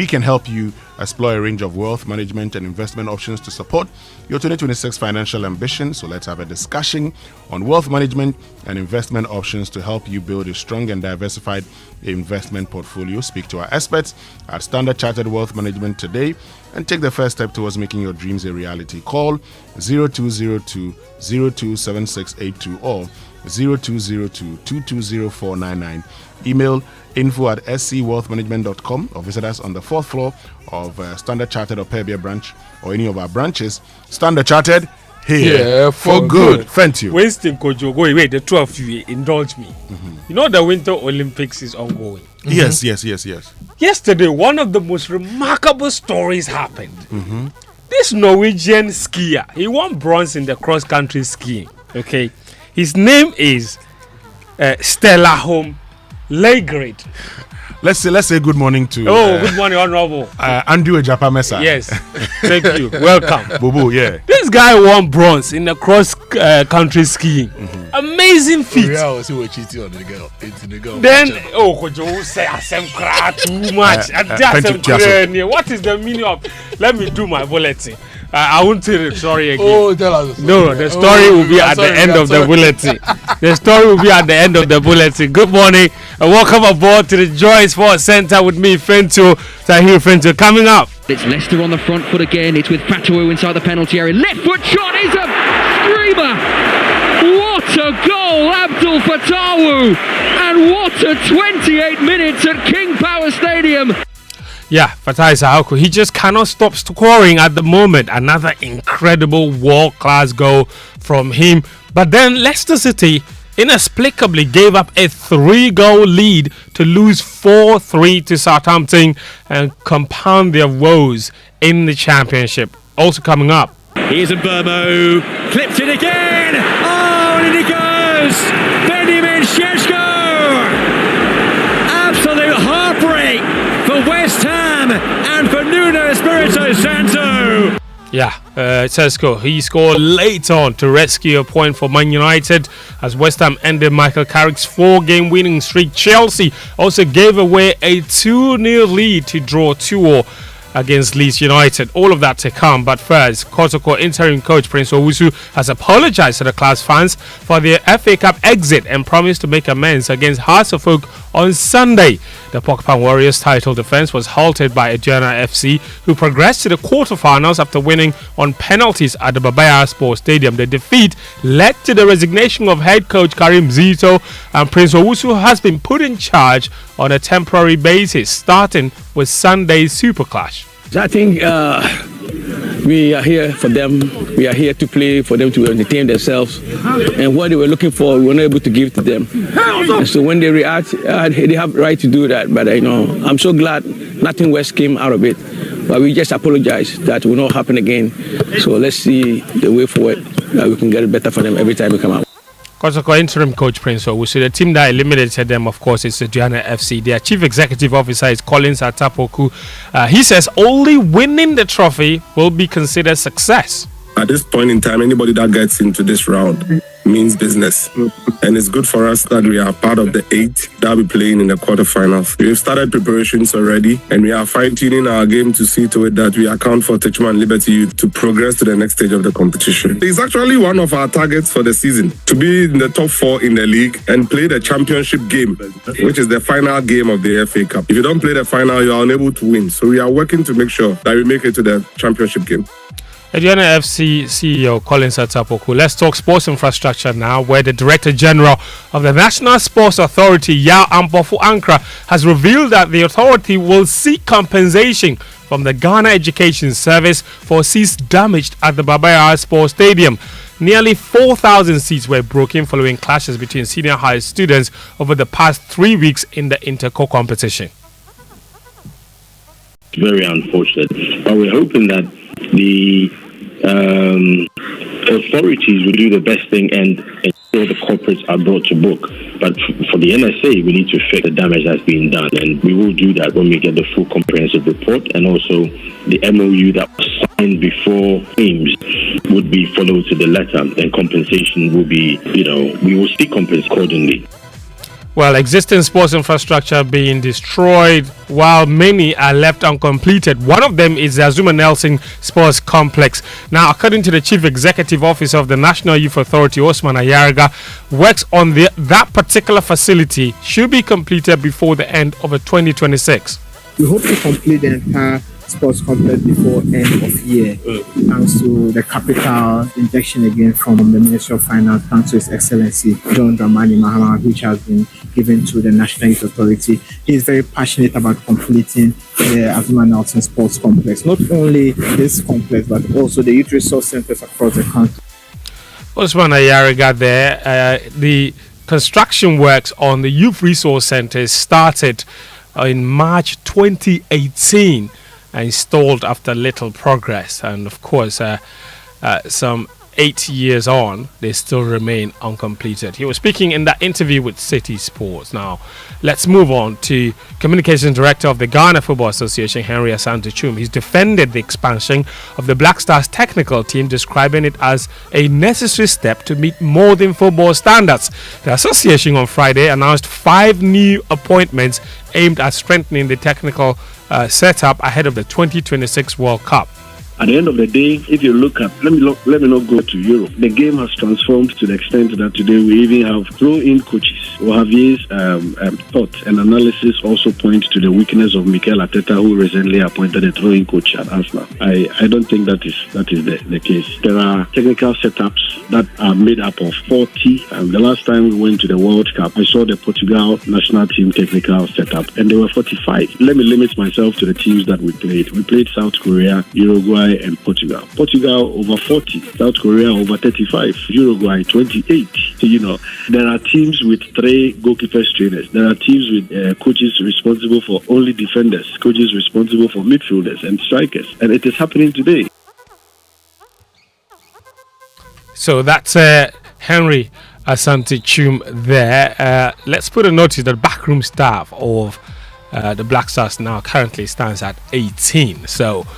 can help you explore a range of wealth management and investment options to support your 2026 financial ambition. So let's have a discussion on wealth management and investment options to help you build a strong and diversified investment portfolio. Speak to our experts at Standard Chartered Wealth Management today and take the first step towards making your dreams a reality. Call 0202 027682 or 0202-220499. Email info@scwealthmanagement.com or visit us on the 4th floor of Standard Chartered or Perbia branch or any of our branches. Standard Chartered, here for good. Thank you. Winston, Kojo, wait, the two of you indulge me. You know the Winter Olympics is ongoing. Yes. Yesterday, one of the most remarkable stories happened. This Norwegian skier, he won bronze in the cross-country skiing. Okay. His name is Stella Holm Legrid. Let's say good morning to. Good morning, Honorable. Andrew Ejapa Mesa. Yes, thank you. Welcome. Bubu, yeah. This guy won bronze in the cross-country skiing. Amazing feat. Yeah, I was cheating on the girl. Then, Kojo say asem kra too much. What is the meaning of? Let me do my bulletin. I won't tell the story again. Tell us. No, the story will be at the end of the bulletin. The story will be at the end of the bulletin. Good morning and welcome aboard to the Joy Sports Center with me, Fento Tahir Fento. Coming up. It's Leicester on the front foot again. It's with Fatawu inside the penalty area. Left foot shot is a screamer. What a goal, Abdul Fatawu. And what a 28 minutes at King Power Stadium. Yeah, Fatai Sahako, he just cannot stop scoring at the moment. Another incredible world-class goal from him. But then Leicester City inexplicably gave up a 3-goal lead to lose 4-3 to Southampton and compound their woes in the championship. Also coming up. Here's Mbermo, clipped it again. Oh, and in it goes. Benjamin Šeško. Absolute heartbreak for West Ham and for Nuno Espirito Santo. Yeah, Šeško, he scored late on to rescue a point for Man United as West Ham ended Michael Carrick's 4-game winning streak. Chelsea also gave away a 2-0 lead to draw 2-0 against Leeds United. All of that to come, but first, Kotoko interim coach Prince Owusu has apologized to the class fans for their FA Cup exit and promised to make amends against Hearts of Oak on Sunday. The Porcupine Warriors title defense was halted by Aduana FC, who progressed to the quarterfinals after winning on penalties at the Babaya Sports Stadium. The defeat led to the resignation of head coach Karim Zito, and Prince Owusu has been put in charge on a temporary basis, starting with Sunday's Super Clash. So I think we are here for them. We are here to play for them to entertain themselves. And what they were looking for, we were not able to give to them. And so when they react, they have the right to do that. But I'm so glad nothing worse came out of it. But we just apologize that will not happen again. So let's see the way forward that we can get it better for them every time we come out. Kojo, interim coach Prince Owu. So the team that eliminated them, of course, is the Aduana FC. Their chief executive officer is Collins Atapoku. He says only winning the trophy will be considered success. At this point in time, anybody that gets into this round means business. And it's good for us that we are part of the 8 that will be playing in the quarterfinals. We've started preparations already, and we are fine-tuning our game to see to it that we account for Teachman Liberty Youth to progress to the next stage of the competition. It's actually one of our targets for the season, to be in the top 4 in the league and play the championship game, which is the final game of the FA Cup. If you don't play the final, you are unable to win. So we are working to make sure that we make it to the championship game. Aduana FC CEO Collins Atapoku. Let's talk sports infrastructure now, where the Director General of the National Sports Authority, Yao Ampofu Ankra, has revealed that the authority will seek compensation from the Ghana Education Service for seats damaged at the Baba Yara Sports Stadium. Nearly 4,000 seats were broken following clashes between senior high students over the past 3 weeks in the inter-co competition. Very unfortunate, but we're hoping that the authorities will do the best thing and ensure the corporates are brought to book. But for the NSA, we need to fix the damage that's been done, and we will do that when we get the full comprehensive report, and also the MOU that was signed before games would be followed to the letter, and compensation will be, we will seek compensation accordingly. Well, existing sports infrastructure being destroyed while many are left uncompleted. One of them is the Azuma Nelson Sports Complex. Now, according to the Chief Executive Officer of the National Youth Authority, Osman Ayariga, works on that particular facility should be completed before the end of 2026. We hope to complete the entire sports complex before end of year, thanks to the capital injection again from the Ministry of Finance, thanks to His Excellency John Dramani Mahama, which has been given to the National Youth Authority. He is very passionate about completing the Azuma Nelson Sports Complex. Not only this complex, but also the youth resource centers across the country. Osman Ayariga there. The construction works on the youth resource centers started in March 2018. Installed after little progress, and of course some 8 years on they still remain uncompleted. He was speaking in that interview with City Sports. Now let's move on to Communications Director of the Ghana Football Association, Henry Asante Chum. He's defended the expansion of the Black Stars technical team, describing it as a necessary step to meet modern football standards. The association on Friday announced 5 new appointments aimed at strengthening the technical setup ahead of the 2026 World Cup. At the end of the day, if you look at, let me not go to Europe. The game has transformed to the extent that today we even have throw-in coaches. Javier's thought and analysis also point to the weakness of Mikel Arteta, who recently appointed a throw-in coach at Arsenal. I don't think that is the case. There are technical setups that are made up of 40. The last time we went to the World Cup, I saw the Portugal national team technical setup, and there were 45. Let me limit myself to the teams that we played. We played South Korea, Uruguay, and Portugal. Portugal over 40, South Korea over 35, Uruguay 28. So, there are teams with 3 goalkeepers trainers. There are teams with coaches responsible for only defenders, coaches responsible for midfielders and strikers. And it is happening today. So that's Henry Asante Chum there. Let's put a notice that backroom staff of the Black Stars now currently stands at 18. So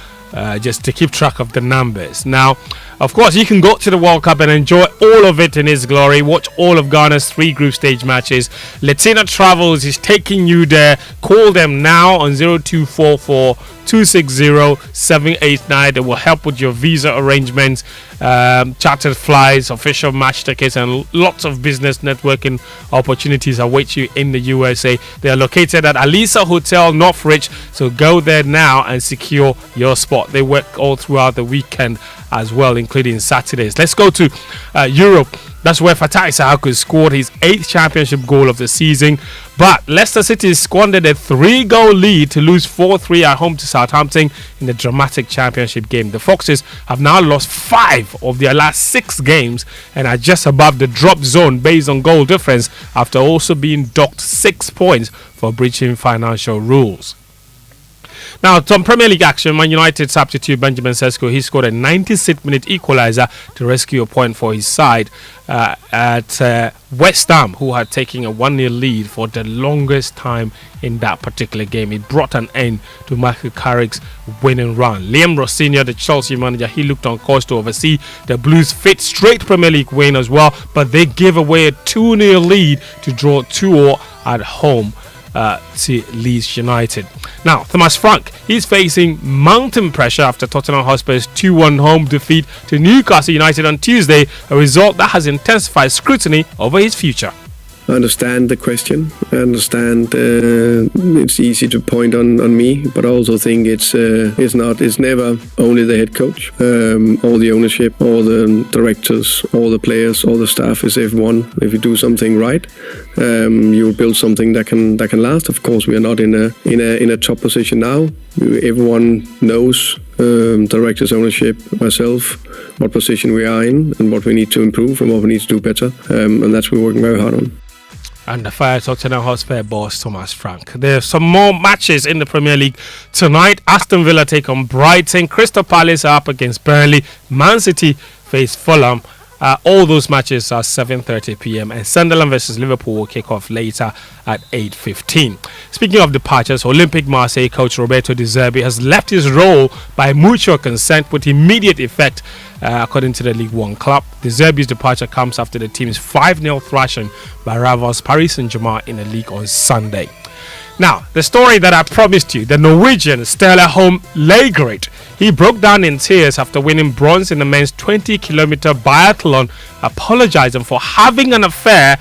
just to keep track of the numbers. Now, of course, you can go to the World Cup and enjoy all of it in its glory. Watch all of Ghana's 3 group stage matches. Latina Travels is taking you there. Call them now on 0244 260 789. They will help with your visa arrangements, chartered flights, official match tickets, and lots of business networking opportunities await you in the USA. They are located at Alisa Hotel, Northridge, so go there now and secure your spot. They work all throughout the weekend as well, including Saturdays. Let's go to Europe That's where Fatai Sahako scored his 8th championship goal of the season. But Leicester City squandered a 3-goal lead to lose 4-3 at home to Southampton in the dramatic championship game. The Foxes have now lost 5 of their last 6 games and are just above the drop zone based on goal difference after also being docked 6 points for breaching financial rules. Now, some Premier League action. Man United substitute Benjamin Sesko, he scored a 96th-minute equaliser to rescue a point for his side at West Ham, who had taken a 1-0 lead for the longest time in that particular game. It brought an end to Michael Carrick's winning run. Liam Rossini, the Chelsea manager, he looked on course to oversee the Blues' 5th straight Premier League win as well, but they gave away a 2-0 lead to draw 2-0 at home to Leeds United. Now, Thomas Frank, he's facing mountain pressure after Tottenham Hotspur's 2-1 home defeat to Newcastle United on Tuesday, a result that has intensified scrutiny over his future. I understand the question. I understand it's easy to point on me, but I also think it's never only the head coach, all the ownership, all the directors, all the players, all the staff. Is everyone. If you do something right, you will build something that can last. Of course, we are not in a top position now. Everyone knows, directors, ownership, myself, what position we are in and what we need to improve and what we need to do better, and that's what we're working very hard on. And the fire Tottenham Hotspur boss Thomas Frank. There's some more matches in the Premier League tonight. Aston Villa take on Brighton. Crystal Palace are up against Burnley. Man City face Fulham. All those matches are 7:30 p.m. and Sunderland versus Liverpool will kick off later at 8:15. Speaking of departures, Olympique Marseille coach Roberto De Zerbi has left his role by mutual consent with immediate effect, according to the League One club. De Zerbi's departure comes after the team's 5-0 thrashing by rivals Paris Saint-Germain in the league on Sunday. Now, the story that I promised you, the Norwegian Stella Holm Lagerud, he broke down in tears after winning bronze in the men's 20-kilometer biathlon, apologizing for having an affair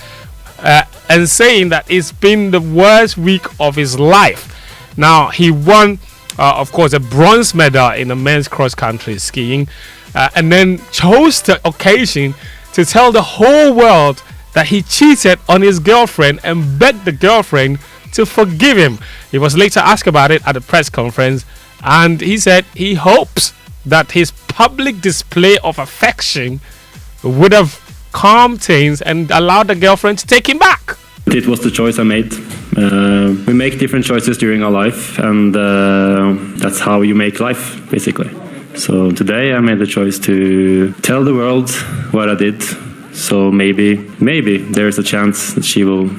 and saying that it's been the worst week of his life. Now, he won, of course, a bronze medal in the men's cross-country skiing and then chose the occasion to tell the whole world that he cheated on his girlfriend and begged the girlfriend to forgive him. He was later asked about it at a press conference, and he said he hopes that his public display of affection would have calmed things and allowed the girlfriend to take him back. It was the choice I made. We make different choices during our life, and that's how you make life, basically. So today I made the choice to tell the world what I did. So maybe there's a chance that she will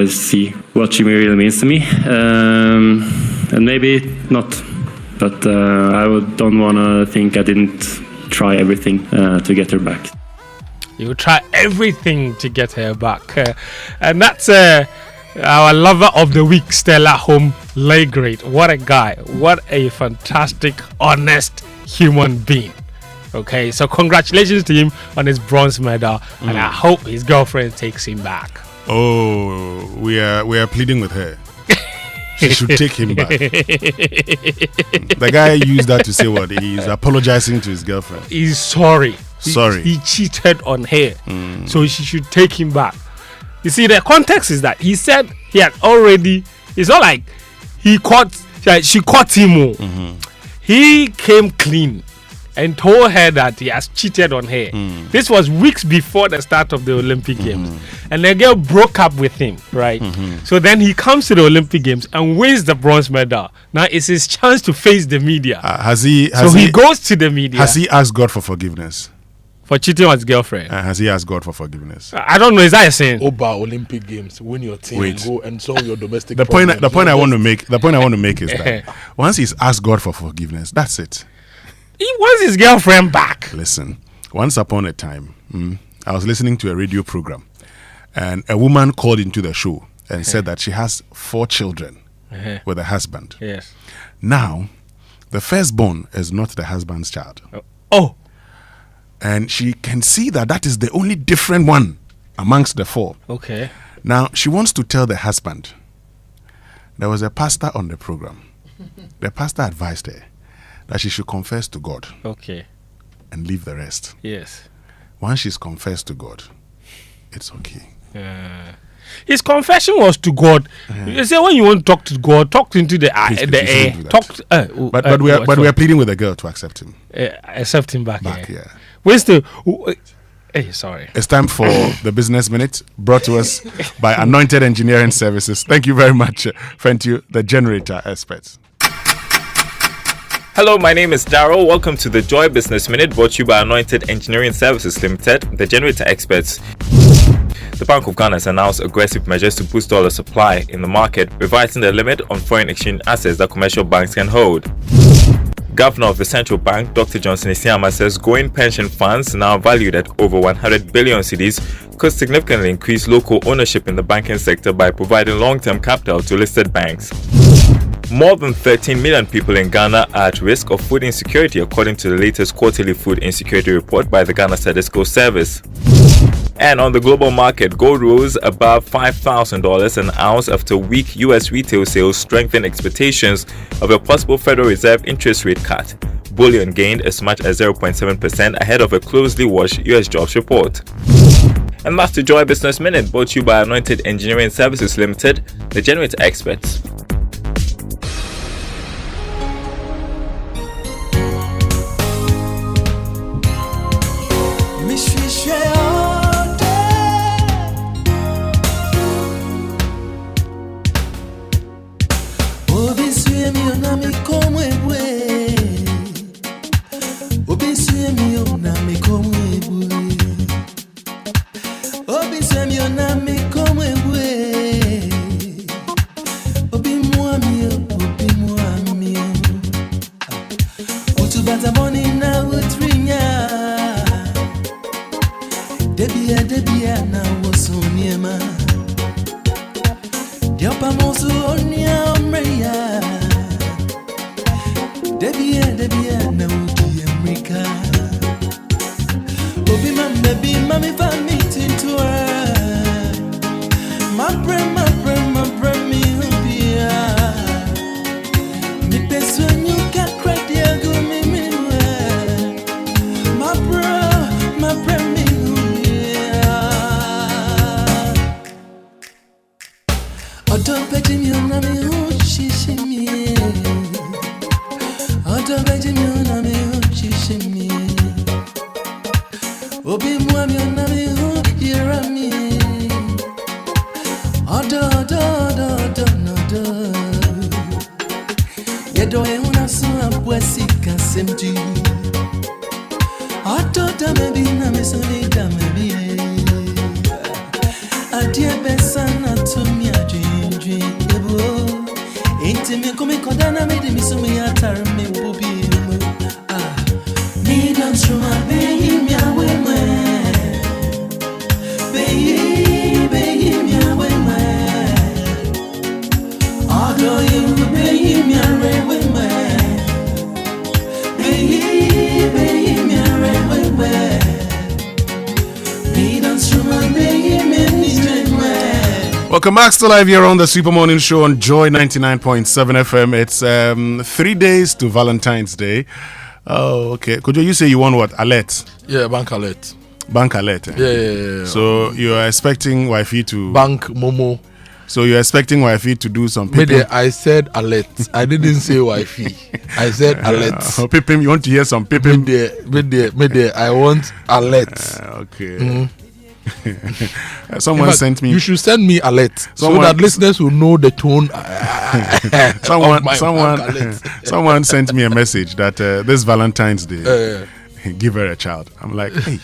see what she really means to me, and maybe not, but I don't want to think I didn't try everything to get her back. You will try everything to get her back, and that's our lover of the week, Stella Holm Lagerud. What a guy, what a fantastic, honest human being. Okay, so congratulations to him on his bronze medal, and I hope his girlfriend takes him back. Oh, we are pleading with her. She should take him back. The guy used that to say what? He's apologizing to his girlfriend. He's sorry. Sorry. He cheated on her. So she should take him back. You see, the context is that he said he had already, it's not like she caught him. He came clean and told her that he has cheated on her. This was weeks before the start of the Olympic Games. And the girl broke up with him, right? So then he comes to the Olympic Games and wins the bronze medal. Now it's his chance to face the media. He goes to the media. Has he asked God for forgiveness? For cheating on his girlfriend? Has he asked God for forgiveness? I don't know. Is that a sin? Oba Olympic Games, win your team, go and solve your domestic the problems. point I want to make is that once he's asked God for forgiveness, that's it. He wants his girlfriend back. Listen, once upon a time, I was listening to a radio program, and a woman called into the show and said that she has 4 children with a husband. Yes. Now, the firstborn is not the husband's child. Oh. And she can see that is the only different one amongst the 4. Okay. Now, she wants to tell the husband. There was a pastor on the program. The pastor advised her that she should confess to God. Okay. And leave the rest. Yes. once she's confessed to God, it's okay. His confession was to God. You say when you want to talk to God, talk into the air. But we are pleading with the girl to accept him. Accept him back. Yeah. Winston, sorry. It's time for the Business Minute, brought to us by Anointed Engineering Services. Thank you very much, Fentu, the generator experts. Hello, my name is Daryl. Welcome to the Joy Business Minute, brought to you by Anointed Engineering Services Limited, the generator experts. The Bank of Ghana has announced aggressive measures to boost dollar supply in the market, revising the limit on foreign exchange assets that commercial banks can hold. Governor of the Central Bank, Dr. Johnson Isiama, says growing pension funds, now valued at over 100 billion cedis, could significantly increase local ownership in the banking sector by providing long-term capital to listed banks. More than 13 million people in Ghana are at risk of food insecurity, according to the latest quarterly food insecurity report by the Ghana Statistical Service. And on the global market, gold rose above $5,000 an ounce after weak U.S. retail sales strengthened expectations of a possible Federal Reserve interest rate cut. Bullion gained as much as 0.7% ahead of a closely watched U.S. jobs report. And that's the Joy Business Minute, brought to you by Anointed Engineering Services Limited, the generator experts. Welcome back, still live here on the Super Morning Show on Joy 99.7 FM. It's 3 days to Valentine's Day. Oh, okay. Kojo, you say you want what? Alert? Yeah, bank alert. Bank alert. Yeah. So you are expecting wifey to... Bank Momo. So you're expecting wifey to do some pipping? I said alert. I didn't say wifey. I said alert. Pipping, you want to hear some pipping? I want alert. Okay. Mm-hmm. Someone sent me. You should send me alert so that listeners will know the tone. Someone sent me a message that this Valentine's Day, give her a child. I'm like, hey,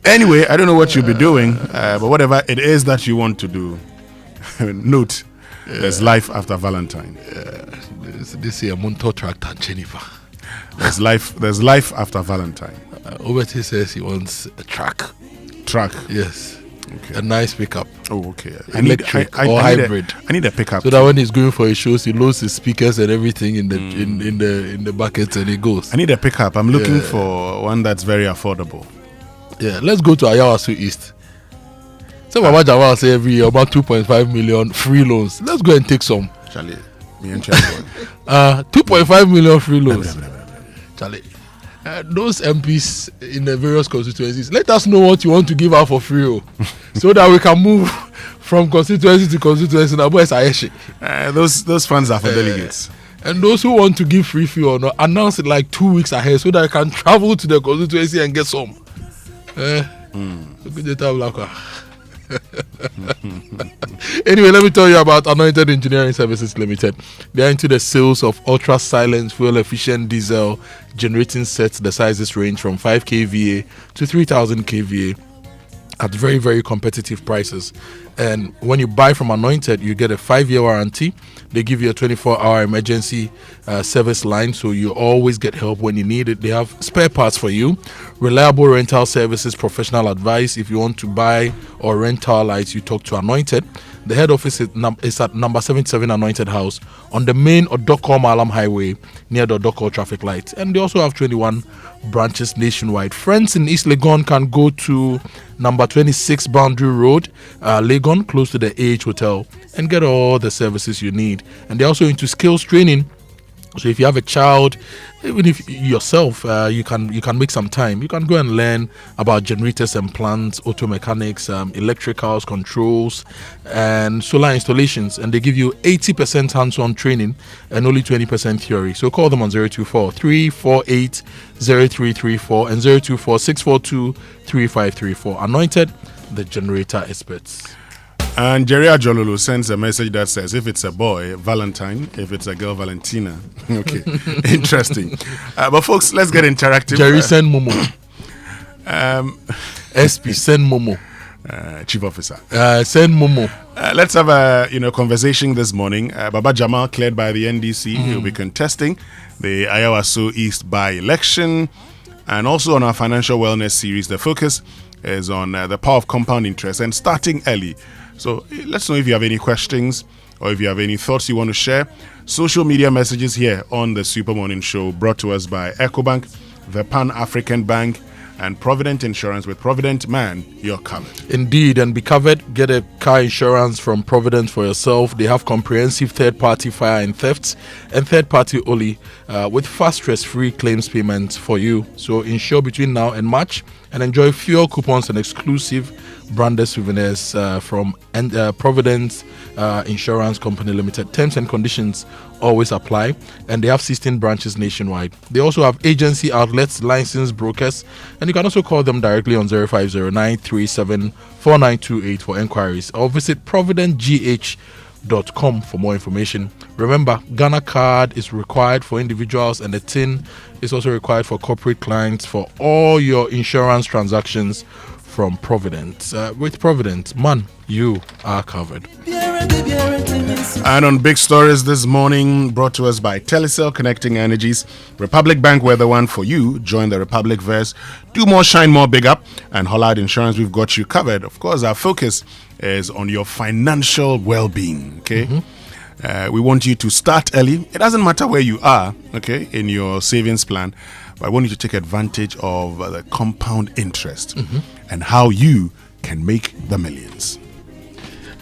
anyway, I don't know what you'll be doing, but whatever it is that you want to do, note there's life after Valentine. This year, Monto Tractor and Jennifer. There's life after Valentine. Obeti says he wants a truck. Yes. Okay. A nice pickup. Oh, okay. Electric or hybrid. I need a pickup. So that when he's going for his shows, he loads his speakers and everything in the buckets and he goes. I need a pickup. I'm looking for one that's very affordable. Yeah, let's go to Ayawasu East. So Baba Jamal say every year about 2.5 million free loans. Let's go and take some. Charlie, me and Charlie. 2.5 million free loans. Charlie. those MPs in the various constituencies, let us know what you want to give out for free, so that we can move from constituency to constituency. Those funds are for delegates. And those who want to give free fuel, announce it like 2 weeks ahead, so that I can travel to the constituency and get some. Anyway, let me tell you about Anointed Engineering Services Limited. They are into the sales of ultra silent fuel efficient diesel generating sets. The sizes range from 5 kVA to 3000 kVA at very, very competitive prices. And when you buy from Anointed, you get a 5-year warranty. They give you a 24-hour emergency service line, so you always get help when you need it. They have spare parts for you, reliable rental services, professional advice. If you want to buy or rent car lights, you talk to Anointed. The head office is at number 77 Anointed House on the main Odoko Malam Highway near the Odoko traffic light. And they also have 21 branches nationwide. Friends in East Legon can go to number 26 Boundary Road, Legon, close to the AH Hotel, and get all the services you need. And they're also into skills training. So if you have a child, even if yourself, you can make some time. You can go and learn about generators and plants, auto mechanics, electricals, controls, and solar installations. And they give you 80% hands-on training and only 20% theory. So call them on 024-348-0334 and 024-642-3534. Anointed, the generator experts. And Jerry Ajololo sends a message that says, if it's a boy, Valentine. If it's a girl, Valentina. Okay, interesting. But folks, let's get interactive. Jerry, send Momo. SP, send Momo. Chief Officer. Send Momo. Let's have a conversation this morning. Baba Jamal cleared by the NDC. He'll be contesting the Ayawaso East by-election. And also on our financial wellness series, the focus is on the power of compound interest and starting early. So let's know if you have any questions or if you have any thoughts you want to share. Social media messages here on the Super Morning Show, brought to us by EcoBank, the Pan-African Bank, and Provident Insurance. With Provident, man, you're covered. Indeed, and be covered. Get a car insurance from Provident for yourself. They have comprehensive third-party fire and thefts and third-party only with fast stress-free claims payments for you. So insure between now and March and enjoy fuel coupons and exclusive branded souvenirs from Providence Insurance Company Limited. Terms and conditions always apply, and they have 16 branches nationwide. They also have agency outlets, licensed brokers, and you can also call them directly on 0509374928 for enquiries, or visit providentgh.com for more information. Remember, Ghana card is required for individuals, and the TIN is also required for corporate clients for all your insurance transactions from Provident. With Provident, man, you are covered. And on big stories this morning, brought to us by Telecel, connecting energies. Republic Bank, we're the one for you. Join the Republic verse. Do more, shine more, big up. And Hollard Insurance, we've got you covered. Of course, our focus is on your financial well-being. Okay. We want you to start early. It doesn't matter where you are, okay, in your savings plan. But I want you to take advantage of the compound interest and how you can make the millions.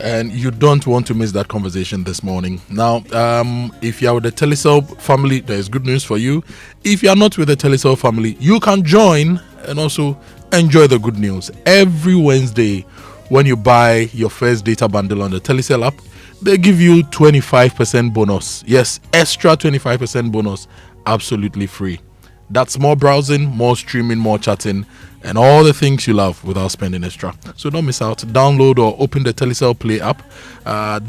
And you don't want to miss that conversation this morning. Now, if you are with the Telecel family, there is good news for you. If you are not with the Telecel family, you can join and also enjoy the good news. Every Wednesday, when you buy your first data bundle on the Telecel app, they give you 25% bonus. Yes, extra 25% bonus, absolutely free. That's more browsing, more streaming, more chatting, and all the things you love without spending extra. So don't miss out. Download or open the Telecel Play app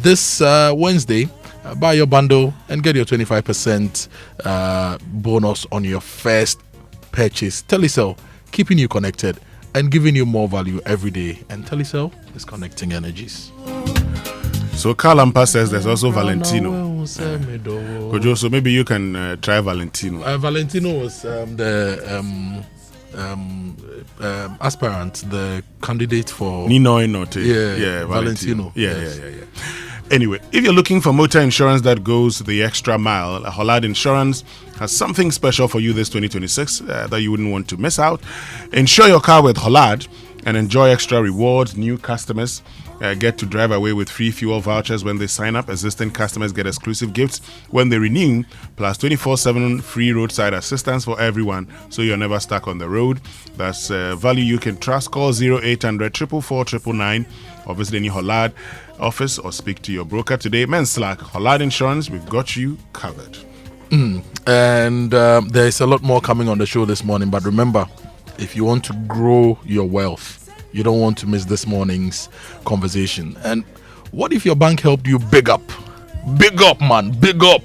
this Wednesday. Buy your bundle and get your 25% bonus on your first purchase. Telecel, keeping you connected and giving you more value every day. And Telecel is connecting energies. So Kalampa says there's also Valentino. Kojo, so maybe you can try Valentino. Valentino was the aspirant, the candidate for Nino Inote. Yeah, Valentino. Yeah. Anyway, if you're looking for motor insurance that goes the extra mile, Hollard Insurance has something special for you this 2026 that you wouldn't want to miss out. Insure your car with Hollard, and enjoy extra rewards. New customers get to drive away with free fuel vouchers when they sign up. Existing customers get exclusive gifts when they renew, plus 24/7 free roadside assistance for everyone, so you're never stuck on the road. That's value you can trust. Call 0800 444 999 or visit any Hollard office or speak to your broker today. Menslack, Hollard Insurance, we've got you covered. And there's a lot more coming on the show this morning, but remember, if you want to grow your wealth, you don't want to miss this morning's conversation. And what if your bank helped you big up? Big up, man, big up.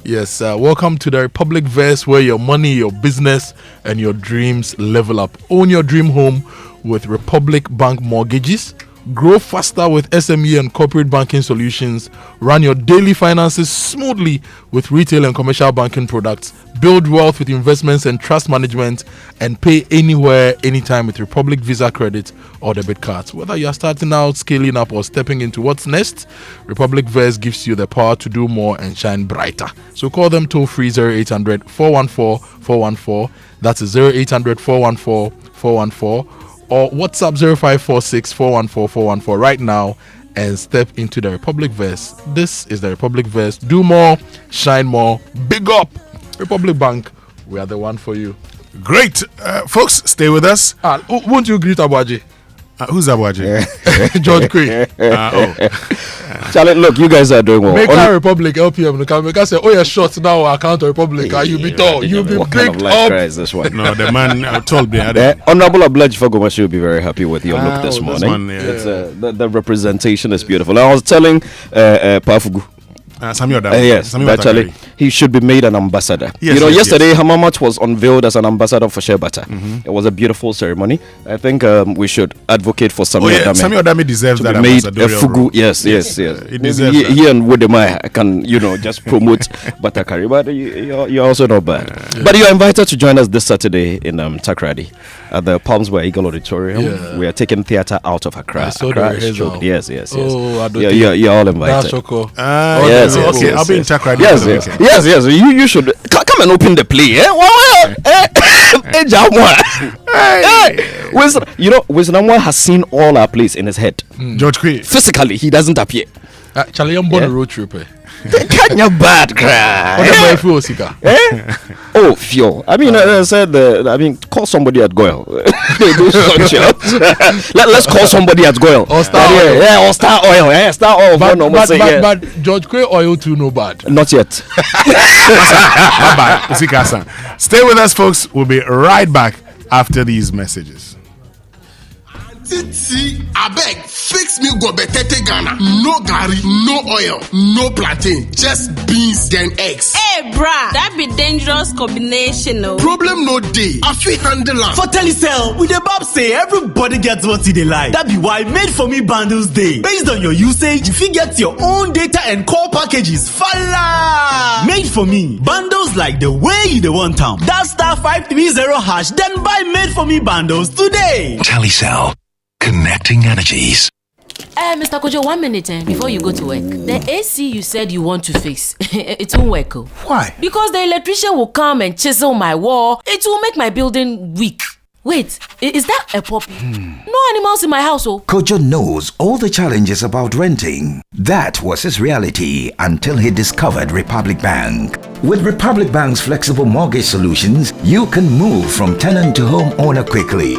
Yes, welcome to the Republic Verse, where your money, your business, and your dreams level up. Own your dream home with Republic Bank mortgages. Grow faster with SME and corporate banking solutions. Run your daily finances smoothly with retail and commercial banking products. Build wealth with investments and trust management, and pay anywhere, anytime with Republic Visa credit or debit cards. Whether you are starting out, scaling up, or stepping into what's next, Republic Verse gives you the power to do more and shine brighter. So call them toll free 0800 414 414. That's 0800 414 414. Or WhatsApp 0546 414 414 right now and step into the Republic Verse. This is the Republic Verse. Do more, shine more, big up. Republic Bank, we are the one for you. Great. Folks, stay with us. Won't you greet Abuaji? Who's Abuaji? George Quay. Charlie, look, you guys are doing well. Make our Republic LPM. Make us say, oh, yeah, short now, account Republic. You be tall. You be what big kind of life up. cry is this one? No, the man told me. Honorable Oblaji Fagomashi will be very happy with your look this morning. It's, the representation is beautiful. I was telling Pafugu. Yes, actually, he should be made an ambassador. Yes, yesterday Hamamat was unveiled as an ambassador for Shea Butter. It was a beautiful ceremony. I think we should advocate for Samuel Dame. Samuel Dame deserves to that be made a ambassadorial role. Yes. He deserves that. He and Wodemai can, just promote Butter Curry, but you're also not bad. But you are invited to join us this Saturday in Takrady at the Palms by Eagle Auditorium. Yeah. We are taking theater out of Accra. Yes. Oh, you're all invited. Yes. Okay, I'll be in Takrady. Yes. You should come and open the play. Winston Amoah has seen all our plays in his head. George Quay. Physically, he doesn't appear. Charlie, I'm on a road trip. Can you bad cry? Oh, fuel. I mean, I said, call somebody at Goyle. Let's call somebody at Goyle. Or Star Oil. Yeah, or Star Oil. Star Oil. But George Quay oil too, no bad. Not yet. Bye-bye. Stay with us, folks. We'll be right back after these messages. Titi, abeg, fix me gobetete Ghana. No gari, no oil, no plantain, just beans then eggs. Hey, brah, that be dangerous combination, no. Problem no day. I feel handle am. For Telecel, we the Bob say everybody gets what they like. That be why Made For Me bundles day. Based on your usage, you fit get your own data and call packages. Fala! Made For Me bundles like the way you want them. That *530# then buy Made For Me bundles today. Telecel. Connecting energies. Mr. Kojo, 1 minute before you go to work. The AC you said you want to fix, it won't work. Why? Because the electrician will come and chisel my wall. It will make my building weak. Wait, is that a puppy? No animals in my house, Kojo knows all the challenges about renting. That was his reality until he discovered Republic Bank. With Republic Bank's flexible mortgage solutions, you can move from tenant to homeowner quickly.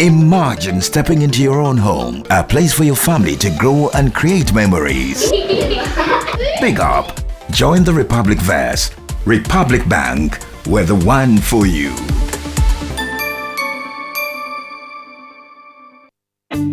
Imagine stepping into your own home, a place for your family to grow and create memories. Big up. Join the Republic Verse. Republic Bank, we're the one for you.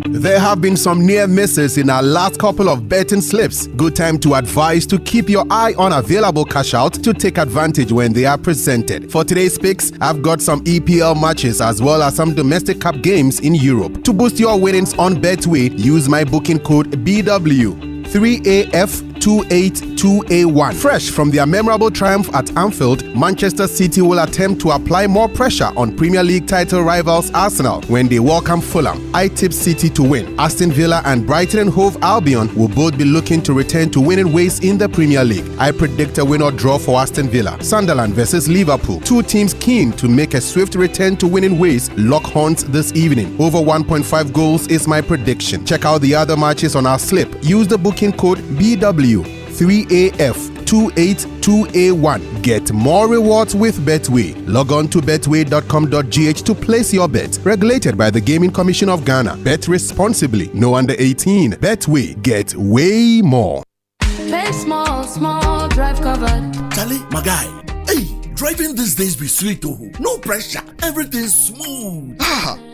There have been some near misses in our last couple of betting slips. Good time to advise to keep your eye on available cash out to take advantage when they are presented. For today's picks, I've got some EPL matches as well as some domestic cup games in Europe. To boost your winnings on Betway, use my booking code BW3AF2828 2A1. Fresh from their memorable triumph at Anfield, Manchester City will attempt to apply more pressure on Premier League title rivals Arsenal when they welcome Fulham. I tip City to win. Aston Villa and Brighton and Hove Albion will both be looking to return to winning ways in the Premier League. I predict a win or draw for Aston Villa. Sunderland versus Liverpool. Two teams keen to make a swift return to winning ways lock horns this evening. Over 1.5 goals is my prediction. Check out the other matches on our slip. Use the booking code BW3AF282A1. Get more rewards with Betway. Log on to betway.com.gh to place your bet. Regulated by the Gaming Commission of Ghana. Bet responsibly. No under 18. Betway. Get way more. Play small, small, drive covered. Charlie, my guy. Hey, driving these days be sweet, oh. No pressure, everything's smooth.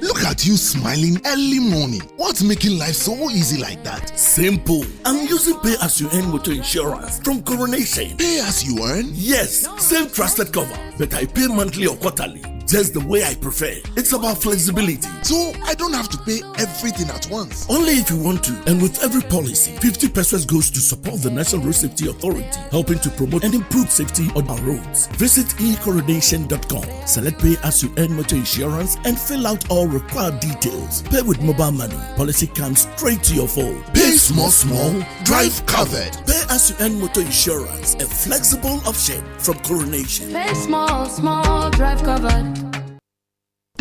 Look at you smiling early morning. What's making life so easy like that? Simple. I'm using Pay As You Earn Motor Insurance from Coronation. Pay As You Earn? Yes, same trusted cover, but I pay monthly or quarterly. Just the way I prefer. It's about flexibility. So I don't have to pay everything at once. Only if you want to. And with every policy, 50% goes to support the National Road Safety Authority, helping to promote and improve safety on our roads. Visit ecoronation.com. Select Pay As You Earn Motor Insurance and fill out all required details. Pay with mobile money. Policy comes straight to your phone. Pay small, small, drive covered. Pay As You Earn Motor Insurance, a flexible option from Coronation. Play small, small, drive covered.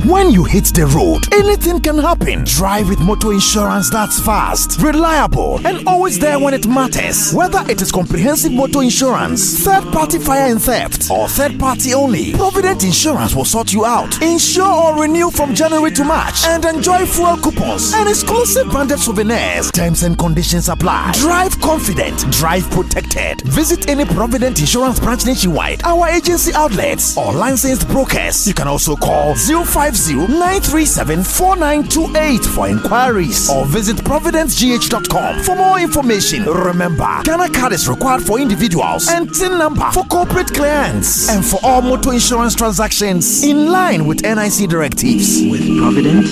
When you hit the road, anything can happen. Drive with motor insurance that's fast, reliable, and always there when it matters. Whether it is comprehensive motor insurance, third-party fire and theft, or third-party only, Provident Insurance will sort you out. Insure or renew from January to March and enjoy fuel coupons and exclusive branded souvenirs. Terms and conditions apply. Drive confident, drive protected. Visit any Provident Insurance branch nationwide, our agency outlets, or licensed brokers. You can also call 050-937-4928 for inquiries or visit providencegh.com for more information. Remember, Ghana card is required for individuals and TIN number for corporate clients and for all motor insurance transactions in line with NIC directives. With Provident,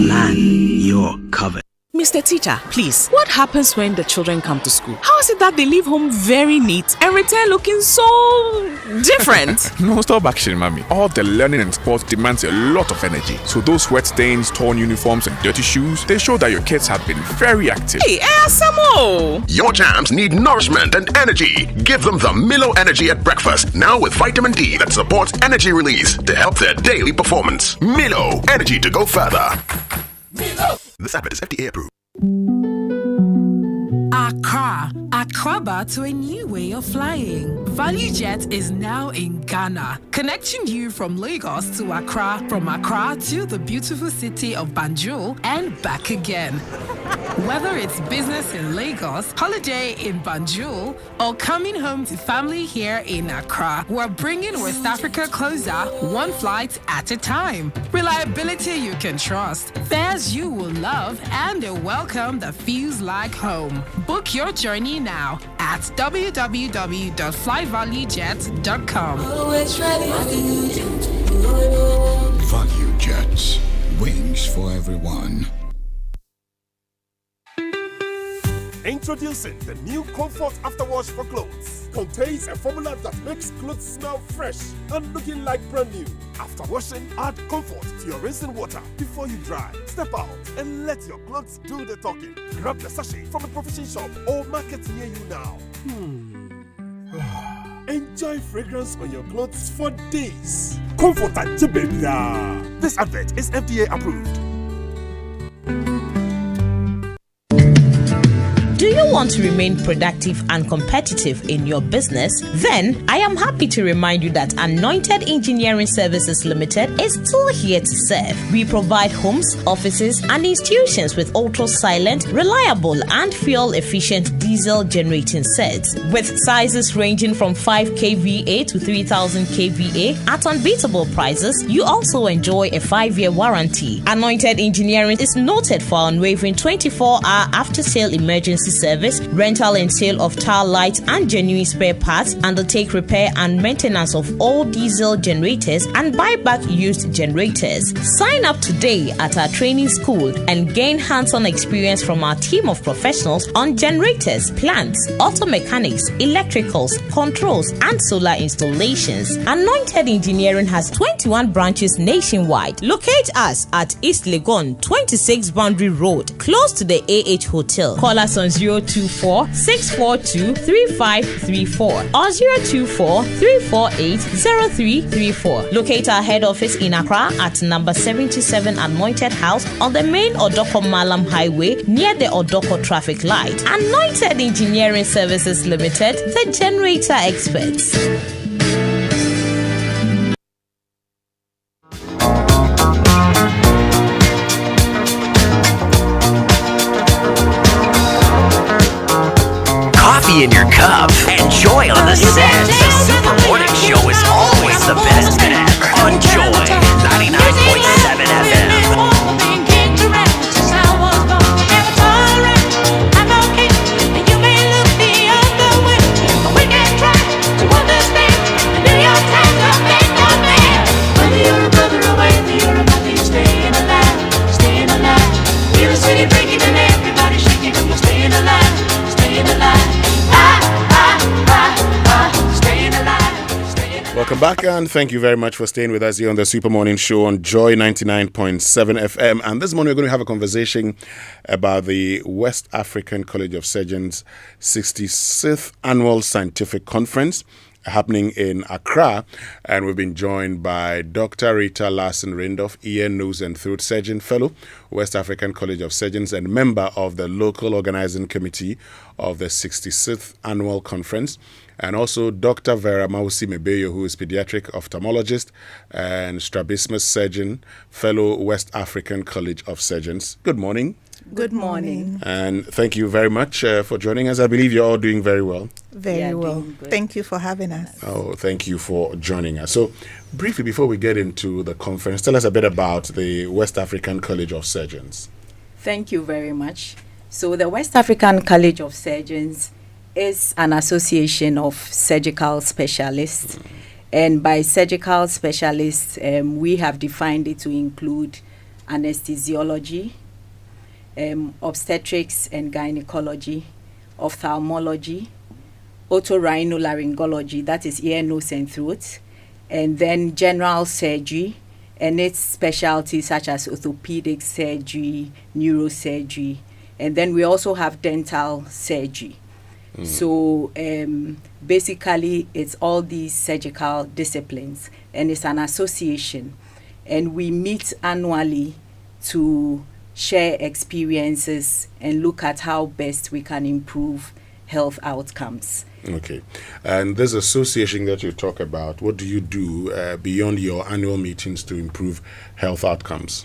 plan you're covered. Mr. Teacher, please, what happens when the children come to school? How is it that they leave home very neat and return looking so different? No, stop action, mommy. All the learning and sports demands a lot of energy. So those sweat stains, torn uniforms, and dirty shoes, they show that your kids have been very active. Hey, Asamo! Your jams need nourishment and energy. Give them the Milo Energy at breakfast, now with vitamin D that supports energy release to help their daily performance. Milo, energy to go further. Milo! This advert is FDA approved. Accra to a new way of flying. ValueJet is now in Ghana, connecting you from Lagos to Accra, from Accra to the beautiful city of Banjul and back again. Whether it's business in Lagos, holiday in Banjul, or coming home to family here in Accra, we're bringing West Africa closer, one flight at a time. Reliability you can trust, fares you will love, and a welcome that feels like home. Book your journey now at www.flyvaluejet.com. Value Jets, wings for everyone. Introducing the new Comfort Afterwash for Clothes. Contains a formula that makes clothes smell fresh and looking like brand new. After washing, add comfort to your rinsing water before you dry. Step out and let your clothes do the talking. Grab the sachet from a provision shop or market near you now. Enjoy fragrance on your clothes for days. Comfort at Jibebia. This advert is FDA approved. Do you want to remain productive and competitive in your business? Then I am happy to remind you that Anointed Engineering Services Limited is still here to serve. We provide homes, offices, and institutions with ultra-silent, reliable, and fuel-efficient diesel generating sets. With sizes ranging from 5 kVA to 3000 kVA at unbeatable prices, you also enjoy a 5-year warranty. Anointed Engineering is noted for unwavering 24-hour after-sale emergency service service, rental and sale of tile lights and genuine spare parts, undertake repair and maintenance of all diesel generators, and buy back used generators. Sign up today at our training school and gain hands-on experience from our team of professionals on generators, plants, auto mechanics, electricals, controls, and solar installations. Anointed Engineering has 21 branches nationwide. Locate us at East Legon, 26 Boundary Road, close to the AH Hotel. Call us on 024-642-3534 or 024-348-0334. Locate our head office in Accra at number 77 Anointed House on the main Odoko Malam Highway near the Odoko traffic light. Anointed Engineering Services Limited, the generator experts. Coffee in your cup and joy on the set. The Super Morning Show is always the best, man. On Joy 99.7 FM. Welcome back, and thank you very much for staying with us here on the Super Morning Show on Joy 99.7 FM. And this morning we're going to have a conversation about the West African College of Surgeons 66th Annual Scientific Conference happening in Accra. And we've been joined by Dr. Rita Larson-Rindorf, ear, nose and throat surgeon fellow, West African College of Surgeons, and member of the local organizing committee of the 66th Annual Conference. And also Dr. Vera Mausi Mebeyo, who is pediatric ophthalmologist and strabismus surgeon, fellow West African College of Surgeons. Good morning. Good morning. And thank you very much for joining us. I believe you're all doing very well. Very well. Thank you for having us. Oh, thank you for joining us. So, briefly, before we get into the conference, tell us a bit about the West African College of Surgeons. Thank you very much. So, the West African College of Surgeons is an association of surgical specialists. And by surgical specialists, we have defined it to include anesthesiology, obstetrics and gynecology, ophthalmology, otorhinolaryngology, that is ear, nose and throat, and then general surgery and its specialties such as orthopedic surgery, neurosurgery, and then we also have dental surgery. So basically it's all these surgical disciplines, and it's an association, and we meet annually to share experiences and look at how best we can improve health outcomes. Okay. And this association that you talk about, what do you do beyond your annual meetings to improve health outcomes?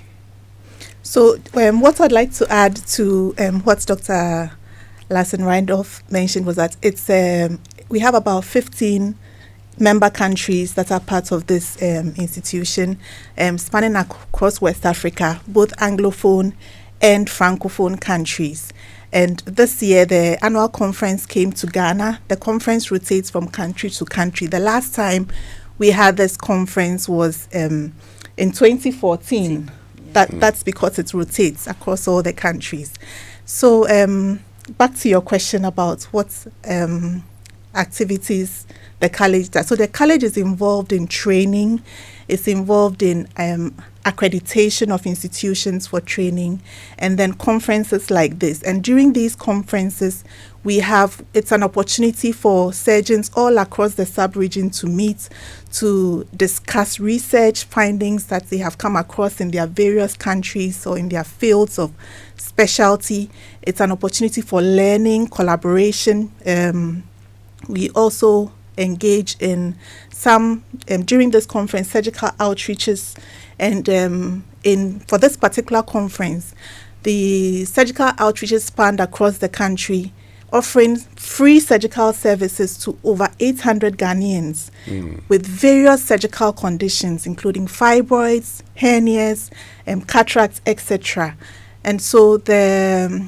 So what I'd like to add to what Dr. Larson-Rindorf mentioned was that it's we have about 15 member countries that are part of this institution, spanning across West Africa, both Anglophone and Francophone countries. And this year, the annual conference came to Ghana. The conference rotates from country to country. The last time we had this conference was in 2014. That's because it rotates across all the countries. So back to your question about what activities the college does. So the college is involved in training, it's involved in accreditation of institutions for training, and then conferences like this. And during these conferences, it's an opportunity for surgeons all across the sub-region to meet, to discuss research findings that they have come across in their various countries or in their fields of specialty. It's an opportunity for learning, collaboration. We also engage in some, during this conference, surgical outreaches. And for this particular conference, the surgical outreaches spanned across the country, offering free surgical services to over 800 Ghanaians with various surgical conditions, including fibroids, hernias, cataracts, etc. And so the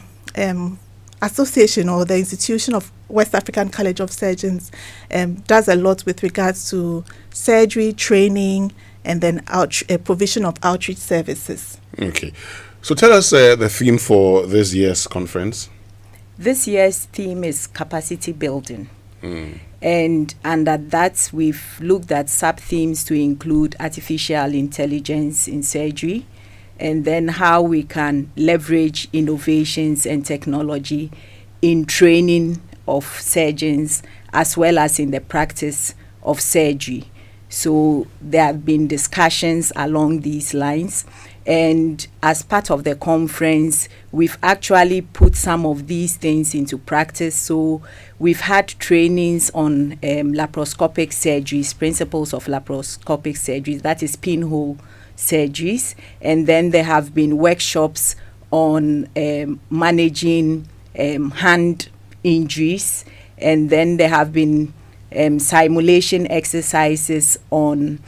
association or the institution of West African College of Surgeons does a lot with regards to surgery training and then provision of outreach services. Okay. So tell us the theme for this year's conference. This year's theme is capacity building. And under that, we've looked at sub-themes to include artificial intelligence in surgery, and then how we can leverage innovations and technology in training of surgeons as well as in the practice of surgery. So there have been discussions along these lines, and as part of the conference, we've actually put some of these things into practice. So we've had trainings on laparoscopic surgeries, principles of laparoscopic surgeries, that is pinhole surgeries, and then there have been workshops on managing hand injuries, and then there have been simulation exercises on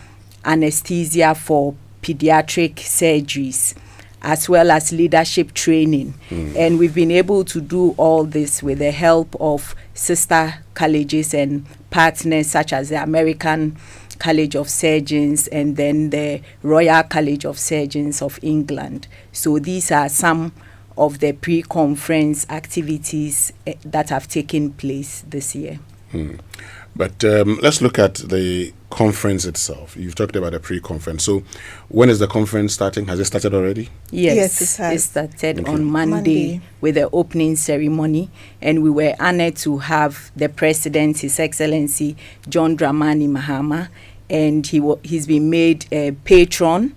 anesthesia for pediatric surgeries, as well as leadership training. And we've been able to do all this with the help of sister colleges and partners such as the American College of Surgeons and then the Royal College of Surgeons of England. So these are some of the pre-conference activities that have taken place this year. But let's look at the conference itself. You've talked about the pre-conference. So when is the conference starting? Has it started already? Yes, it started on Monday with the opening ceremony, and we were honored to have the President, His Excellency John Dramani Mahama, and he's been made a patron,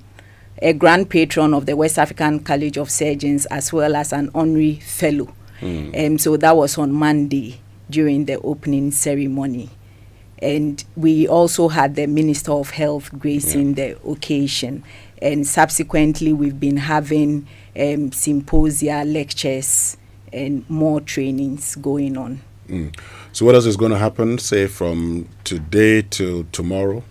a grand patron of the West African College of Surgeons, as well as an honorary fellow. So that was on Monday during the opening ceremony. And we also had the Minister of Health gracing the occasion. And subsequently, we've been having symposia, lectures, and more trainings going on. So what else is going to happen, say, from today to tomorrow?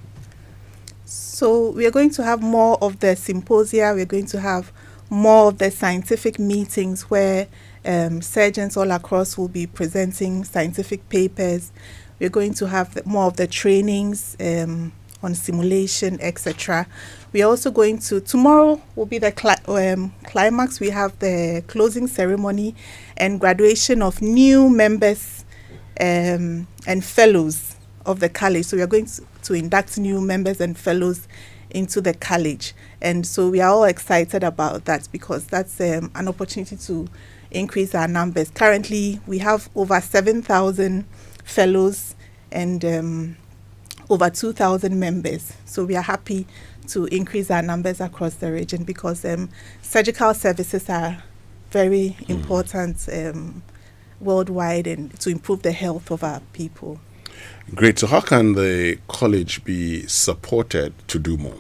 So we are going to have more of the symposia. We're going to have more of the scientific meetings where surgeons all across will be presenting scientific papers. We're going to have more of the trainings on simulation, etc. We're also going to, tomorrow will be the climax. We have the closing ceremony and graduation of new members and fellows of the college. So we are going to induct new members and fellows into the college. And so we are all excited about that because that's an opportunity to increase our numbers. Currently, we have over 7,000 fellows and over 2,000 members. So we are happy to increase our numbers across the region because surgical services are very important worldwide and to improve the health of our people. Great. So how can the college be supported to do more?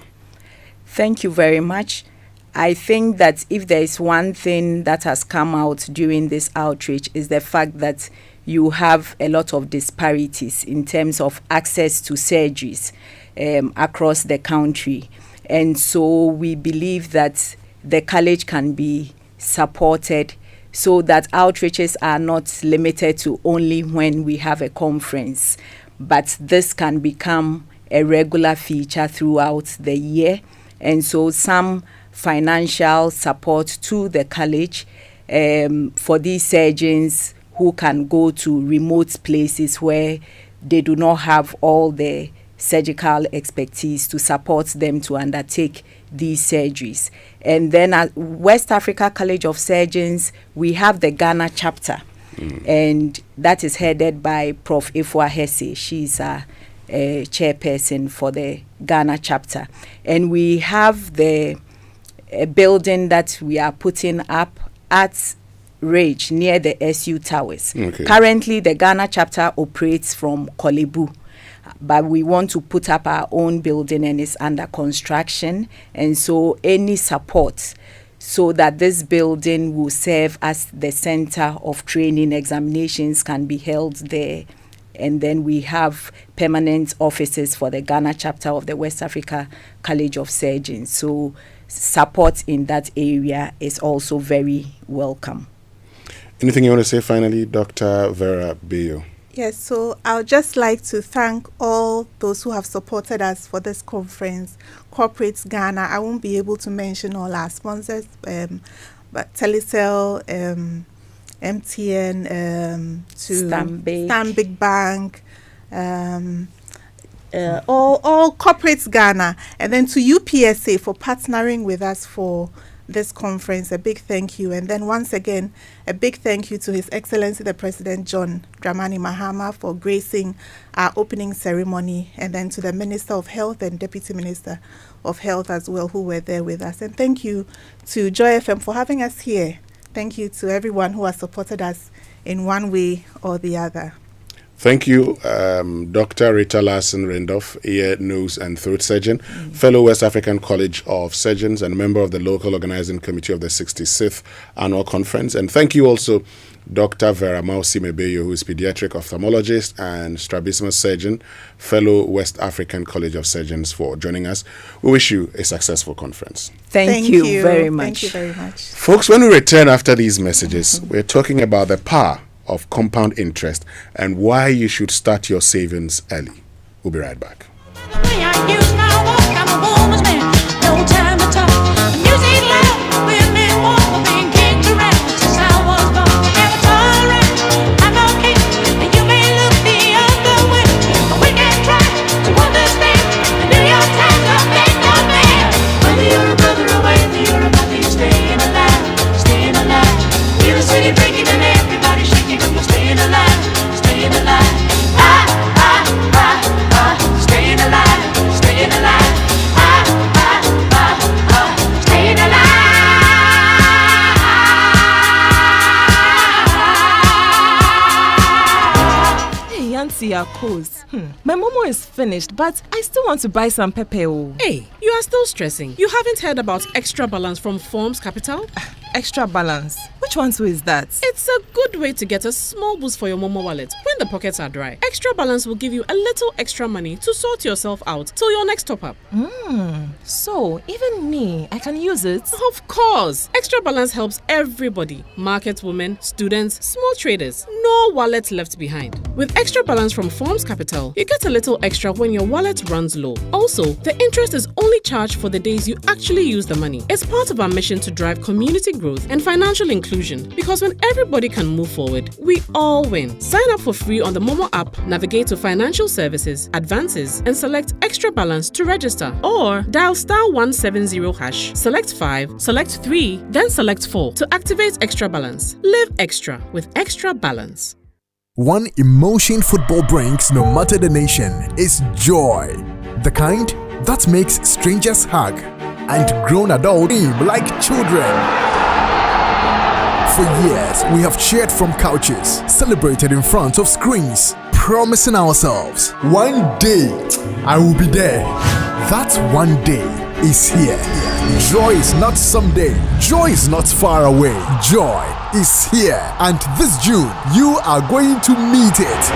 Thank you very much. I think that if there is one thing that has come out during this outreach is the fact that you have a lot of disparities in terms of access to surgeries across the country. And so we believe that the college can be supported so that outreaches are not limited to only when we have a conference, but this can become a regular feature throughout the year. And so some financial support to the college for these surgeons who can go to remote places where they do not have all the surgical expertise to support them to undertake these surgeries. And then at West Africa College of Surgeons, we have the Ghana chapter, and that is headed by Prof. Ifua Hesse. She's a chairperson for the Ghana chapter. And we have the building that we are putting up at Rage near the SU Towers. Currently, the Ghana chapter operates from Kolebu, but we want to put up our own building and it's under construction. And so any support so that this building will serve as the center of training, examinations can be held there. And then we have permanent offices for the Ghana chapter of the West Africa College of Surgeons. So support in that area is also very welcome. Anything you want to say finally, Dr. Vera Bayo? Yes, so I would just like to thank all those who have supported us for this conference. Corporates Ghana, I won't be able to mention all our sponsors, but Telecel, MTN, to Stanbic Bank, all Corporates Ghana, and then to UPSA for partnering with us for this conference. A big thank you. And then once again, a big thank you to His Excellency the President John Dramani Mahama for gracing our opening ceremony, and then to the Minister of Health and Deputy Minister of Health as well, who were there with us. And thank you to Joy FM for having us here. Thank you to everyone who has supported us in one way or the other. Thank you, Dr. Rita Larson Rendorf, ear, nose, and throat surgeon, fellow West African College of Surgeons, and member of the local organizing committee of the 66th Annual Conference. And thank you also, Dr. Vera Mebeyo, who is pediatric ophthalmologist and strabismus surgeon, fellow West African College of Surgeons, for joining us. We wish you a successful conference. Thank you very much. Thank you very much. Folks, when we return after these messages, we're talking about the power of compound interest and why you should start your savings early. We'll be right back. My momo is finished, but I still want to buy some pepper. Hey, you are still stressing. You haven't heard about Extra Balance from Forms Capital? Extra Balance? Which one too is that? It's a good way to get a small boost for your momo wallet when the pockets are dry. Extra Balance will give you a little extra money to sort yourself out till your next top up. So even me, I can use it? Of course! Extra Balance helps everybody. Market women, students, small traders. No wallet left behind. With Extra Balance from Forms Capital, you get a little extra when your wallet runs low. Also, the interest is only charged for the days you actually use the money. It's part of our mission to drive community growth and financial inclusion, because when everybody can move forward, we all win. Sign up for free on the Momo app, navigate to Financial Services, Advances, and select Extra Balance to register, or dial *170#, select 5, select 3, then select 4 to activate Extra Balance. Live extra with Extra Balance. One emotion football brings, no matter the nation, is joy. The kind that makes strangers hug and grown adults like children. For years, we have cheered from couches, celebrated in front of screens, promising ourselves, one day I will be there. That one day is here. Joy is not someday. Joy is not far away. Joy is here. And this June, you are going to meet it.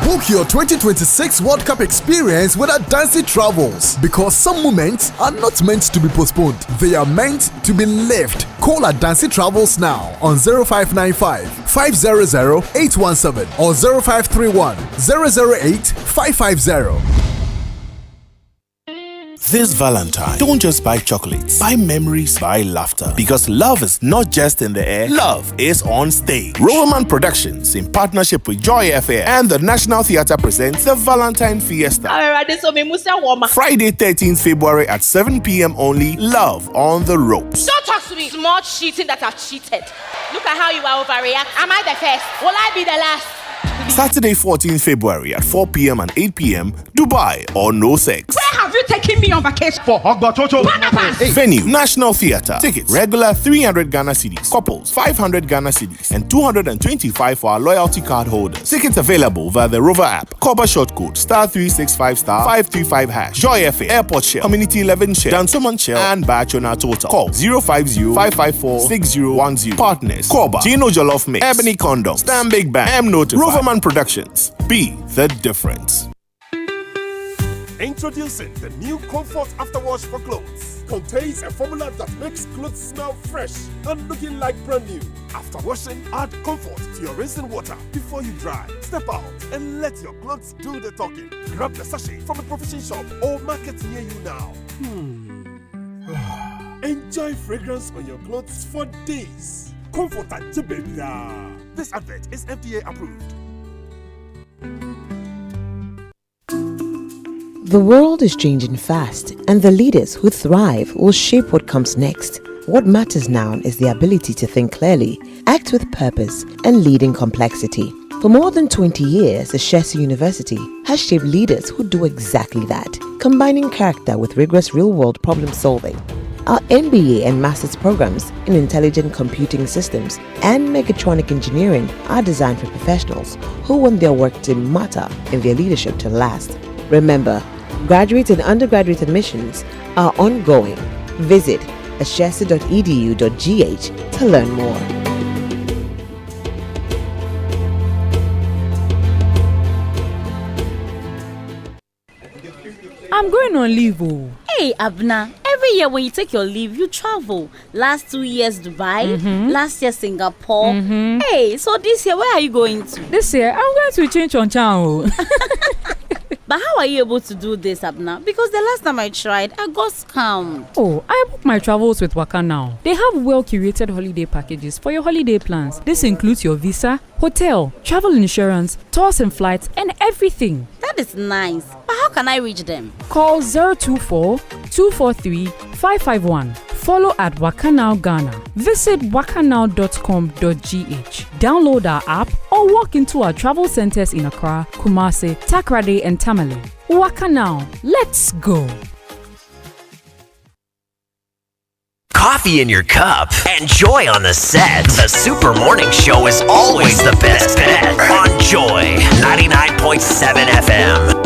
Book your 2026 World Cup experience with Adansi Travels, because some moments are not meant to be postponed. They are meant to be lived. Call Adansi Travels now on 0595 500 817 or 0531 008 550. This Valentine, don't just buy chocolates. Buy memories, buy laughter. Because love is not just in the air, love is on stage. Roverman Productions, in partnership with Joy FM and the National Theatre, presents the Valentine Fiesta. Friday, 13th February at 7 p.m. only. Love on the ropes. Don't talk to me. Small cheating that I've cheated. Look at how you are overreacting. Am I the first? Will I be the last? Saturday, 14th February at 4 p.m. and 8 p.m. Dubai or no sex. Where have you taken me on vacation? For Venue, National Theatre. Tickets, regular 300 Ghana cedis. Couples, 500 Ghana cedis. And 225 for our loyalty card holders. Tickets available via the Rover app. Cover short code *365*535#. Joy FA, Airport Shell, Community 11 Shell, Dansoman Shell, and Bachona Total. Call 050-554-6010. Partners, Koba, Gino Jollof Mix, Ebony Condom, Stanbic Bank, M Notified, Roverman Productions. Be the difference. Introducing the new Comfort After Wash for Clothes. Contains a formula that makes clothes smell fresh and looking like brand new. After washing, add comfort to your rinsing water before you dry. Step out and let your clothes do the talking. Grab the sachet from a provision shop or market near you now. Enjoy fragrance on your clothes for days. Comfort and Jibebia. This advert is FDA approved. The world is changing fast, and the leaders who thrive will shape what comes next. What matters now is the ability to think clearly, act with purpose, and lead in complexity. For more than 20 years, Ashesi University has shaped leaders who do exactly that, combining character with rigorous real-world problem-solving. Our MBA and Master's programs in Intelligent Computing Systems and Mechatronic Engineering are designed for professionals who want their work to matter and their leadership to last. Remember, graduate and undergraduate admissions are ongoing. Visit ashesi.edu.gh to learn more. I'm going on leave. Oh. Hey, Abna, every year when you take your leave, you travel. Last 2 years, Dubai. Last year, Singapore. Hey, so this year, where are you going to? This year, I'm going to change on channel. But how are you able to do this, Abna? Because the last time I tried, I got scammed. Oh, I booked my travels with Waka Now. They have well-curated holiday packages for your holiday plans. This includes your visa, hotel, travel insurance, tours and flights, and everything. That is nice. But how can I reach them? Call 024-243-551. Follow at Waka Now Ghana. Visit wakanow.com.gh. Download our app or walk into our travel centers in Accra, Kumasi, Takrade, and Tamale. Waka Now. Let's go. Coffee in your cup and joy on the set. The Super Morning Show is always the best bet on Joy 99.7 FM.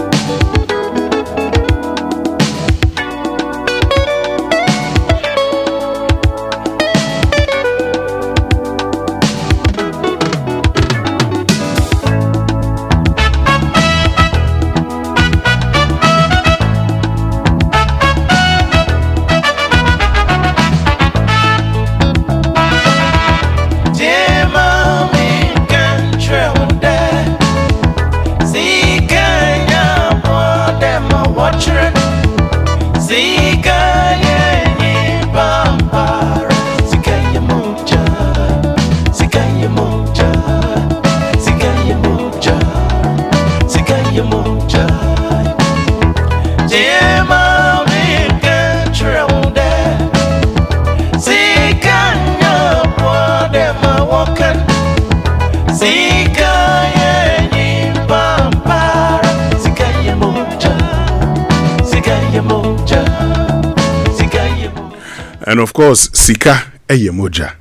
And of course, Sika Eyemoja.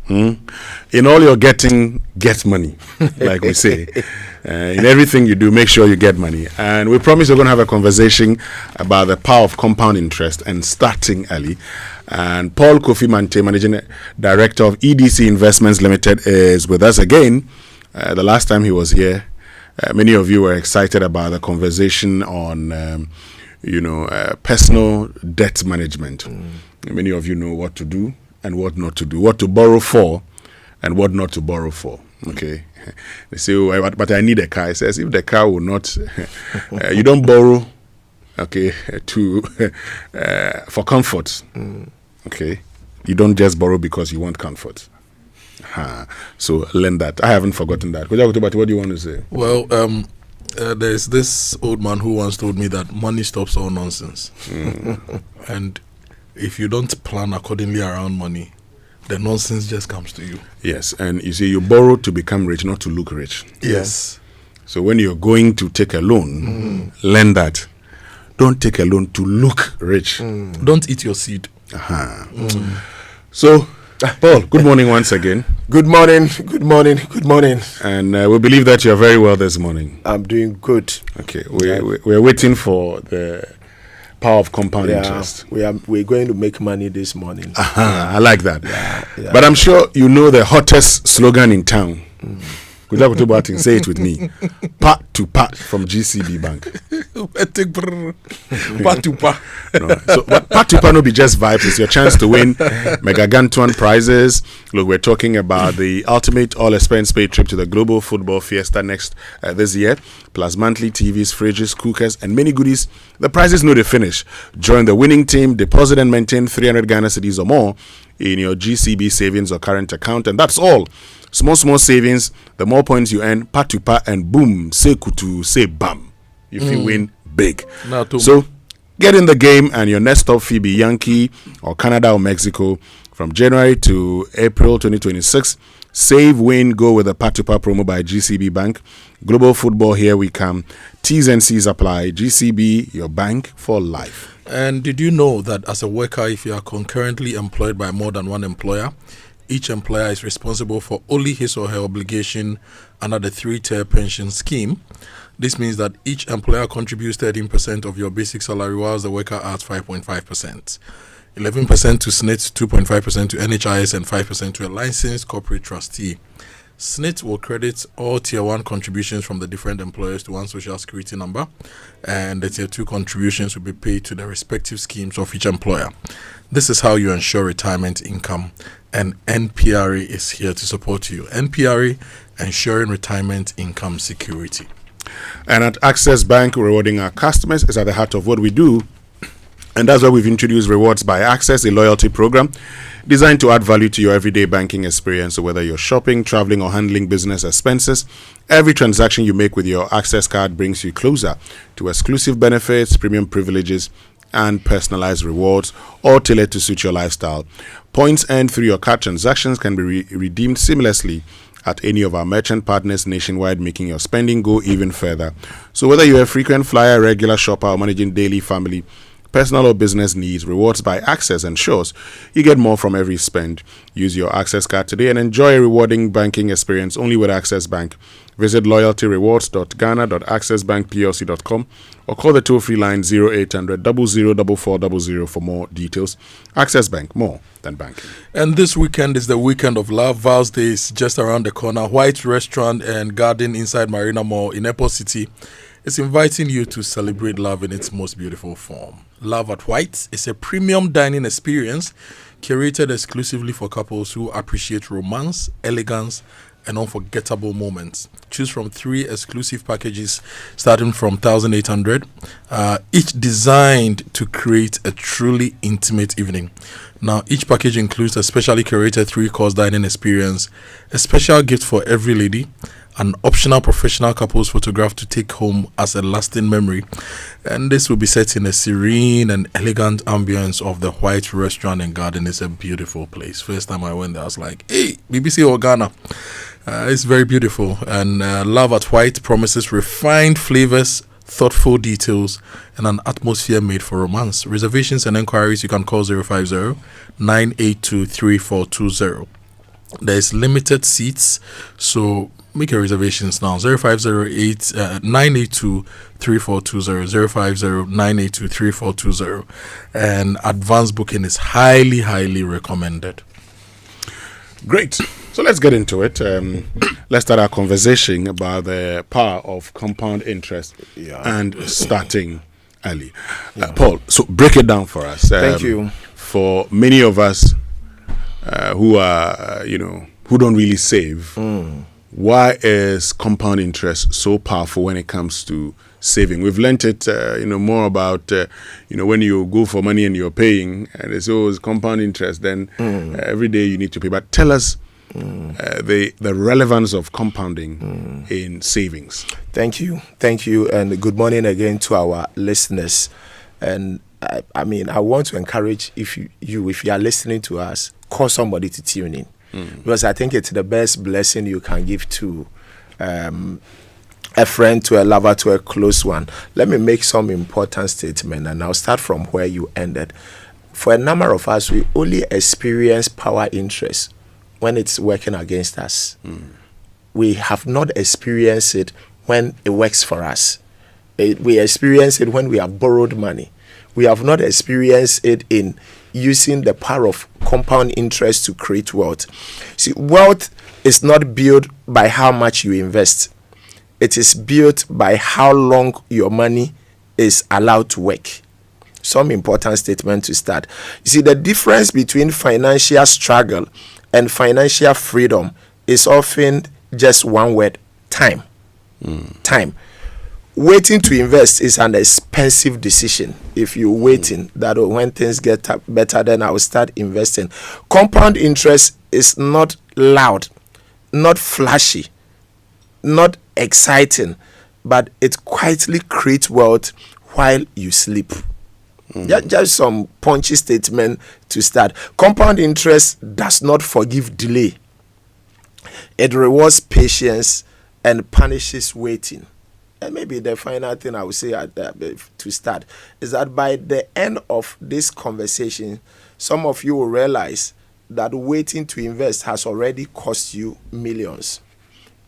In all you're getting, get money, like we say. In everything you do, make sure you get money. And we promise we're going to have a conversation about the power of compound interest and starting early. And Paul Kofi Mante, Managing Director of EDC Investments Limited, is with us again. The last time he was here, many of you were excited about the conversation on, personal debt management. Many of you know what to do and what not to do, what to borrow for and what not to borrow for. Okay. They say, oh, but I need a car. He says, if the car will not, you don't borrow, okay, for comfort. Okay. You don't just borrow because you want comfort. So learn that. I haven't forgotten that. But what do you want to say? Well, there's this old man who once told me that money stops all nonsense. And if you don't plan accordingly around money, the nonsense just comes to you. Yes, and you see, you borrow to become rich, not to look rich. Yes. So when you're going to take a loan, learn that. Don't take a loan to look rich. Don't eat your seed. So, Paul, good morning once again. Good morning, good morning, good morning. And we believe that you're very well this morning. I'm doing good. Okay, we're waiting for the power of compound interest. We're going to make money this morning. I like that. But I'm sure you know the hottest slogan in town. Kojo Boateng, say it with me. Part to part from GCB Bank. Part to part. No. So part to part will be just vibes. It's your chance to win Megagantuan prizes. Look, we're talking about the ultimate all expense paid trip to the Global Football Fiesta next this year, plus monthly TVs, fridges, cookers, and many goodies. The prizes know they finish. Join the winning team, deposit and maintain 300 Ghana cedis or more in your GCB savings or current account, and that's all. Small savings, the more points you earn, part to part, and boom, say kutu, say bam. If you win big. So get in the game, and your next stop fee be Yankee or Canada or Mexico from January to April 2026. Save, win, go with the part to part promo by GCB Bank. Global football, here we come. T's and C's apply. GCB, your bank for life. And did you know that as a worker, if you are concurrently employed by more than one employer, each employer is responsible for only his or her obligation under the 3-tier pension scheme? This means that each employer contributes 13% of your basic salary, whilst the worker adds 5.5%. 11% to SNIT, 2.5% to NHIS, and 5% to a licensed corporate trustee. SNIT will credit all Tier 1 contributions from the different employers to one social security number, and the Tier 2 contributions will be paid to the respective schemes of each employer. This is how you ensure retirement income, and NPRA is here to support you. NPRA, ensuring retirement income security. And at Access Bank, rewarding our customers is at the heart of what we do. And that's why we've introduced Rewards by Access, a loyalty program designed to add value to your everyday banking experience. So whether you're shopping, traveling, or handling business expenses, every transaction you make with your Access card brings you closer to exclusive benefits, premium privileges, and personalized rewards, all tailored to suit your lifestyle. Points earned through your card transactions can be redeemed seamlessly at any of our merchant partners nationwide, making your spending go even further. So whether you're a frequent flyer, regular shopper, or managing daily family, personal or business needs, Rewards by Access ensures you get more from every spend. Use your Access card today and enjoy a rewarding banking experience only with Access Bank. Visit loyaltyrewards.ghana.accessbankplc.com or call the toll-free line 0800 004400 for more details. Access Bank, more than banking. And this weekend is the weekend of love. Vows Day is just around the corner. White Restaurant and Garden inside Marina Mall in Airport City is inviting you to celebrate love in its most beautiful form. Love at White is a premium dining experience curated exclusively for couples who appreciate romance, elegance, and unforgettable moments. Choose from 3 exclusive packages starting from 1,800, each designed to create a truly intimate evening. Now, each package includes a specially curated 3-course dining experience, a special gift for every lady, an optional professional couples photograph to take home as a lasting memory. And this will be set in a serene and elegant ambience of the White Restaurant and Garden. It's a beautiful place. First time I went there, I was like, hey, BBC or Ghana. It's very beautiful. And Love at White promises refined flavors, thoughtful details, and an atmosphere made for romance. Reservations and inquiries, you can call 050-982-3420. There's limited seats, so make your reservations now. 0508-982-3420, 050-982-3420, and advance booking is highly, highly recommended. Great. So let's get into it. Let's start our conversation about the power of compound interest and starting early. Paul, so break it down for us. Thank you. For many of us who are, who don't really save, why is compound interest so powerful when it comes to saving? We've learned it, more about, when you go for money and you're paying, and it's always compound interest, then every day you need to pay. But tell us the relevance of compounding in savings. Thank you, and good morning again to our listeners. And I want to encourage if you are listening to us, call somebody to tune in, because I think it's the best blessing you can give to a friend, to a lover, to a close one. Let me make some important statement, and I'll start from where you ended. For a number of us, we only experience power interest when it's working against us. We have not experienced it when it works for us. We experience it when we have borrowed money. We have not experienced it in using the power of compound interest to create wealth. See, wealth is not built by how much you invest. It is built by how long your money is allowed to work. Some important statement to start. You see, the difference between financial struggle and financial freedom is often just one word: time. Time. Waiting to invest is an expensive decision. If you're waiting that when things get better, then I will start investing. Compound interest is not loud, not flashy, not exciting, but it quietly creates wealth while you sleep. Just some punchy statement to start. Compound interest does not forgive delay. It rewards patience and punishes waiting. And maybe the final thing I would say to start is that by the end of this conversation, some of you will realize that waiting to invest has already cost you millions.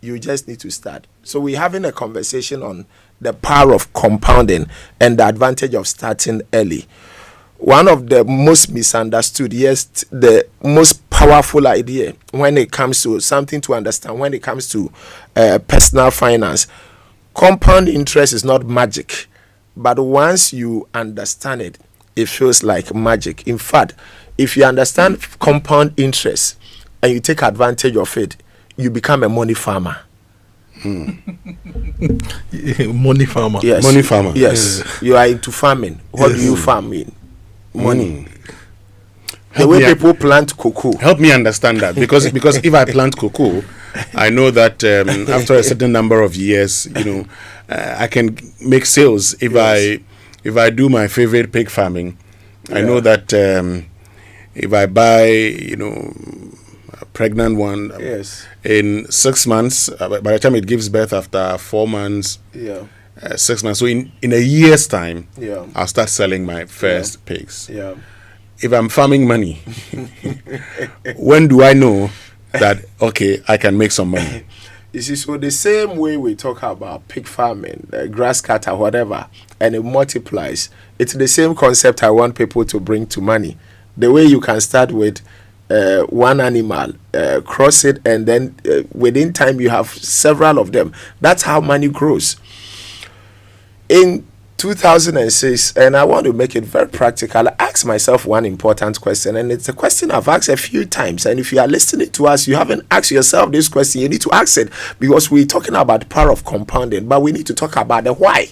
You just need to start. So we're having a conversation on the power of compounding and the advantage of starting early. One of the most misunderstood, yes, the most powerful idea when it comes to something to understand, when it comes to personal finance. Compound interest is not magic, but once you understand it, it feels like magic. In fact, if you understand compound interest and you take advantage of it, you become a money farmer. Money farmer. Yes. Money farmer. Yes. You are into farming. What do you farm in? Money. The way people plant cocoa. Help me understand that, because if I plant cocoa, I know that after a certain number of years, I can make sales. If I do my favorite pig farming, I know that if I buy a pregnant one, in 6 months, by the time it gives birth after 4 months, 6 months, so in a year's time, I'll start selling my first pigs. If I'm farming money, when do I know that, okay, I can make some money? You see, so the same way we talk about pig farming, grass cutter, whatever, and it multiplies, it's the same concept I want people to bring to money. The way you can start with one animal, cross it, and then within time you have several of them. That's how money grows. In 2006, and I want to make it very practical, I asked myself one important question, and it's a question I've asked a few times. And if you are listening to us, you haven't asked yourself this question, you need to ask it, because we're talking about the power of compounding, but we need to talk about the why.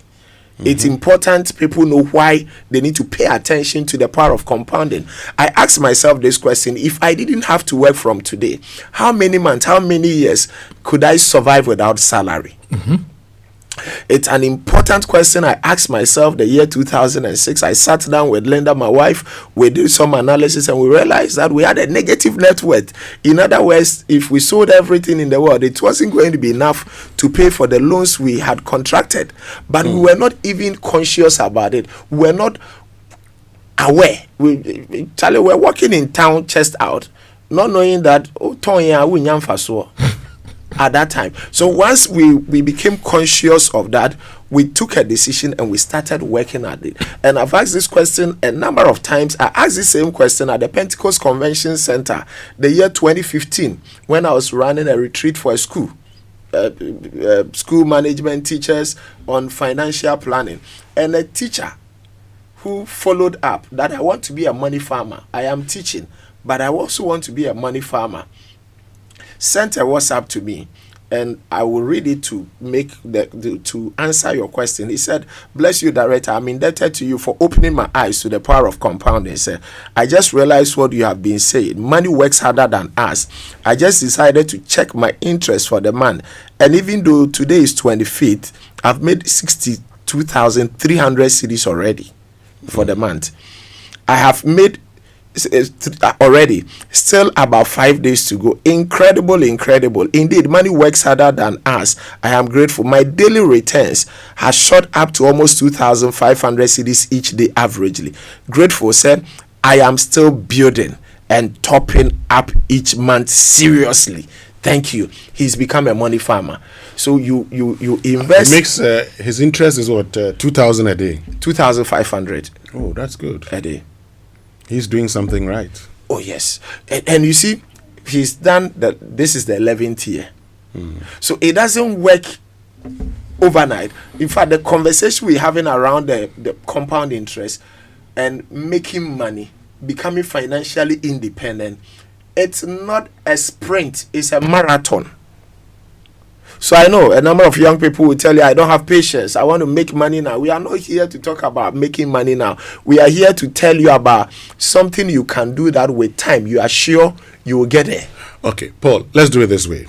It's important people know why they need to pay attention to the power of compounding. I asked myself this question: if I didn't have to work from today, how many months, how many years could I survive without salary? It's an important question I asked myself the year 2006. I sat down with Linda, my wife. We did some analysis and we realized that we had a negative net worth. In other words, if we sold everything in the world, it wasn't going to be enough to pay for the loans we had contracted. But we were not even conscious about it. We were not aware. Charlie, we're walking in town, chest out, not knowing that, at that time. So once we became conscious of that, we took a decision and we started working at it. And I've asked this question a number of times. I asked the same question at the Pentecost Convention Center the year 2015 when I was running a retreat for a school. School management teachers on financial planning. And a teacher who followed up that I want to be a money farmer. I am teaching, but I also want to be a money farmer. Sent a WhatsApp to me, and I will read it to to answer your question. He said, "Bless you, director. I'm indebted to you for opening my eyes to the power of compounding. Sir, I just realized what you have been saying. Money works harder than us. I just decided to check my interest for the month, and even though today is 25th, I've made 62,300 cedis already for the month. I have made." Already, still about 5 days to go. Incredible. Indeed, money works harder than us. I am grateful. My daily returns has shot up to almost 2,500 cedis each day averagely. Grateful, sir. I am still building and topping up each month seriously. Thank you. He's become a money farmer. So you invest. He makes his interest is what 2,000 a day. 2,500. Oh, that's good. A day. He's doing something right. Oh, yes. And you see, he's done that. This is the 11th year. So it doesn't work overnight. In fact, the conversation we're having around the compound interest and making money, becoming financially independent, it's not a sprint, it's a marathon. So I know a number of young people will tell you, I don't have patience, I want to make money now. We are not here to talk about making money now. We are here to tell you about something you can do that with time. You are sure you will get there. Okay, Paul, let's do it this way.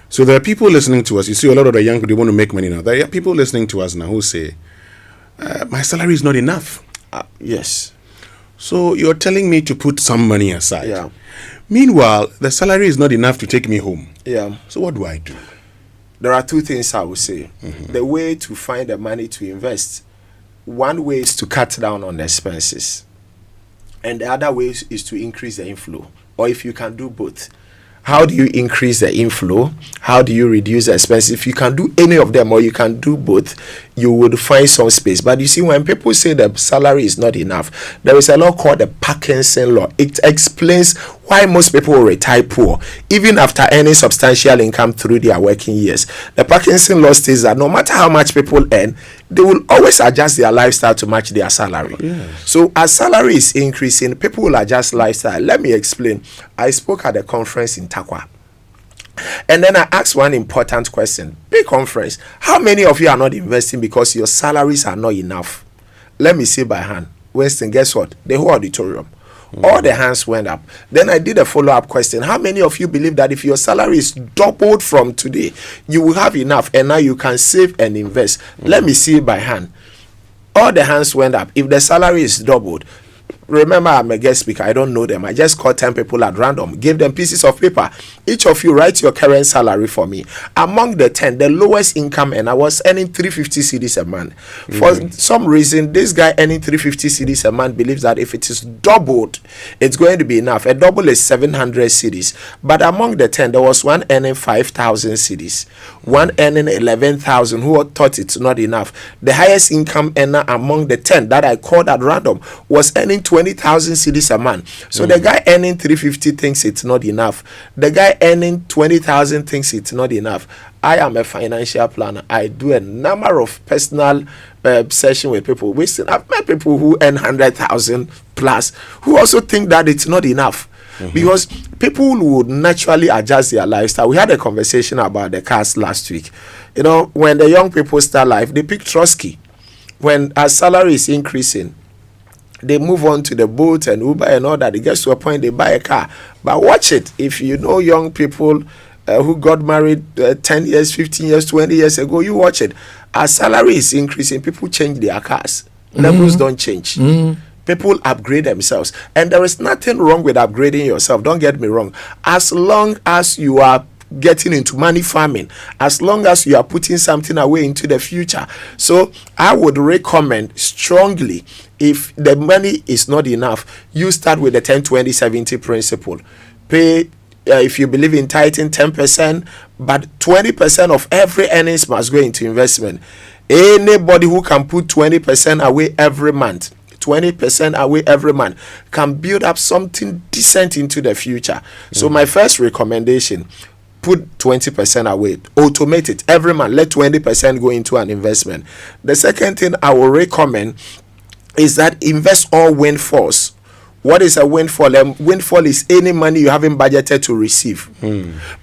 So there are people listening to us. You see, a lot of the young people want to make money now. There are people listening to us now who say, my salary is not enough. Yes. So you're telling me to put some money aside. Yeah. Meanwhile, the salary is not enough to take me home. Yeah. So what do I do? There are two things I would say. The way to find the money to invest, one way is to cut down on the expenses. And the other way is to increase the inflow. Or if you can do both. How do you increase the inflow? How do you reduce the expenses? If you can do any of them or you can do both, you would find some space. But you see, when people say the salary is not enough, there is a law called the Parkinson law. It explains why most people will retire poor, even after earning substantial income through their working years. The Parkinson law states that no matter how much people earn, they will always adjust their lifestyle to match their salary. So as salary is increasing, people will adjust lifestyle. Let me explain. I spoke at a conference in Takwa. And then I asked one important question. Big conference. How many of you are not investing because your salaries are not enough? Let me say by hand. Winston, guess what? The whole auditorium. All the hands went up. Then I did a follow-up question. How many of you believe that if your salary is doubled from today, you will have enough and now you can save and invest? Let me see by hand. All the hands went up. If the salary is doubled, remember, I'm a guest speaker. I don't know them. I just called 10 people at random. Give them pieces of paper. Each of you write your current salary for me. Among the 10, the lowest income, and I was earning 350 cedis a month. For some reason, this guy earning 350 cedis a month believes that if it is doubled, it's going to be enough. A double is 700 cedis. But among the 10, there was one earning 5,000 cedis. One earning 11,000 who thought it's not enough. The highest income earner among the 10 that I called at random was earning 20,000 cedis a month. So the guy earning 350 thinks it's not enough. The guy earning 20,000 thinks it's not enough. I am a financial planner. I do a number of personal sessions with people. I've met people who earn 100,000 plus who also think that it's not enough. Because people would naturally adjust their lifestyle. We had a conversation about the cars last week. You know, when the young people start life, they pick Trotsky. When our salary is increasing, they move on to the boat and Uber and all that. It gets to a point they buy a car. But watch it. If you know young people who got married 10 years, 15 years, 20 years ago, you watch it. Our salary is increasing. People change their cars. Levels don't change. People upgrade themselves. And there is nothing wrong with upgrading yourself. Don't get me wrong. As long as you are getting into money farming, as long as you are putting something away into the future. So I would recommend strongly, if the money is not enough, you start with the 10-20-70 principle. Pay, if you believe in tithing, 10%, but 20% of every earnings must go into investment. Anybody who can put 20% away every month, 20% away every month, can build up something decent into the future. So my first recommendation, put 20% away, automate it every month, let 20% go into an investment. The second thing I will recommend is that invest all windfalls. What is a windfall? A windfall is any money you haven't budgeted to receive,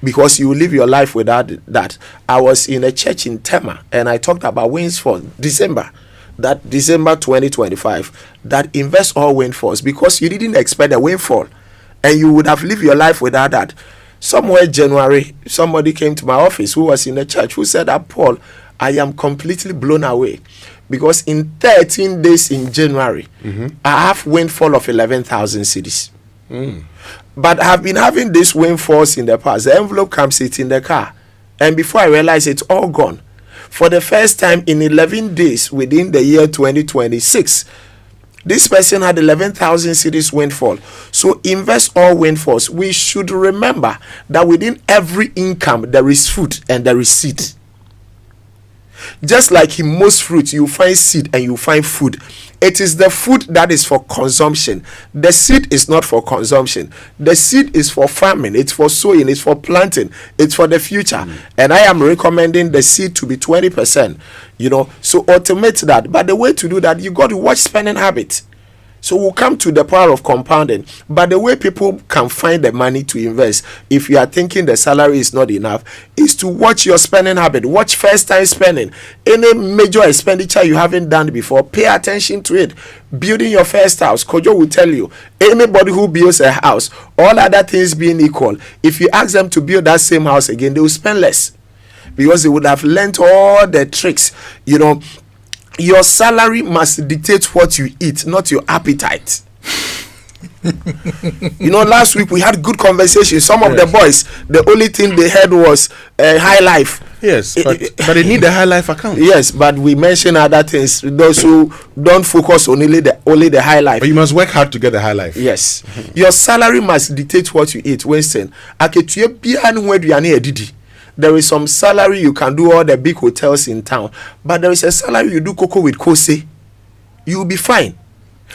because you will live your life without that. I was in a church in Tema and I talked about windfall December 2025, that invest all windfalls, because you didn't expect a windfall and you would have lived your life without that. Somewhere January, somebody came to my office who was in the church who said that, Paul, I am completely blown away, because in 13 days in January, I have windfall of 11,000 cedis. But I've been having these windfalls in the past. The envelope comes, it's in the car, and before I realize it's all gone. For the first time in 11 days within the year 2026, this person had 11,000 cedis windfall. So invest all windfalls. We should remember that within every income there is food and there is seed. Just like in most fruits, you find seed and you find food. It is the food that is for consumption. The seed is not for consumption. The seed is for farming. It's for sowing. It's for planting. It's for the future. And I am recommending the seed to be 20%. So automate that. But the way to do that, you got to watch spending habits. So we'll come to the power of compounding. But the way people can find the money to invest, if you are thinking the salary is not enough, is to watch your spending habit. Watch first time spending. Any major expenditure you haven't done before, pay attention to it. Building your first house, Kojo will tell you, anybody who builds a house, all other things being equal, if you ask them to build that same house again, they will spend less. Because they would have learnt all the tricks. Your salary must dictate what you eat, not your appetite. Last week we had good conversation. Some of the boys, the only thing they had was high life. Yes, but they need the high life account. Yes, but we mentioned other things. Those who don't focus on only the high life. But you must work hard to get the high life. Yes. Your salary must dictate what you eat. Winston, there is some salary you can do all the big hotels in town, but there is a salary you do cocoa with kose, you will be fine.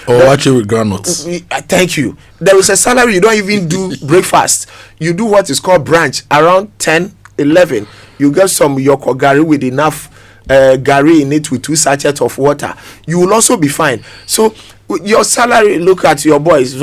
Or actually with granules. Thank you. There is a salary you don't even do breakfast. You do what is called brunch around 10, 11. You get some yoko gari with enough gari in it with 2 sachets of water. You will also be fine. So your salary, look at your boys.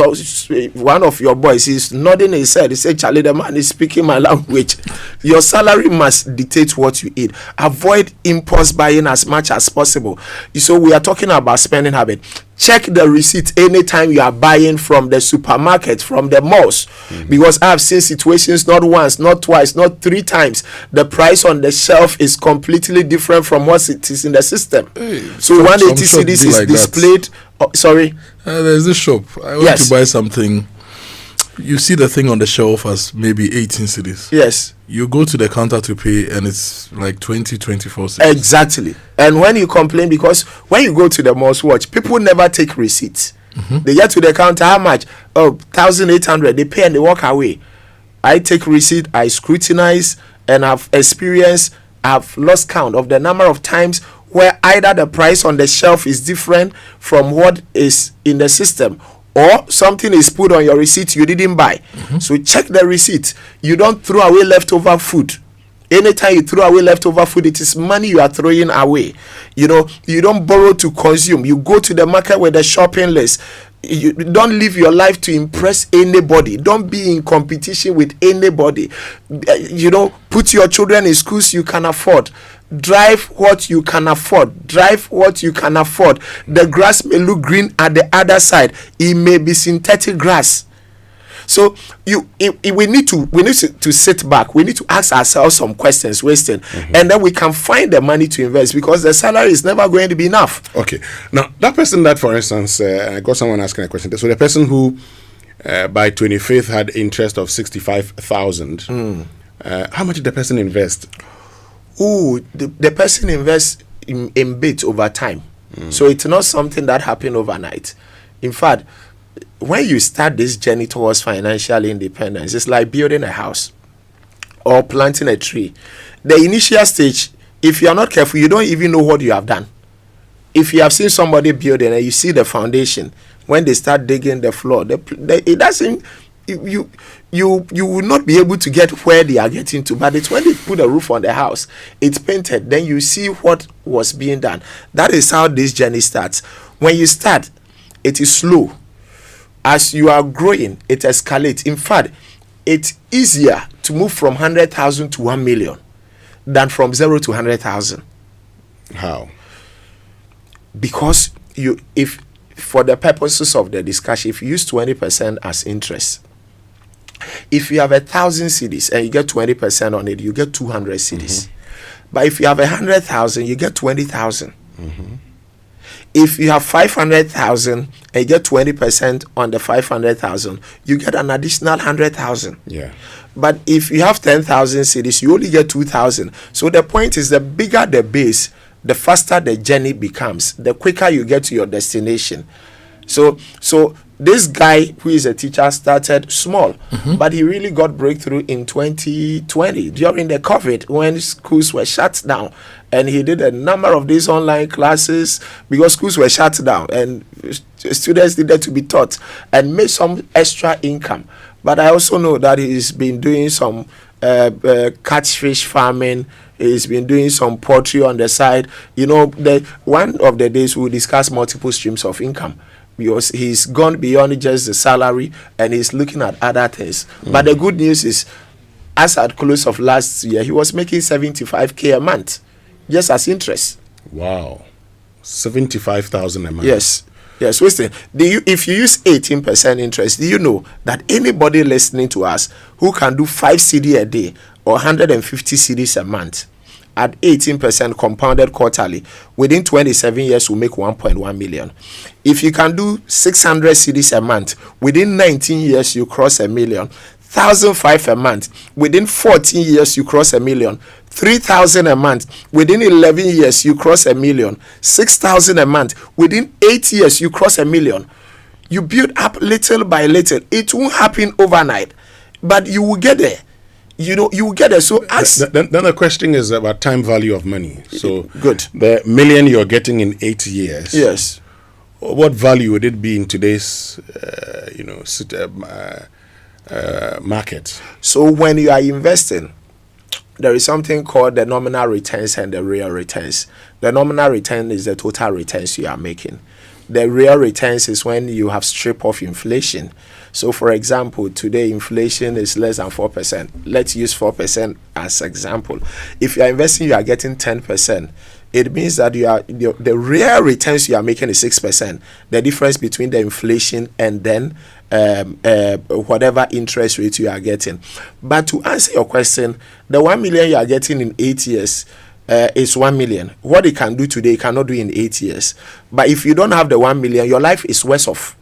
One of your boys is nodding his head. He said, Charlie, the man is speaking my language. Your salary must dictate what you eat. Avoid impulse buying as much as possible. So we are talking about spending habit. Check the receipt anytime you are buying from the supermarket, from the malls. Because I have seen situations not once, not twice, not 3 times. The price on the shelf is completely different from what it is in the system. So 180 cedis is displayed. Sorry? There's this shop. I went to buy something. You see the thing on the shelf as maybe 18 cedis. Yes. You go to the counter to pay and it's like 20, 24 cedis. Exactly. And when you complain, because when you go to the malls, watch, people never take receipts. They get to the counter, how much? 1,800. They pay and they walk away. I take receipt, I scrutinize, and I've experienced, I've lost count of the number of times where either the price on the shelf is different from what is in the system, or something is put on your receipt you didn't buy. So check the receipt. You don't throw away leftover food. Anytime you throw away leftover food, it is money you are throwing away. You don't borrow to consume. You go to the market with a shopping list. You don't live your life to impress anybody. Don't be in competition with anybody. Put your children in schools you can afford. Drive what you can afford. Drive what you can afford. The grass may look green at the other side. It may be synthetic grass. So we need to sit back. We need to ask ourselves some questions, Winston, and then we can find the money to invest, because the salary is never going to be enough. Okay. Now, that person that, for instance, I got someone asking a question. So the person who by 25th had interest of 65,000, how much did the person invest? The person invests in bits over time. So it's not something that happened overnight. In fact, when you start this journey towards financial independence, it's like building a house or planting a tree. The initial stage, if you are not careful, you don't even know what you have done. If you have seen somebody building and you see the foundation, when they start digging the floor, it doesn't. You will not be able to get where they are getting to. But it's when they put a roof on the house, it's painted, then you see what was being done. That is how this journey starts. When you start, it is slow. As you are growing, it escalates. In fact, it's easier to move from 100,000 to 1 million than from 0 to 100,000. How? Because if for the purposes of the discussion, if you use 20% as interest, if you have 1,000 cedis and you get 20% on it, you get 200 cedis. But if you have 100,000, you get 20,000. If you have 500,000 and you get 20% on the 500,000, you get an additional 100,000. Yeah. But if you have 10,000 cedis, you only get 2,000. So the point is, the bigger the base, the faster the journey becomes, the quicker you get to your destination. So This guy who is a teacher started small, but he really got breakthrough in 2020 during the COVID when schools were shut down. And he did a number of these online classes because schools were shut down and students needed to be taught, and made some extra income. But I also know that he's been doing some catfish farming. He's been doing some poultry on the side. You know, one of the days we'll discuss multiple streams of income, because he's gone beyond just the salary and he's looking at other things. But the good news is, as at close of last year, he was making 75K a month just as interest. Wow. 75,000 a month. Yes. Yes, Winston, if you use 18% interest, do you know that anybody listening to us who can do 5 CD a day or 150 CDs a month at 18% compounded quarterly, within 27 years will make 1.1 million. If you can do 600 CDs a month, within 19 years you cross $1 million. 1,005 a month, within 14 years you cross $1 million. 3,000 a month, within 11 years you cross $1 million. 6,000 a month, within 8 years you cross $1 million. You build up little by little. It won't happen overnight, but you will get there. You know, you will get there. So ask. Then the question is about time value of money. So good. The million you're getting in 8 years. Yes. What value would it be in today's, market? So when you are investing, there is something called the nominal returns and the real returns. The nominal return is the total returns you are making. The real returns is when you have stripped off inflation. So, for example, today inflation is less than 4%. Let's use 4% as example. If you are investing, you are getting 10%. It means that the real returns you are making is 6%. The difference between the inflation and then whatever interest rate you are getting. But to answer your question, the 1 million you are getting in 8 years is 1 million. What it can do today, it cannot do in 8 years. But if you don't have the 1 million, your life is worse off.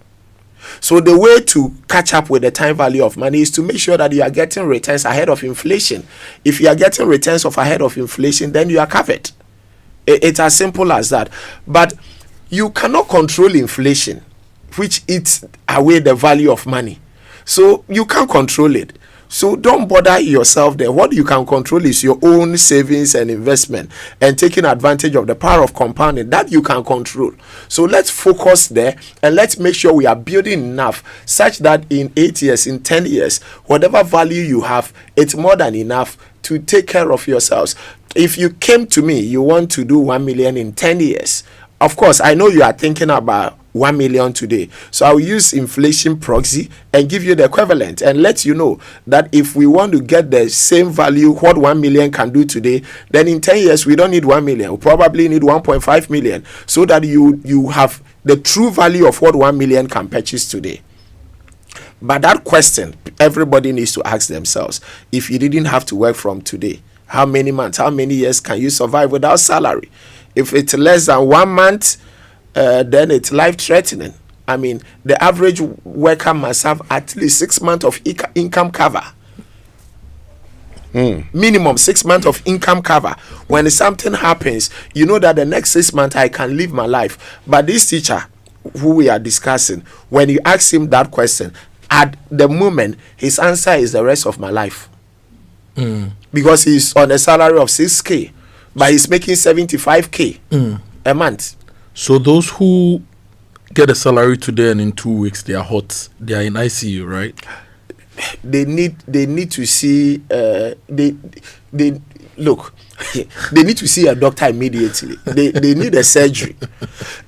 So the way to catch up with the time value of money is to make sure that you are getting returns ahead of inflation. If you are getting returns ahead of inflation, then you are covered. It's as simple as that. But you cannot control inflation, which eats away the value of money. So you can't control it. So don't bother yourself there. What you can control is your own savings and investment, and taking advantage of the power of compounding that you can control. So let's focus there, and let's make sure we are building enough such that in 8 years, in 10 years, whatever value you have, it's more than enough to take care of yourselves. If you came to me, you want to do 1 million in 10 years. Of course, I know you are thinking about 1 million today. So I'll use inflation proxy and give you the equivalent and let you know that if we want to get the same value, what 1 million can do today, then in 10 years, we don't need 1 million. We'll probably need 1.5 million so that you have the true value of what 1 million can purchase today. But that question, everybody needs to ask themselves, if you didn't have to work from today, how many months, how many years can you survive without salary? If it's less than 1 month, then it's life-threatening. I mean, the average worker must have at least 6 months of income cover. Minimum 6 months of income cover. When something happens, you know that the next 6 months I can live my life. But this teacher who we are discussing, when you ask him that question, at the moment, his answer is the rest of my life. Because he's on a salary of 6K, but he's making 75K a month. So those who get a salary today and in 2 weeks they are hot, they are in ICU, right? They need to see they look. They need to see a doctor immediately. They need a surgery.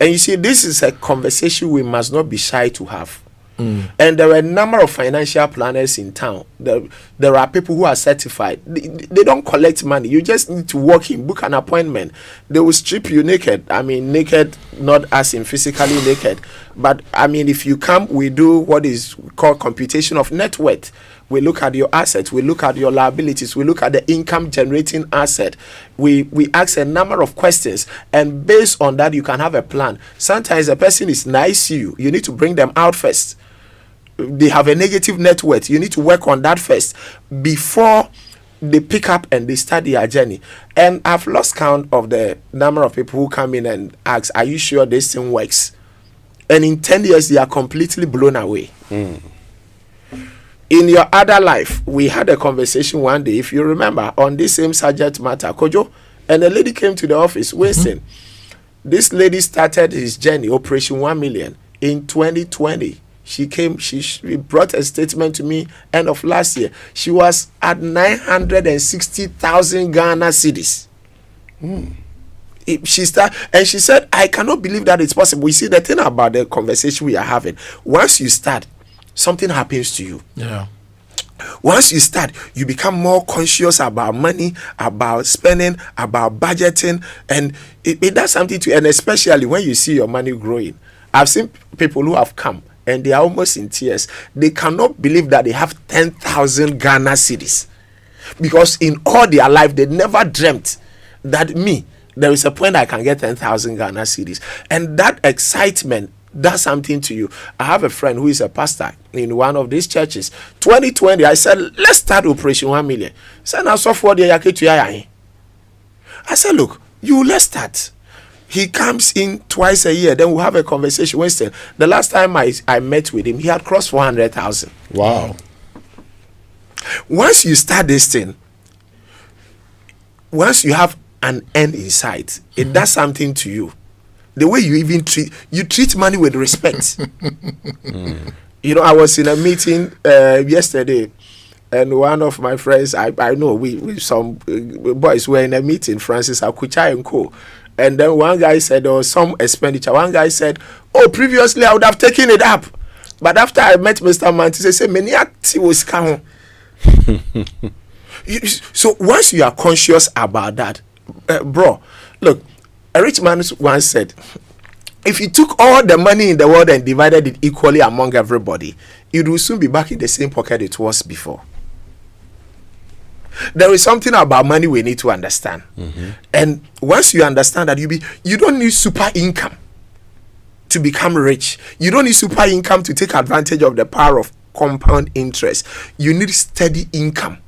And you see, this is a conversation we must not be shy to have. And there are a number of financial planners in town. There are people who are certified. They don't collect money. You just need to walk in, book an appointment. They will strip you naked. I mean, naked, not as in physically naked. But, I mean, if you come, we do what is called computation of net worth. We look at your assets. We look at your liabilities. We look at the income generating asset. We ask a number of questions. And based on that, you can have a plan. Sometimes a person is in ICU. You need to bring them out first. They have a negative net worth. You need to work on that first before they pick up and they start their journey. And I've lost count of the number of people who come in and ask, are you sure this thing works? and in 10 years they are completely blown away. In your other life, we had a conversation one day, if you remember, on this same subject matter, Kojo, and a lady came to the office, Winston. This lady started his journey, Operation 1 Million, in 2020. She came, she brought a statement to me end of last year. She was at 960,000 Ghana cedis. She said, I cannot believe that it's possible. You see, the thing about the conversation we are having, once you start, something happens to you. Yeah. Once you start, you become more conscious about money, about spending, about budgeting, and it does something to you. And especially when you see your money growing. I've seen people who have come and they are almost in tears. They cannot believe that they have 10,000 Ghana cedis, because in all their life they never dreamt that there is a point I can get 10,000 Ghana cedis, and that excitement does something to you. I have a friend who is a pastor in one of these churches. 2020, I said, let's start Operation 1 Million. He said, now so for the I said, look, let's start. He comes in twice a year, then we'll have a conversation. Winston, the last time I met with him, he had crossed 400,000. Wow. Once you start this thing, once you have an end in sight, it does something to you. The way you even treat money with respect. You know, I was in a meeting yesterday, and one of my friends, I know we some boys were in a meeting, Francis Akucha and co. And then one guy said, some expenditure. One guy said, previously I would have taken it up, but after I met Mr. Mantis, he said, many was come. So once you are conscious about that, bro, look. A rich man once said, if you took all the money in the world and divided it equally among everybody, it will soon be back in the same pocket it was before. There is something about money we need to understand. And once you understand that, you don't need super income to become rich. You don't need super income to take advantage of the power of compound interest. You need steady income.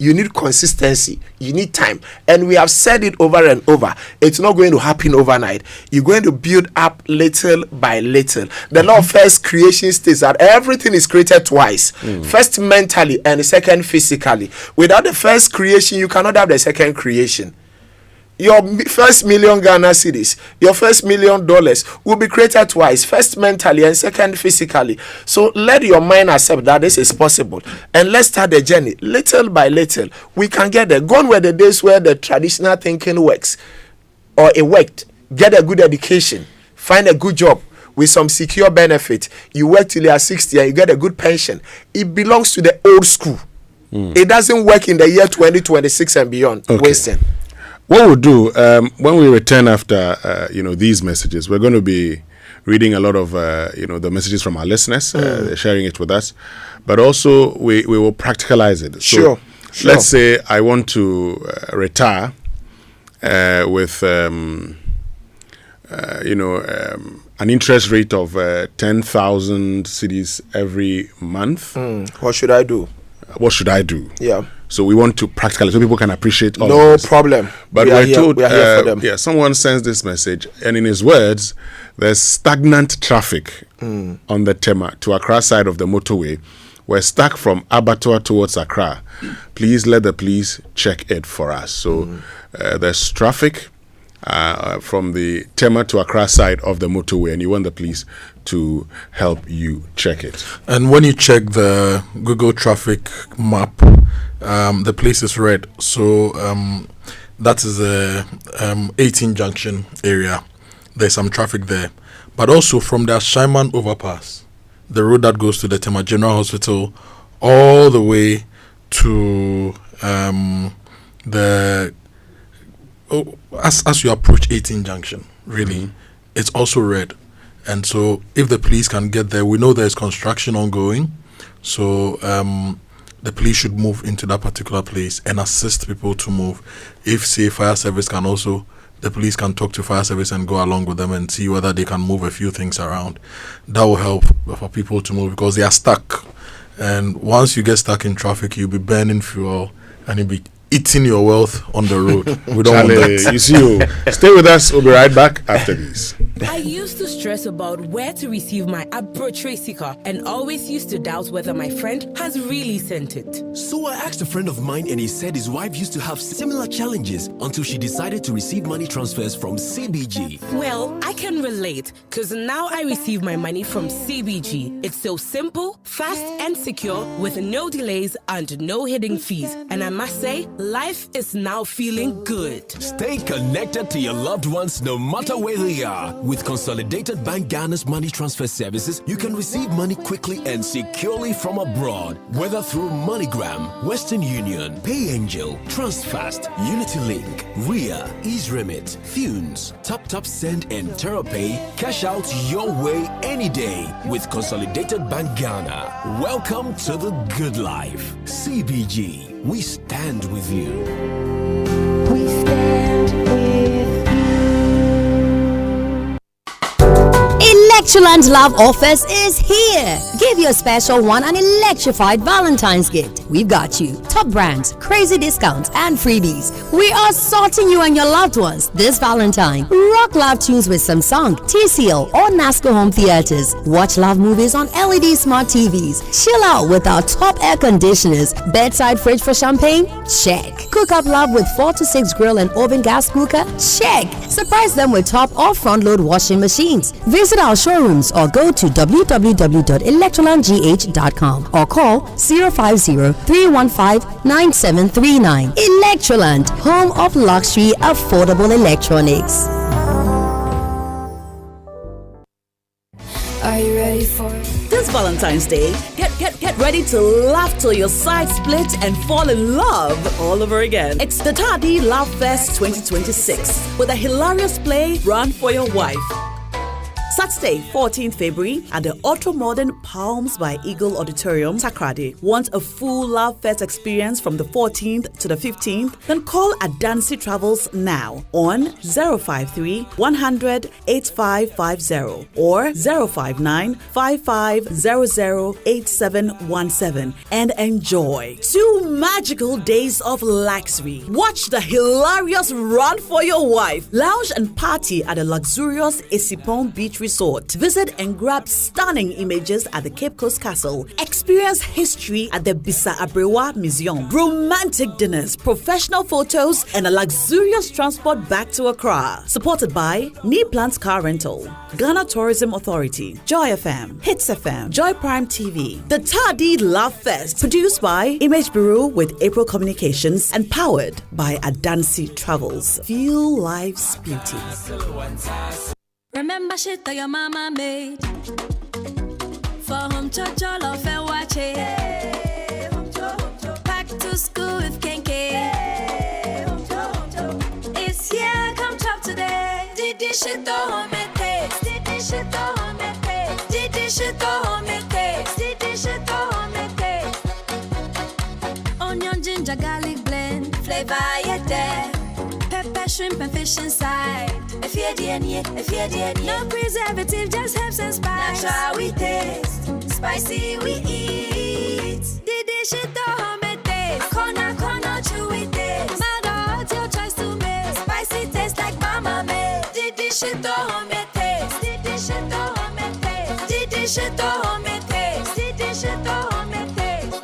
You need consistency. You need time. And we have said it over and over. It's not going to happen overnight. You're going to build up little by little. The law of first creation states that everything is created twice. First mentally and second physically. Without the first creation, you cannot have the second creation. Your first million Ghana cedis, your first $1 million will be created twice, first mentally and second physically. So let your mind accept that this is possible, and let's start the journey little by little. We can get there. Gone were the days where the traditional thinking works, or it worked. Get a good education, find a good job with some secure benefit. You work till you are 60 and you get a good pension. It belongs to the old school. It doesn't work in the year 2026 and beyond. Winston. What we'll do when we return after these messages, we're going to be reading a lot of the messages from our listeners, they're sharing it with us, but also we will practicalize it. So Sure. Let's say I want to retire with an interest rate of 10,000 cedis every month. What should I do? Yeah. So we want to practically, so people can appreciate all no of this. problem. But we are told, here for them. Yeah, someone sends this message, and in his words, there's stagnant traffic on the Tema to Accra side of the motorway. We're stuck from Abattoir towards Accra. Please let the police check it for us. So there's traffic from the Tema to Accra side of the motorway, and you want the police to help you check it. And when you check the Google traffic map, the place is red. So that is the 18 junction area. There's some traffic there. But also from the Ashaiman overpass, the road that goes to the Tema General Hospital, all the way to as you approach 18 junction, really, it's also red. And so if the police can get there, we know there's construction ongoing. So the police should move into that particular place and assist people to move. If, say, fire service can also, the police can talk to fire service and go along with them and see whether they can move a few things around. That will help for people to move, because they are stuck. And once you get stuck in traffic, you'll be burning fuel and you'll be eating your wealth on the road. We don't want that. You see, stay with us. We'll be right back after this. I used to stress about where to receive my Abrotre sticker and always used to doubt whether my friend has really sent it. So I asked a friend of mine and he said his wife used to have similar challenges until she decided to receive money transfers from CBG. Well, I can relate because now I receive my money from CBG. It's so simple, fast and secure with no delays and no hidden fees. And I must say, life is now feeling good. Stay connected to your loved ones no matter where they are. With Consolidated Bank Ghana's money transfer services, you can receive money quickly and securely from abroad, whether through MoneyGram, Western Union, PayAngel, Transfast, UnityLink, RIA, EaseRemit, Thunes, TapTap Send, and TerraPay. Cash out your way any day with Consolidated Bank Ghana. Welcome to the good life. CBG, we stand with you. We stand with Electroland Love Offers is here. Give your special one an electrified Valentine's gift. We've got you. Top brands, crazy discounts, and freebies. We are sorting you and your loved ones this Valentine. Rock love tunes with Samsung, TCL, or NASCO home theaters. Watch love movies on LED smart TVs. Chill out with our top air conditioners. Bedside fridge for champagne? Check. Cook up love with 4 to 6 grill and oven gas cooker? Check. Surprise them with top or front load washing machines. Visit our showrooms or go to www.electrolandgh.com or call 050-315-9739. Electroland, home of luxury affordable electronics. Are you ready for it? This Valentine's Day, get ready to laugh till your side split and fall in love all over again. It's the Tadi Love Fest 2026 with a hilarious play, Run for Your Wife. Saturday, 14th February at the Ultra Modern Palms by Eagle Auditorium, Takrady. Want a full Love Fest experience from the 14th to the 15th? Then call Adansi Travels now on 053 100 8550 or 059 5500 8717 and enjoy 2 magical days of luxury. Watch the hilarious Run for Your Wife. Lounge and party at the luxurious Isipon Beach Resort. Visit and grab stunning images at the Cape Coast Castle. Experience history at the Bisa Abrewa Museum. Romantic dinners, professional photos, and a luxurious transport back to Accra. Supported by Knee Plants Car Rental, Ghana Tourism Authority, Joy FM, Hits FM, Joy Prime TV. The Tadi Love Fest, produced by Image Bureau with April Communications and powered by Adansi Travels. Feel life's beauty. Remember shit that your mama made for home church all of and watch it. Back to school with Kenke. It's here, come chop today. Did this shit to home it takes. Did this shit to home it takes. Did this shit to home it takes. Did this shit to home it takes. Onion, ginger, garlic blend, flavor yet there. Pepper, shrimp, and fish inside. If you're no preservative, just herbs and spice. Natural we taste, spicy we eat. Did this shit to home it taste. Corner, chewy taste. Mother, your choice to make. Spicy taste like mama made. Did this shit to home it taste. Did this shit to home it taste. Did this shit to home it taste. Did this shit to home it taste.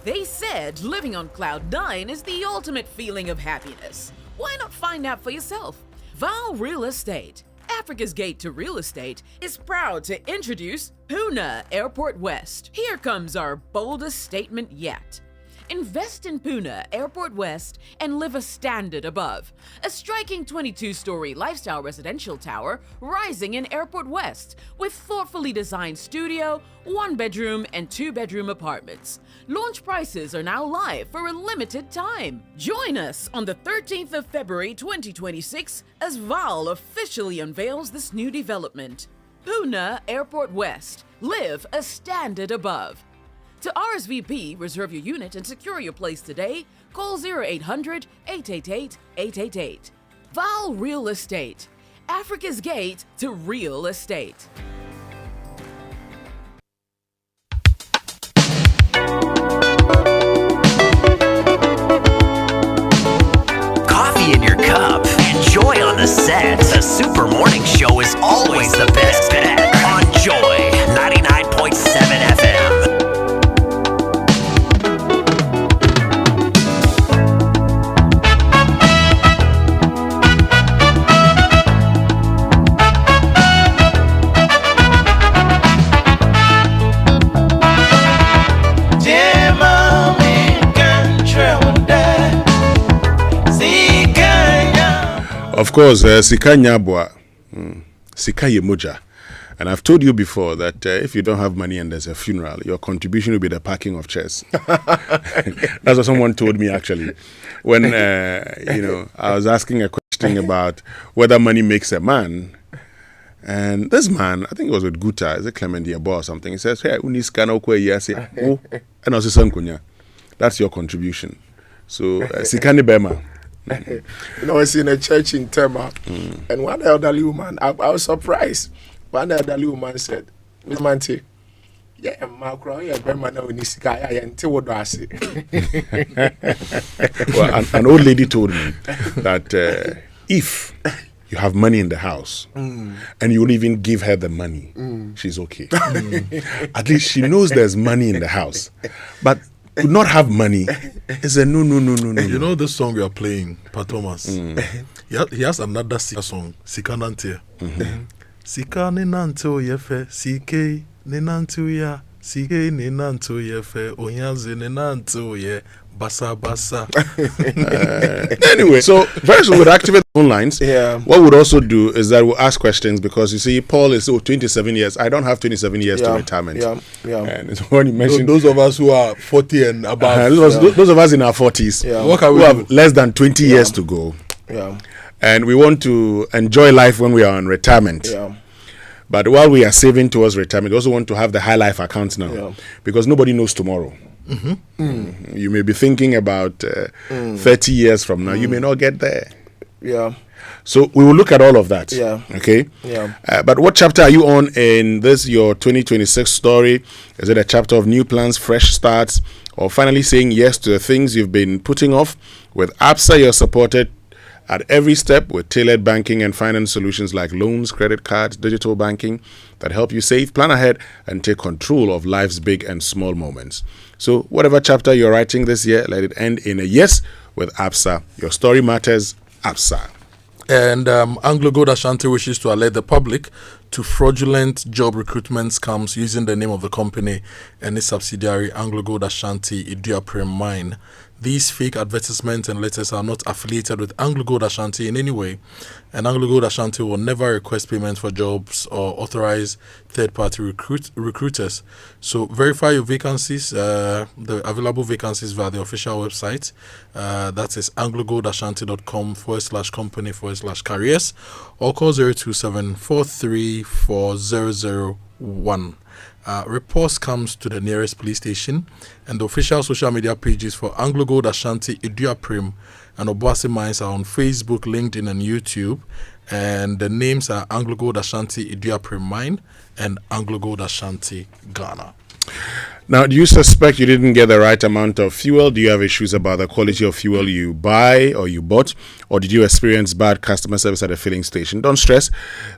They said living on Cloud 9 is the ultimate feeling of happiness. Why not find out for yourself? Val Real Estate, Africa's Gate to Real Estate, is proud to introduce Pune Airport West. Here comes our boldest statement yet. Invest in Pune Airport West and live a standard above. A striking 22-story lifestyle residential tower rising in Airport West with thoughtfully designed studio, 1-bedroom and 2-bedroom apartments. Launch prices are now live for a limited time. Join us on the 13th of February 2026 as Val officially unveils this new development. Pune Airport West. Live a standard above. To RSVP, reserve your unit and secure your place today. Call 0800-888-888. Val Real Estate. Africa's Gate to Real Estate. Coffee in your cup Super Morning Show is always the best bet on Joy 99.7 FM. Of course, Sika Nyabwa, Sika Yemoja. And I've told you before that if you don't have money and there's a funeral, your contribution will be the packing of chairs. That's what someone told me actually. When, I was asking a question about whether money makes a man. And this man, I think it was with Guta, is it Clement Diabo or something? He says, hey, uniskano kwe yase. Oh, and also sankunya. That's your contribution. So, Sikani Bema. I was in a church in Tema, and one elderly woman, I was surprised. One elderly woman said, Miss Manti, yeah, Macro, yeah, Bema, no, Nisika, until what do I say? Well, an old lady told me that if you have money in the house and you won't even give her the money, she's okay. At least she knows there's money in the house. But to not have money is a no. You know this song we are playing, Pa Thomas? He has another song, Sika Nante. Sika Ninanto Yefe, Sike Ninanto Ya, Sike Ninanto Yefe, Onyaze Ninanto Ye. Basa. Anyway, so very soon we'll activate the phone lines. Yeah. What we'll also do is that we'll ask questions because you see, Paul is 27 years. I don't have 27 years to retirement. Yeah. And when you mentioned those of us who are 40 and above, those of us in our 40s who have less than 20 years to go. Yeah. And we want to enjoy life when we are on retirement. Yeah. But while we are saving towards retirement, we also want to have the high life account now because nobody knows tomorrow. You may be thinking about 30 years from now. You may not get there. Yeah. So we will look at all of that. Yeah. Okay. Yeah. But what chapter are you on in this your 2026 story? Is it a chapter of new plans, fresh starts, or finally saying yes to the things you've been putting off? With ABSA, you're supported at every step with tailored banking and finance solutions like loans, credit cards, digital banking that help you save, plan ahead, and take control of life's big and small moments. So whatever chapter you're writing this year, let it end in a yes with ABSA. Your story matters, ABSA. And Anglo Gold Ashanti wishes to alert the public to fraudulent job recruitment scams using the name of the company and its subsidiary Anglo Gold Ashanti Iduaprim Mine. These fake advertisements and letters are not affiliated with Anglo Gold Ashanti in any way, and Anglo Gold Ashanti will never request payment for jobs or authorize third-party recruiters. So verify your vacancies, the available vacancies via the official website. That is anglogoldashanti.com/company/careers, or call 027-434001. Reports comes to the nearest police station, and the official social media pages for Anglo Gold Ashanti Iduaprim and Obuasi Mines are on Facebook, LinkedIn, and YouTube. And the names are Anglo Gold Ashanti Iduaprim Mine and Anglo Gold Ashanti Ghana. Now, do you suspect you didn't get the right amount of fuel? Do you have issues about the quality of fuel you buy or you bought? Or did you experience bad customer service at a filling station? Don't stress.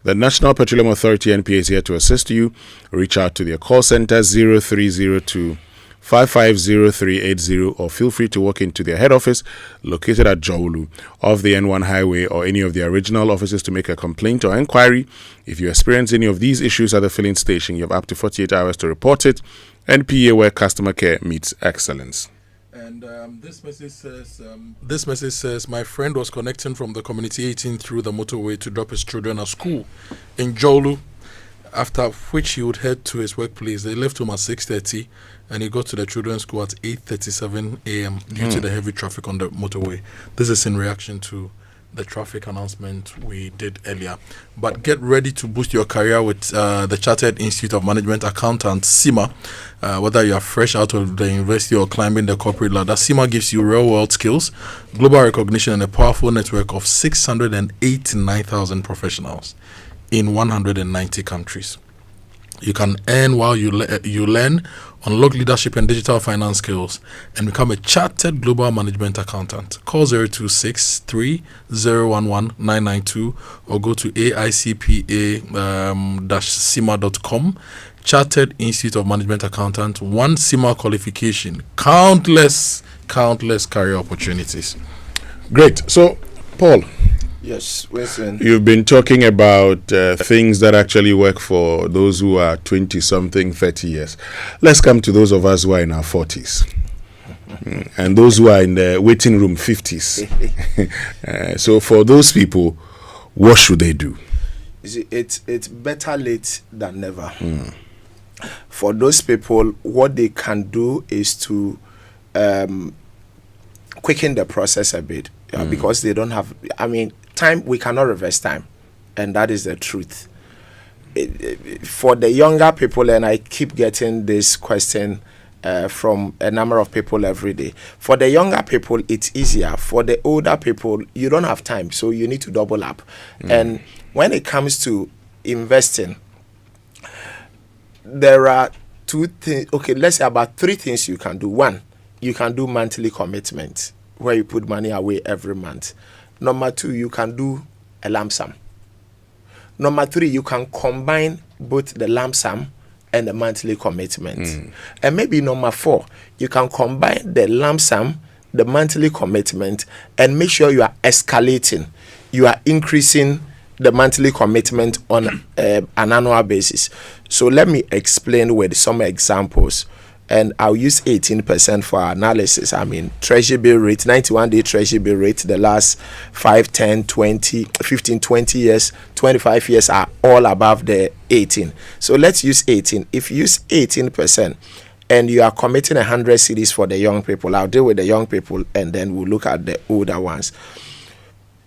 The National Petroleum Authority, NPA, is here to assist you. Reach out to their call center 0302 550380, or feel free to walk into their head office located at Jowulu off the N1 highway, or any of their original offices to make a complaint or inquiry. If you experience any of these issues at the filling station, you have up to 48 hours to report it. NPA, where customer care meets excellence. And this message says, my friend was connecting from the community 18 through the motorway to drop his children at school in Jolu, after which he would head to his workplace. They left home at 6:30 and he got to the children's school at 8:37 a.m. due to the heavy traffic on the motorway. This is in reaction to the traffic announcement we did earlier. But get ready to boost your career with the Chartered Institute of Management Accountants, CIMA. Whether you are fresh out of the university or climbing the corporate ladder, CIMA gives you real-world skills, global recognition, and a powerful network of 689,000 professionals in 190 countries. You can earn while you learn, unlock leadership and digital finance skills, and become a chartered global management accountant. Call 026-3011-992 or go to aicpa-cima.com. Chartered Institute of Management Accountant, 1 CIMA qualification, countless career opportunities. Great. So, Paul. Yes, Winston. You've been talking about things that actually work for those who are 20-something, 30 years. Let's come to those of us who are in our 40s. And those who are in the waiting room 50s. So for those people, what should they do? You see, it's better late than never. For those people, what they can do is to quicken the process a bit, because they don't have, time, we cannot reverse time, and that is the truth. For the younger people, and I keep getting this question from a number of people every day. For the younger people, it's easier. For the older people, you don't have time, so you need to double up. And when it comes to investing, there are two things. Okay, let's say about 3 things you can do. 1, you can do monthly commitment, where you put money away every month. Number 2, you can do a lump sum. Number 3, you can combine both the lump sum and the monthly commitment. And maybe number 4, you can combine the lump sum, the monthly commitment, and make sure you are escalating. You are increasing the monthly commitment on an annual basis. So let me explain with some examples. And I'll use 18% for our analysis. Treasury bill rate, 91-day treasury bill rate, the last 5, 10, 20, 15, 20 years, 25 years are all above the 18. So let's use 18. If you use 18% and you are committing 100 cedis for the young people, I'll deal with the young people and then we'll look at the older ones.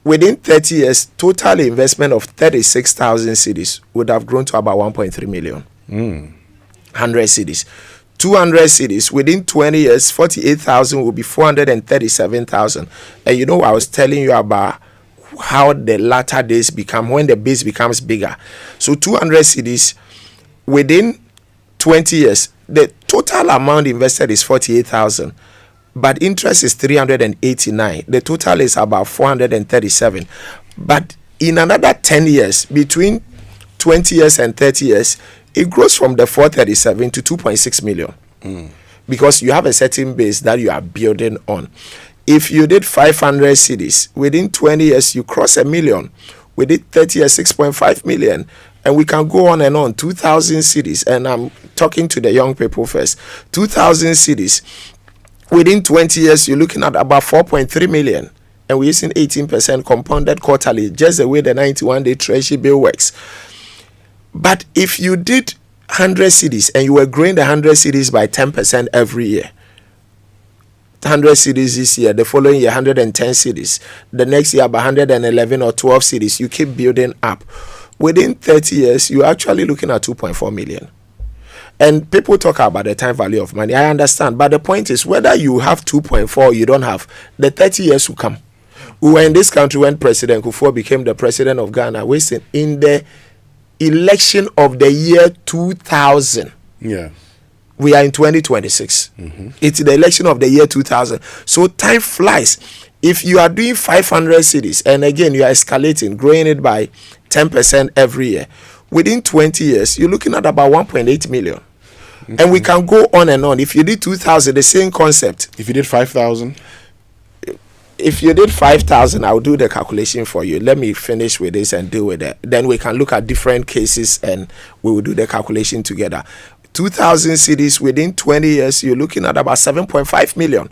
Within 30 years, total investment of 36,000 cedis would have grown to about 1.3 million. 100 cedis. 200 cedis, within 20 years, 48,000 will be 437,000. And I was telling you about how the latter days become, when the base becomes bigger. So 200 cedis, within 20 years, the total amount invested is 48,000. But interest is 389. The total is about 437. But in another 10 years, between 20 years and 30 years, it grows from the 437 to 2.6 million. Because you have a certain base that you are building on. If you did 500 cedis, within 20 years, you cross 1 million. Within 30 years, 6.5 million. And we can go on and on. 2,000 cedis. And I'm talking to the young people first. 2,000 cedis. Within 20 years, you're looking at about 4.3 million. And we're using 18% compounded quarterly, just the way the 91-day treasury bill works. But if you did 100 cedis and you were growing the 100 cedis by 10% every year, 100 cedis this year, the following year 110 cedis, the next year about 111 or 12 cedis, you keep building up. Within 30 years, you're actually looking at 2.4 million. And people talk about the time value of money. I understand. But the point is, whether you have 2.4 or you don't have, the 30 years will come. We were in this country when President Kufuor became the president of Ghana. Winston, in the election of the year 2000. Yeah. We are in 2026. It's the election of the year 2000. So time flies. If you are doing 500 cedis, and again, you are escalating, growing it by 10% every year, within 20 years, you're looking at about 1.8 million. And we can go on and on. If you did 2,000, the same concept. If you did 5,000? If you did 5,000, I'll do the calculation for you. Let me finish with this and deal with it. Then we can look at different cases and we will do the calculation together. 2,000 cedis within 20 years, you're looking at about 7.5 million.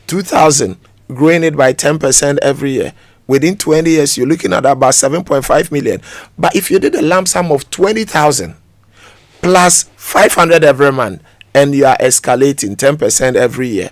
2,000, growing it by 10% every year. Within 20 years, you're looking at about 7.5 million. But if you did a lump sum of 20,000 plus 500 every month, and you are escalating 10% every year,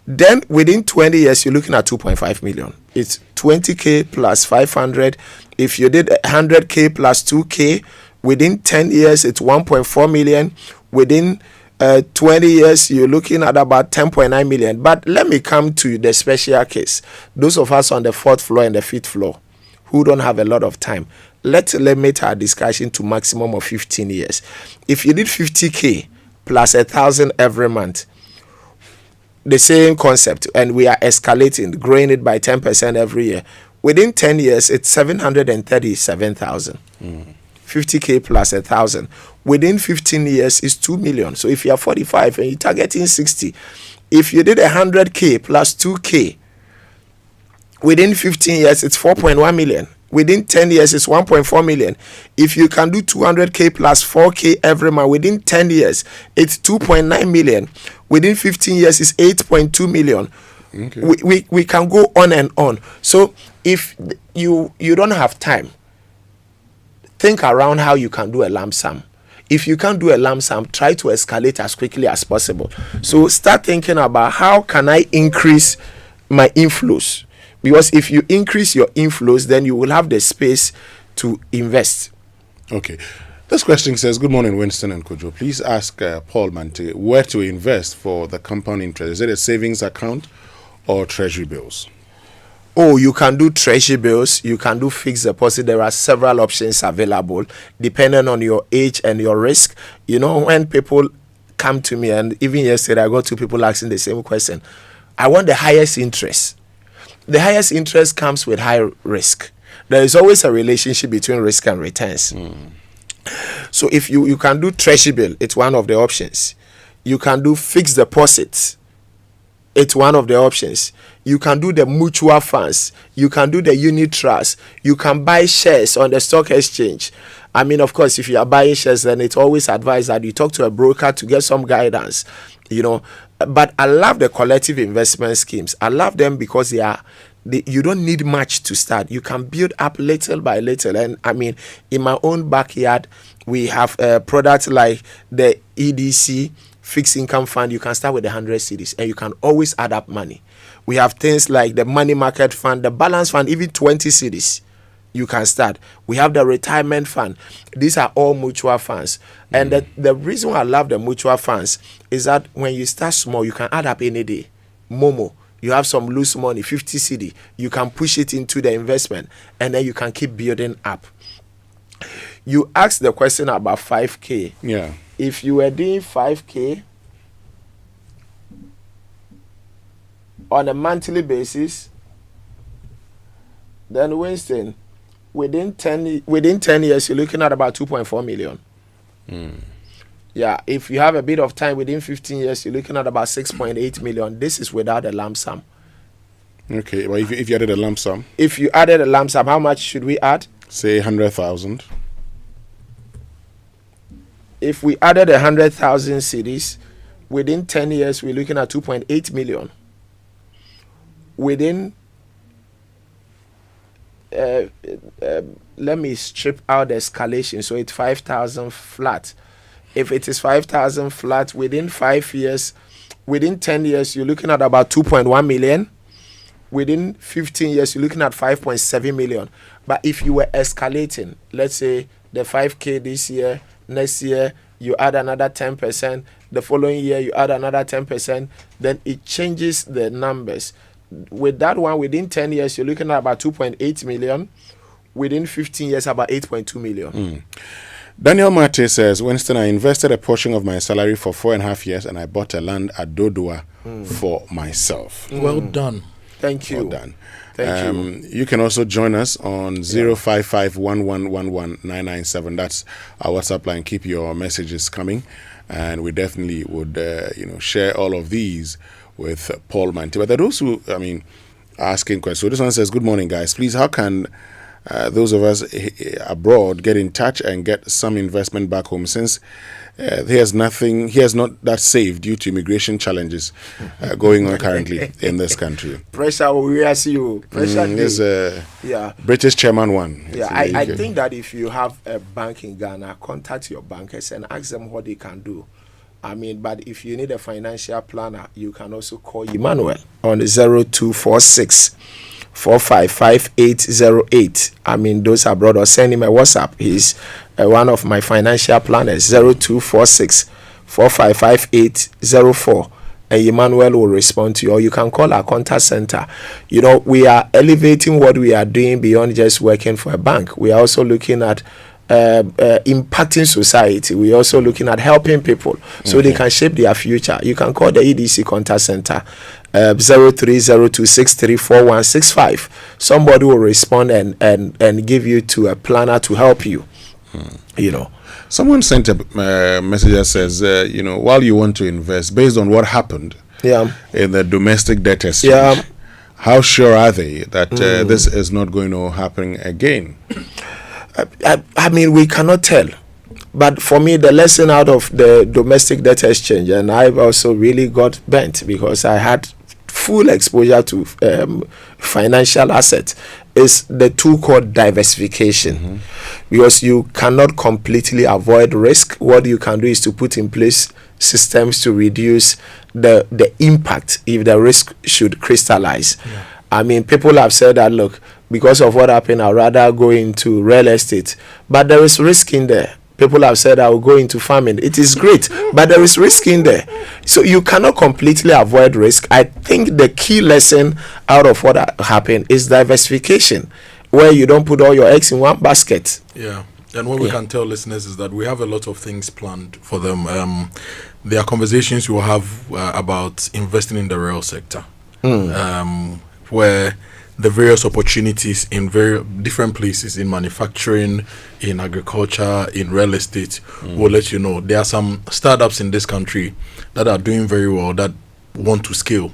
then within 20 years, you're looking at 2.5 million. It's 20K plus 500. If you did 100K plus 2K, within 10 years, it's 1.4 million. Within 20 years, you're looking at about 10.9 million. But let me come to the special case. Those of us on the 4th floor and the 5th floor, who don't have a lot of time, let's limit our discussion to maximum of 15 years. If you did 50K plus 1,000 every month, the same concept, and we are escalating, growing it by 10% every year. Within 10 years, it's 737,000. 50K plus 1,000. Within 15 years is 2 million. So if you are 45 and you're targeting 60, if you did 100K plus 2K, within 15 years, it's 4.1 million. Within 10 years, it's 1.4 million. If you can do 200K plus 4K every month, within 10 years, it's 2.9 million. Within 15 years, it's 8.2 million. Okay. We can go on and on. So if you don't have time, think around how you can do a lump sum. If you can't do a lump sum, try to escalate as quickly as possible. So start thinking about how can I increase my inflows. Because if you increase your inflows, then you will have the space to invest. Okay. This question says, good morning, Winston and Kojo. Please ask Paul Mante where to invest for the compound interest. Is it a savings account or treasury bills? Oh, you can do treasury bills. You can do fixed deposit. There are several options available depending on your age and your risk. You know, when people come to me, and even yesterday I got 2 people asking the same question. I want the highest interest. The highest interest comes with high risk. There is always a relationship between risk and returns. So if you can do treasury bill, it's one of the options. You can do fixed deposits. It's one of the options. You can do the mutual funds. You can do the unit trust. You can buy shares on the stock exchange. I mean, of course, if you are buying shares, then it's always advised that you talk to a broker to get some guidance, you know. But I love the collective investment schemes. I love them because you don't need much to start. You can build up little by little. And I mean, in my own backyard, we have products like the EDC, fixed income fund. You can start with 100 cedis and you can always add up money. We have things like the money market fund, the balance fund, even 20 cedis. You can start. We have the retirement fund. These are all mutual funds. And the reason why I love the mutual funds is that when you start small, you can add up any day. Momo, you have some loose money, 50 CD. You can push it into the investment and then you can keep building up. You asked the question about 5K. Yeah. If you were doing 5K on a monthly basis, then Winston, within 10 years, you're looking at about 2.4 million. Yeah, if you have a bit of time, within 15 years, you're looking at about 6.8 million. This is without a lump sum. Okay, well, if you added a lump sum? If you added a lump sum, how much should we add? Say 100,000. If we added 100,000 cedis, within 10 years, we're looking at 2.8 million. Within let me strip out the escalation, so it's 5,000 flat. If it is 5,000 flat, within 5 years, within 10 years, you're looking at about 2.1 million. Within 15 years, you're looking at 5.7 million. But if you were escalating, let's say the 5K this year, next year, you add another 10%, the following year, you add another 10%, then it changes the numbers. With that one, within 10 years, you're looking at about 2.8 million. Within 15 years, about 8.2 million. Daniel Mate says, Winston, I invested a portion of my salary for 4.5 years and I bought a land at Dodua for myself. Well done. Thank you. Well done. Thank you. You can also join us on 055-1111-997. That's our WhatsApp line. Keep your messages coming. And we definitely would, share all of these with Paul Mante. But there are those who, asking questions. So this one says, good morning, guys. Please, how can those of us abroad get in touch and get some investment back home, since he has not that saved due to immigration challenges going on currently in this country? Pressure will see you. Pressure is British chairman one. Yeah, I think that if you have a bank in Ghana, contact your bankers and ask them what they can do. But if you need a financial planner, you can also call Emmanuel on 0246 455808. Those abroad, or send him a WhatsApp. He's one of my financial planners. 0246 455804. and Emmanuel will respond to you, or you can call our contact center. You know, we are elevating what we are doing beyond just working for a bank. We are also looking at impacting society. We're also looking at helping people so they can shape their future. You can call the EDC contact center 0302634165. Somebody will respond and give you to a planner to help you. You know, someone sent a message that says, you know, while you want to invest based on what happened in the domestic debt exchange, how sure are they that this is not going to happen again? I mean, we cannot tell. But for me, the lesson out of the domestic debt exchange, and I've also really got bent because I had full exposure to financial assets, is the tool called diversification. Because you cannot completely avoid risk. What you can do is to put in place systems to reduce the impact if the risk should crystallize. I mean, people have said that, look, because of what happened, I'd rather go into real estate. But there is risk in there. People have said I will go into farming. It is great, but there is risk in there. So you cannot completely avoid risk. I think the key lesson out of what happened is diversification, where you don't put all your eggs in one basket. Yeah. And what we can tell listeners is that we have a lot of things planned for them. There are conversations we'll have about investing in the real sector, where the various opportunities in very different places, in manufacturing, in agriculture, in real estate, will let you know. There are some startups in this country that are doing very well that want to scale,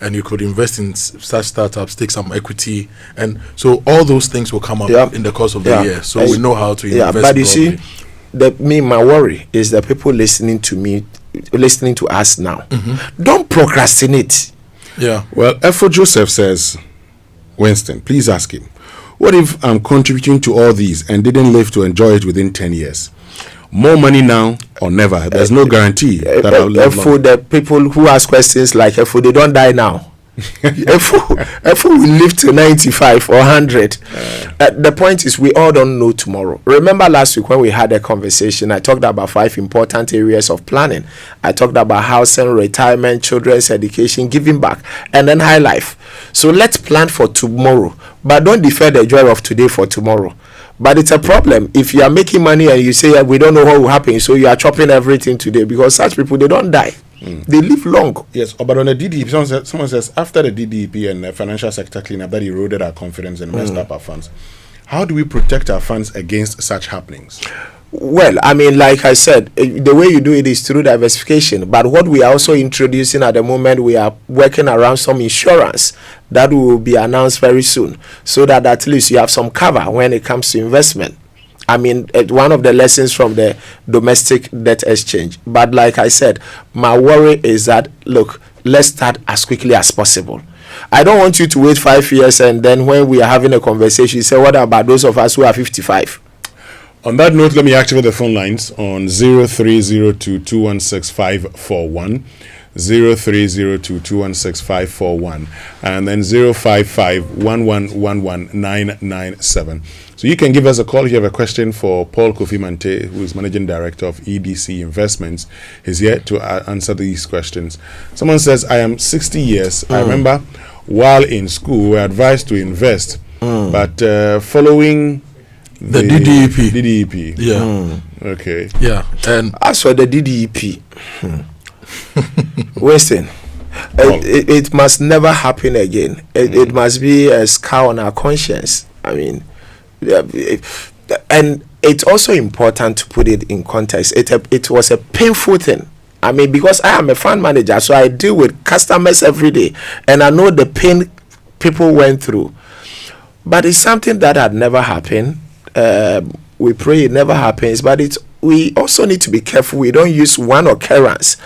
and you could invest in such startups, take some equity, and so all those things will come up in the course of the year. So we know how to invest. But you see, my worry is that people listening to us now, don't procrastinate. Yeah. Well, Efo Joseph says, Winston, please ask him, what if I'm contributing to all these and didn't live to enjoy it within 10 years? More money now or never? There's no guarantee that I'll live long. The people who ask questions like Efo, they don't die now. Efo will live to 95 or 100. The point is, we all don't know tomorrow. Remember last week when we had a conversation, I talked about 5 important areas of planning. I talked about housing, retirement, children's education, giving back, and then high life. So let's plan for tomorrow, but don't defer the joy of today for tomorrow. But it's a problem if you are making money and you say we don't know what will happen, so you are chopping everything today, because such people, they don't die. They live long. Yes, but on the DDEP, someone says after the DDEP and the financial sector cleanup that eroded our confidence and messed up our funds, how do we protect our funds against such happenings? Well, I mean, like I said, the way you do it is through diversification. But what we are also introducing at the moment, we are working around some insurance that will be announced very soon, so that at least you have some cover when it comes to investment. I mean, one of the lessons from the domestic debt exchange. But like I said, my worry is that, look, let's start as quickly as possible. I don't want you to wait 5 years and then when we are having a conversation, you say, what about those of us who are 55? On that note, let me activate the phone lines on 0302-216-541, 0302-216-541, and then 055-1111-997. So you can give us a call if you have a question for Paul Kofi Mante, who is Managing Director of EDC Investments. He's here to answer these questions. Someone says, I am 60 years. I remember while in school, we were advised to invest, but following the DDEP. Yeah. Okay. Yeah. And as for the DDEP, Winston, it must never happen again. It must be a scar on our conscience. I mean, and it's also important to put it in context. It was a painful thing. I mean, because I am a fund manager, so I deal with customers every day, and I know the pain people went through. But it's something that had never happened. We pray it never happens, but we also need to be careful. We don't use one occurrence,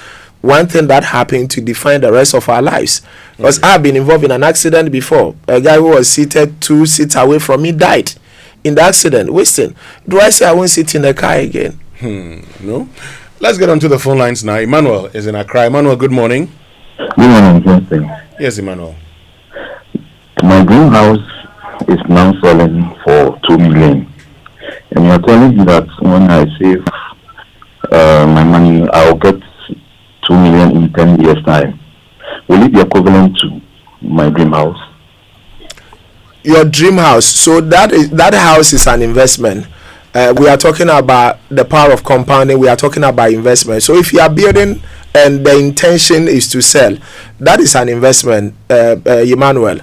one thing that happened to define the rest of our lives. Because I've been involved in an accident before. A guy who was seated 2 seats away from me died in the accident. Winston, do I say I won't sit in the car again? No. Let's get onto the phone lines now. Emmanuel is in Accra. Emmanuel, good morning. Good morning, Winston. Yes, Emmanuel. My greenhouse is now selling for 2 million. And you're telling me that when I save my money, I'll get 2 million in 10 years' time. your dream house. So that house is an investment. We are talking about the power of compounding. We are talking about investment. So if you are building and the intention is to sell, that is an investment, Emmanuel.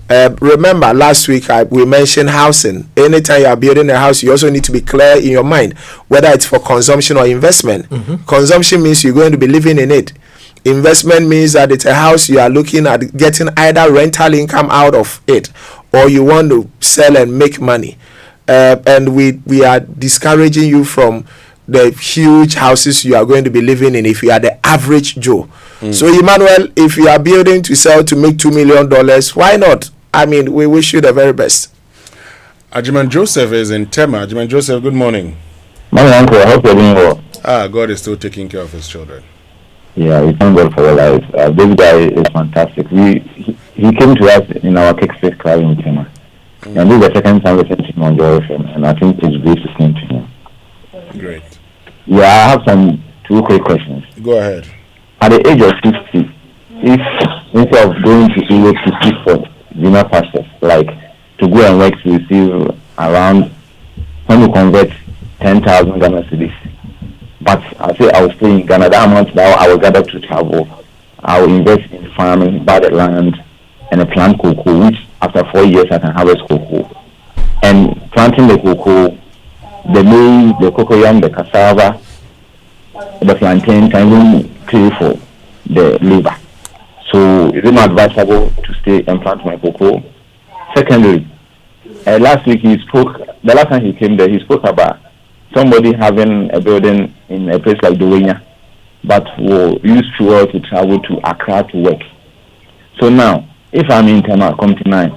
Remember last week we mentioned housing. Anytime you are building a house, you also need to be clear in your mind whether it's for consumption or investment. Consumption means you're going to be living in it. Investment means that it's a house you are looking at getting either rental income out of it, or you want to sell and make money. And we are discouraging you from the huge houses you are going to be living in if you are the average Joe. So Emmanuel, if you are building to sell to make $2 million, why not? I mean, we wish you the very best. Ajiman Joseph is in Tema. Ajiman Joseph, good morning. Morning, Uncle. I hope you're doing well. God is still taking care of his children. Yeah, we thank God for your life. This guy is fantastic. He came to us in our kickstart club in Tema. And this is the second time we sent him on Joy FM, and I think it's great to send to him. Great. Yeah, I have two quick questions. Go ahead. At the age of 50, if instead of going to Europe to seek for dinner pastors, like to go and work to receive around, when you convert 10,000 Ghana cedis, but I say I will stay in Ghana, that amount that I will gather to travel, I will invest in farming, buy the land, and plant cocoa, which after 4 years I can harvest cocoa. And planting the cocoa, the maize, the cocoyam, the cassava, the plantain can even pay for the labor. So is it not advisable to stay and plant my cocoa? Secondly, last week the last time he came there, he spoke about somebody having a building in a place like Duwenya, but will use fuel to travel to Accra to work. So now, if I'm in Tema, come tonight,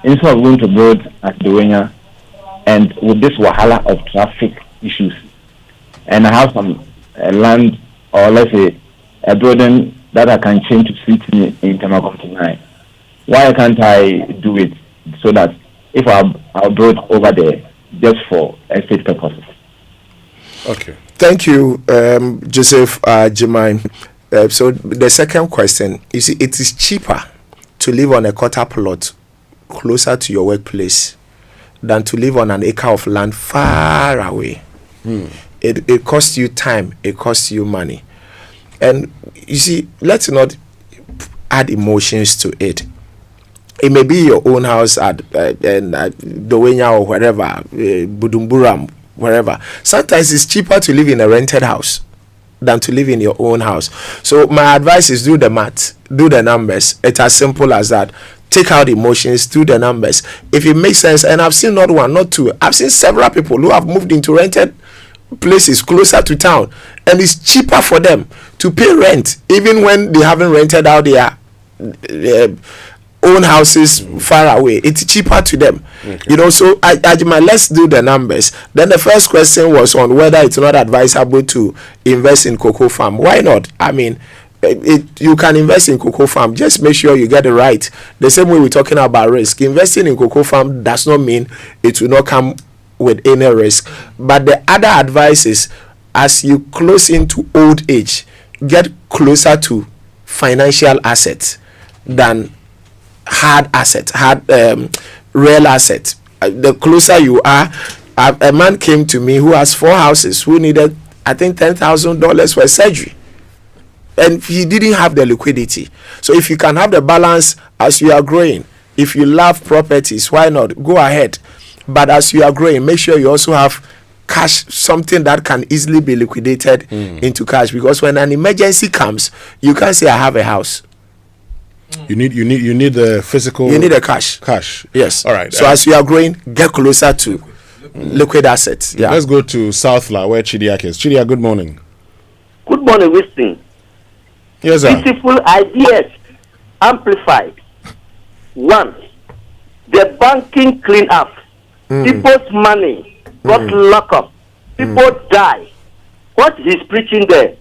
instead of going to build at Duwenya, and with this wahala of traffic issues, and I have some land, or let's say a building that I can change to suit me in Tema, come tonight, why can't I do it so that if I'll build over there just for estate purposes? Okay. Thank you, Joseph Jemine. So the second question, you see, it is cheaper to live on a quarter plot closer to your workplace than to live on an acre of land far away. It costs you time, it costs you money. And you see, let's not add emotions to it. It may be your own house at Dowenya or wherever, Budumburam, wherever. Sometimes it's cheaper to live in a rented house than to live in your own house. So my advice is do the math, do the numbers. It's as simple as that. Take out emotions, do the numbers. If it makes sense, and I've seen not one, not two, I've seen several people who have moved into rented places closer to town, and it's cheaper for them to pay rent even when they haven't rented out their own houses far away. It's cheaper to them. You know, so let's do the numbers. Then the first question was on whether it's not advisable to invest in cocoa farm. Why not? I mean, you can invest in cocoa farm, just make sure you get it right. The same way we're talking about risk. Investing in cocoa farm does not mean it will not come with any risk. But the other advice is, as you close into old age, get closer to financial assets than hard real assets. The closer you are, a man came to me who has 4 houses, who needed, I think, $10,000 for surgery, and he didn't have the liquidity. So if you can have the balance as you are growing, if you love properties, why not go ahead? But as you are growing, make sure you also have cash, something that can easily be liquidated into cash, because when an emergency comes, you can't say I have a house. You need the physical. You need the cash. Cash. Yes. All right. So as you are growing, get closer to liquid assets. Yeah. Let's go to Southla, where Chidiak is. Chidiak, good morning. Good morning, Winston. Yes, sir. Beautiful ideas amplified. 1, the banking clean-up. People's money got locked up. People die. What he's preaching there?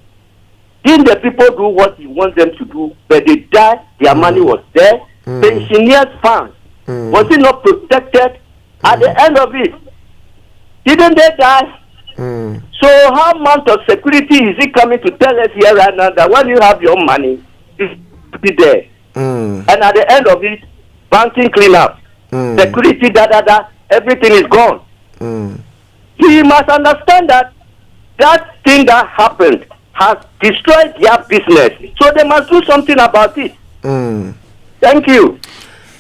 Didn't the people do what he wants them to do? But they died, their money was there. Pensioners' funds, was it not protected? At the end of it, didn't they die? So how much of security is he coming to tell us here right now that when you have your money, it's be there? And at the end of it, banking clean up. security, everything is gone. He must understand that that thing that happened has destroyed their business. So they must do something about it. Thank you.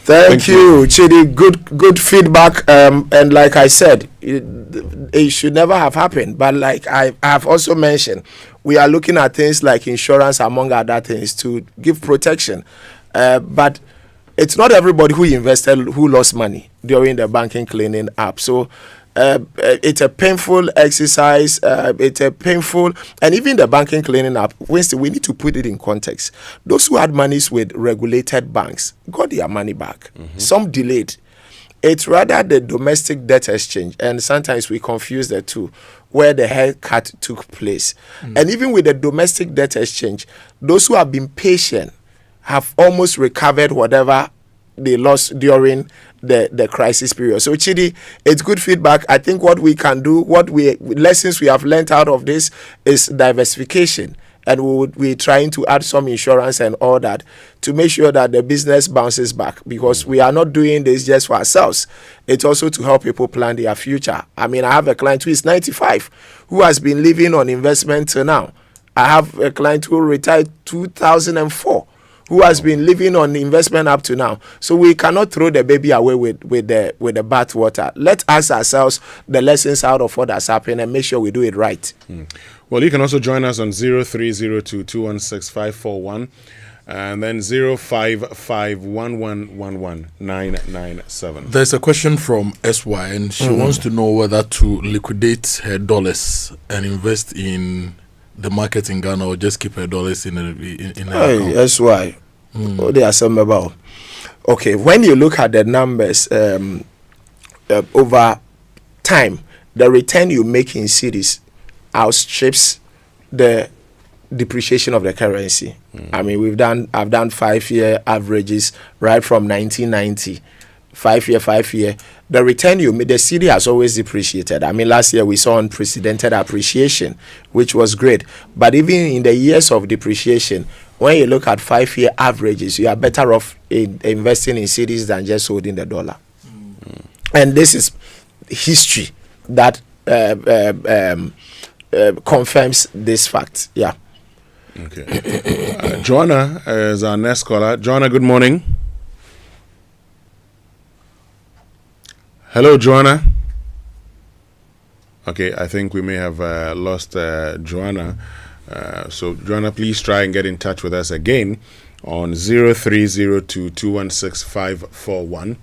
Thank you, Chidi. Good feedback. And like I said, it should never have happened. But like I have also mentioned, we are looking at things like insurance, among other things, to give protection. But it's not everybody who invested who lost money during the banking cleaning up. So it's a painful exercise. It's a painful, and even the banking cleaning up, Winston, we need to put it in context. Those who had monies with regulated banks got their money back. Some delayed. It's rather the domestic debt exchange, and sometimes we confuse the two, where the haircut took place. And even with the domestic debt exchange, those who have been patient have almost recovered whatever they lost during the crisis period. So Chidi, it's good feedback. I think what we can do, lessons we have learned out of this is diversification, and we're trying to add some insurance and all that to make sure that the business bounces back, because we are not doing this just for ourselves. It's also to help people plan their future. I mean, I have a client who is 95 who has been living on investment till now. I have a client who retired 2004 who has been living on investment up to now. So we cannot throw the baby away with the bath water. Let's ask ourselves the lessons out of what has happened and make sure we do it right. Well, you can also join us on 0302-216-541 and then 055-1111-997. There's a question from SY, and she wants to know whether to liquidate her dollars and invest in the market in Ghana or just keep her dollars in her account. That's why. They are some about. Okay, when you look at the numbers over time, the return you make in cities outstrips the depreciation of the currency. I mean, I've done 5-year averages right from 1990. 5 year. The return you made, the city has always depreciated. I mean, last year we saw unprecedented appreciation, which was great. But even in the years of depreciation, when you look at 5-year averages, you are better off investing in cities than just holding the dollar. And this is history that confirms this fact. Yeah. Okay. Joanna is our next caller. Joanna, good morning. Hello, Joanna. Okay, I think we may have lost Joanna. So, Joanna, please try and get in touch with us again on 0302-216-541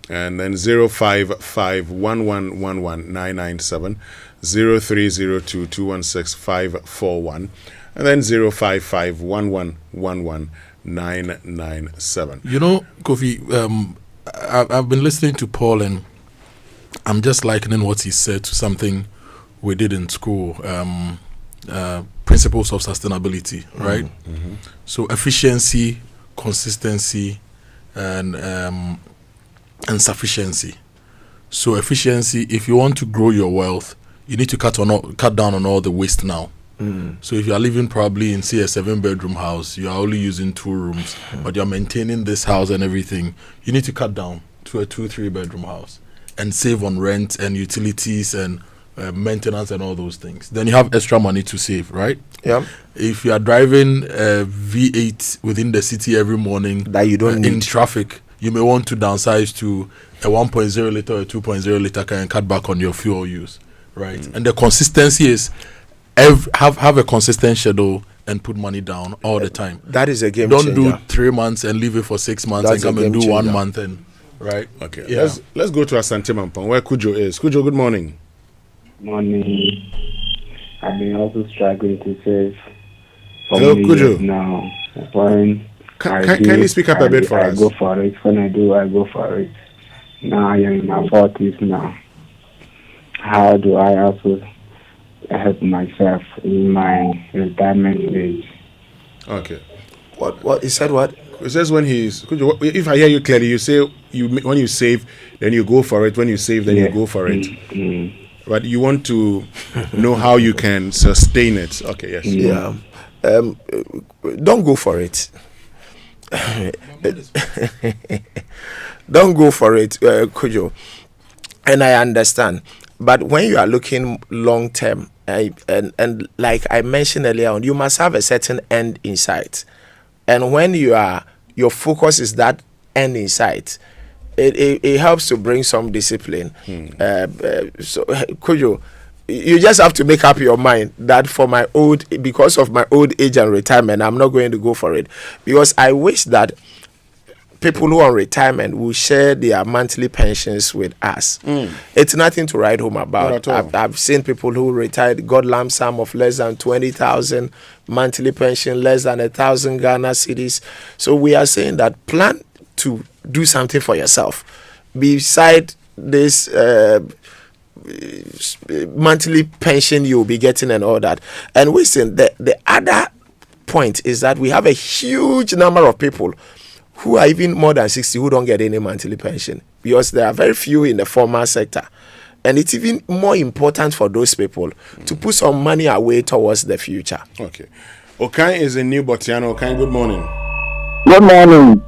and then 055-1111-997, 0302-216-541 and then 055-1111-997. You know, Kofi, I've been listening to Paul, and I'm just likening what he said to something we did in school, principles of sustainability, right? So efficiency, consistency, and sufficiency. So efficiency, if you want to grow your wealth, you need to cut down on all the waste now. So if you are living probably in, say, a 7-bedroom house, you are only using 2 rooms, but you're maintaining this house and everything, you need to cut down to a 2-3-bedroom house and save on rent and utilities and maintenance and all those things. Then you have extra money to save, right? Yeah. If you are driving a V8 within the city every morning that you don't in need traffic, you may want to downsize to a 1.0 liter or a 2.0 liter car and cut back on your fuel use, right? And the consistency is have a consistent schedule and put money down all the time. That is a game Don't changer. do 3 months and leave it for 6 months That's and come and do changer. 1 month and right. Okay, let's go to Asante Mampong where Kojo is. Kojo, good morning. Morning. I've been also struggling to save for Hello, many Kojo. years now. When Kindly speak up a bit for us. I go for it. When I do, I go for it. Now I am in my 40s now. How do I also help myself in my retirement age? Okay. What he said? What it says when he's. If I hear you clearly, you say when you save, then you go for it. When you save, then you go for it. But you want to know how you can sustain it. Okay. Yes. Yeah. Don't go for it. don't go for it, Kojo. And I understand. But when you are looking long term, and like I mentioned earlier on, you must have a certain end in sight. And when your focus is that end in sight, it helps to bring some discipline. So Kojo, you just have to make up your mind that because of my old age and retirement, I'm not going to go for it. Because I wish that people who are on retirement will share their monthly pensions with us. It's nothing to write home about. I've seen people who retired, got lump sum of less than 20,000, monthly pension less than 1,000 Ghana cedis. So we are saying that plan to do something for yourself beside this monthly pension you'll be getting and all that. And Winston, the other point is that we have a huge number of people who are even more than 60 who don't get any monthly pension, because there are very few in the formal sector. And it's even more important for those people to put some money away towards the future. Okay. Okan is in New Botiano. Okan, good morning. Good morning.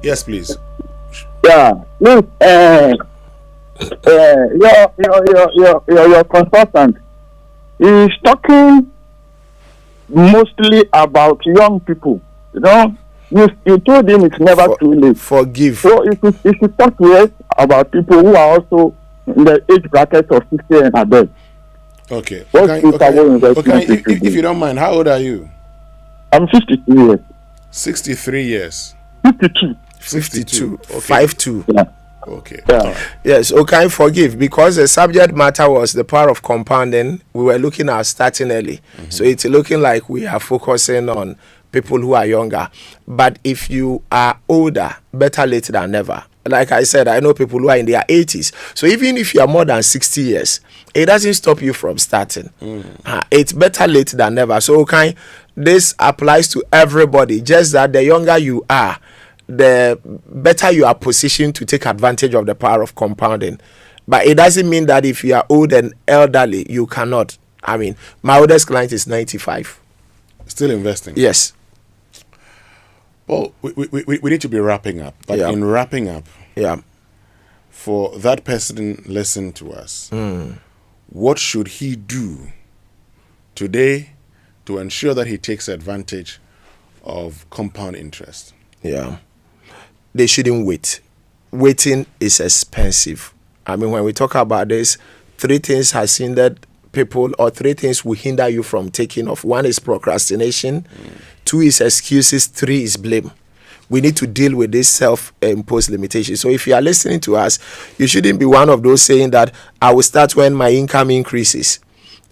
Yes, please. Yeah. Look, your consultant is talking mostly about young people. You know, you told him it's never too late. Forgive. So if you talk to us about people who are also in the age bracket of 60 and above. Okay. If you don't mind, how old are you? I'm 53 years. 63 years. 52. 52. Okay. 52. Yeah. Okay. Yeah. Yes, okay, forgive, because the subject matter was the power of compounding. We were looking at starting early. So it's looking like we are focusing on people who are younger. But if you are older, better late than never. Like I said, I know people who are in their 80s. So even if you are more than 60 years, it doesn't stop you from starting. It's better late than never. So okay, this applies to everybody. Just that the younger you are, the better you are positioned to take advantage of the power of compounding. But it doesn't mean that if you are old and elderly, you cannot. I mean, my oldest client is 95. Still investing? Yes. Well, we need to be wrapping up. But in wrapping up, for that person listen to us, what should he do today to ensure that he takes advantage of compound interest? Yeah. They shouldn't wait. Waiting is expensive. I mean, when we talk about this, 3 things has hindered people, or 3 things will hinder you from taking off. 1 is procrastination, 2 is excuses, 3 is blame. We need to deal with this self-imposed limitation. So if you are listening to us, you shouldn't be one of those saying that I will start when my income increases.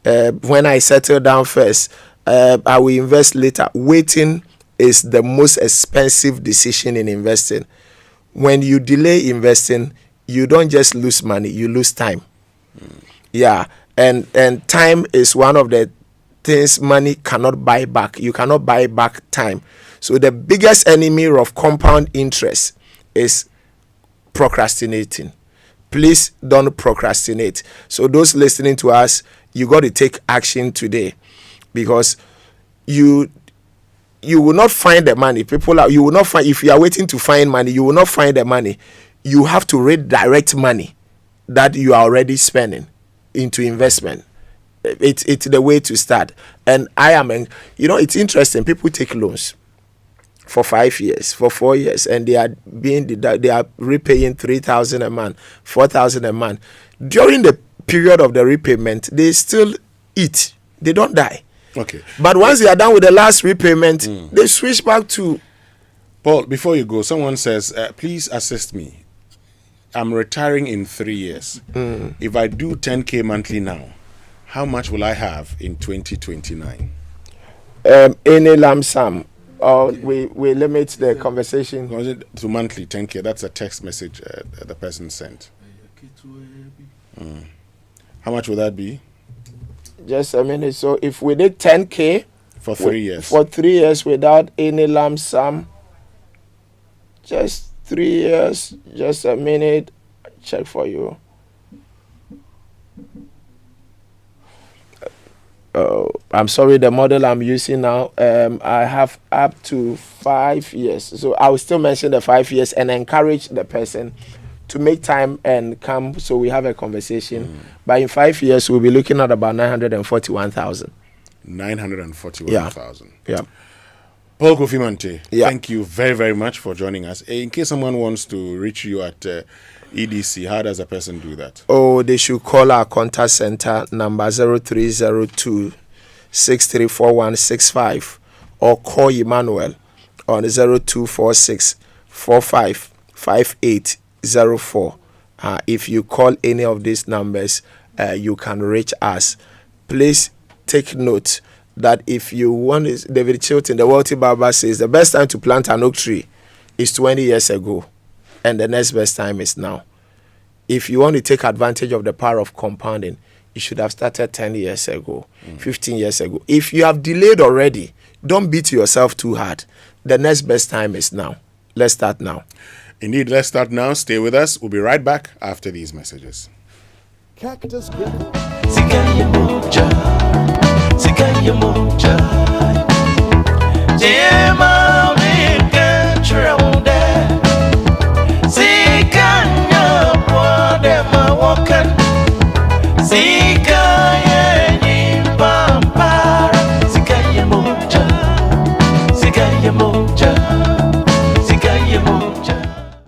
When I settle down first, I will invest later. Waiting is the most expensive decision in investing. When you delay investing, you don't just lose money, you lose time. Yeah, and time is one of the things money cannot buy back. You cannot buy back time. So the biggest enemy of compound interest is procrastinating. Please don't procrastinate. So those listening to us, you got to take action today, because you will not find the money. You will not find, if you are waiting to find money, you will not find the money. You have to redirect money that you are already spending into investment. It's the way to start. And it's interesting. People take loans for 5 years, for 4 years, and they are repaying 3,000 a month, 4,000 a month. During the period of the repayment, they still eat. They don't die. Okay. But once they are done with the last repayment, they switch back to... Paul, before you go, someone says, please assist me. I'm retiring in 3 years. If I do 10K monthly now, how much will I have in 2029? Any lump sum. We limit the conversation. To monthly 10K. That's a text message the person sent. How much will that be? Just a minute. So if we did 10K for 3 years. For 3 years without any lump sum, just 3 years. Just a minute. Check for you. I'm sorry, the model I'm using now, I have up to 5 years. So I will still mention the 5 years and encourage the person to make time and come so we have a conversation. But in 5 years, we'll be looking at about 941,000. 941,000. Yeah. Paul Kofi Mante, thank you very, very much for joining us. In case someone wants to reach you at EDC, how does a person do that? Oh, they should call our contact center number 0302 634165 or call Emmanuel on 0246 455804. If you call any of these numbers, you can reach us. Please take note that if you want, David Chilton, the wealthy barber, says the best time to plant an oak tree is 20 years ago, and the next best time is now. If you want to take advantage of the power of compounding, you should have started 10 years ago, 15 years ago. If you have delayed already, don't beat yourself too hard. The next best time is now. Let's start now. Indeed, let's start now. Stay with us. We'll be right back after these messages. Cactus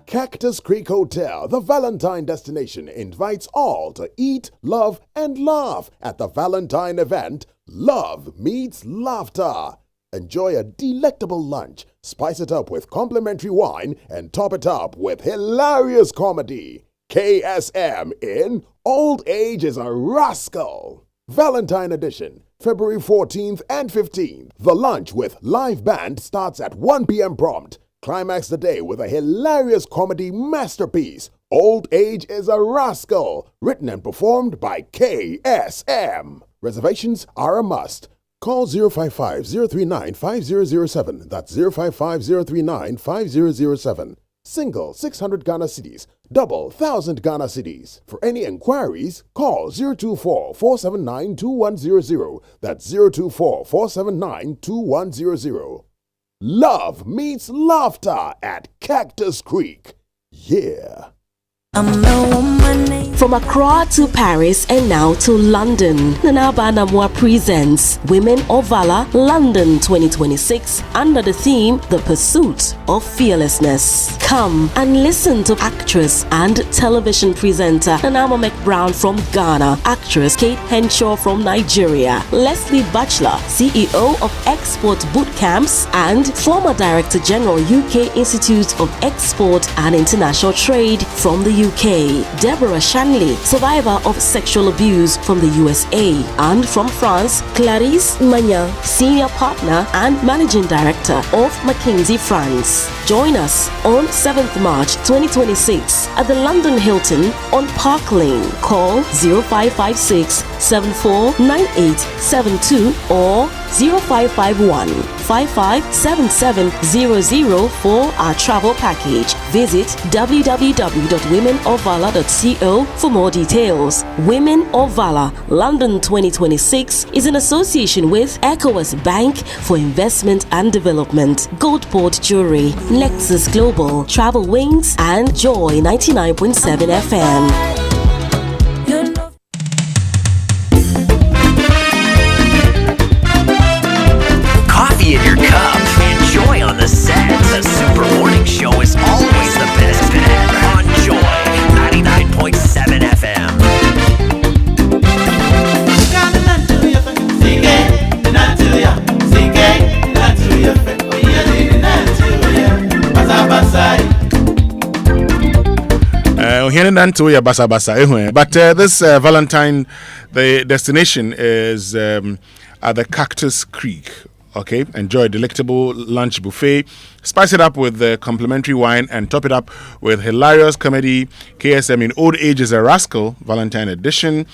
Cactus Creek Hotel, the Valentine destination, invites all to eat, love, and laugh at the Valentine event, Love Meets Laughter. Enjoy a delectable lunch, spice it up with complimentary wine, and top it up with hilarious comedy. KSM in Old Age is a Rascal. Valentine edition, February 14th and 15th. The lunch with live band starts at 1 p.m. prompt. Climax the day with a hilarious comedy masterpiece, Old Age is a Rascal, written and performed by KSM. Reservations are a must. Call 055-039-5007. That's 055-039-5007. Single 600 Ghana cedis, double 1,000 Ghana cedis. For any inquiries, call 024-479-2100. That's 024-479-2100. Love meets laughter at Cactus Creek. Yeah. From Accra to Paris and now to London, Amoah presents Women of Valor London 2026 under the theme The Pursuit of Fearlessness. Come and listen to actress and television presenter Amoah McBrown from Ghana, actress Kate Henshaw from Nigeria, Leslie Batchelor, CEO of Export Boot Camps and former Director General UK Institute of Export and International Trade from the UK, Deborah Shanley, survivor of sexual abuse from the USA, and from France, Clarisse Magnan, senior partner and managing director of McKinsey France. Join us on 7th March 2026 at the London Hilton on Park Lane. Call 0556 749872 or 0551 557700 for our travel package. Visit www.womenofvalor.co for more details. Women of Valor London 2026 is in association with ECOWAS Bank for Investment and Development, Goldport Jewelry, Nexus Global, Travel Wings, and Joy 99.7 FM. Coffee in your cup. Enjoy on the set. The Super Morning Show is always the best bet on Joy 99.7 FM. But this Valentine, the destination is at the Cactus Creek. Okay, enjoy a delectable lunch buffet, Spice it up with the complimentary wine and top it up with hilarious comedy. KSM in Old Age is a Rascal, Valentine edition.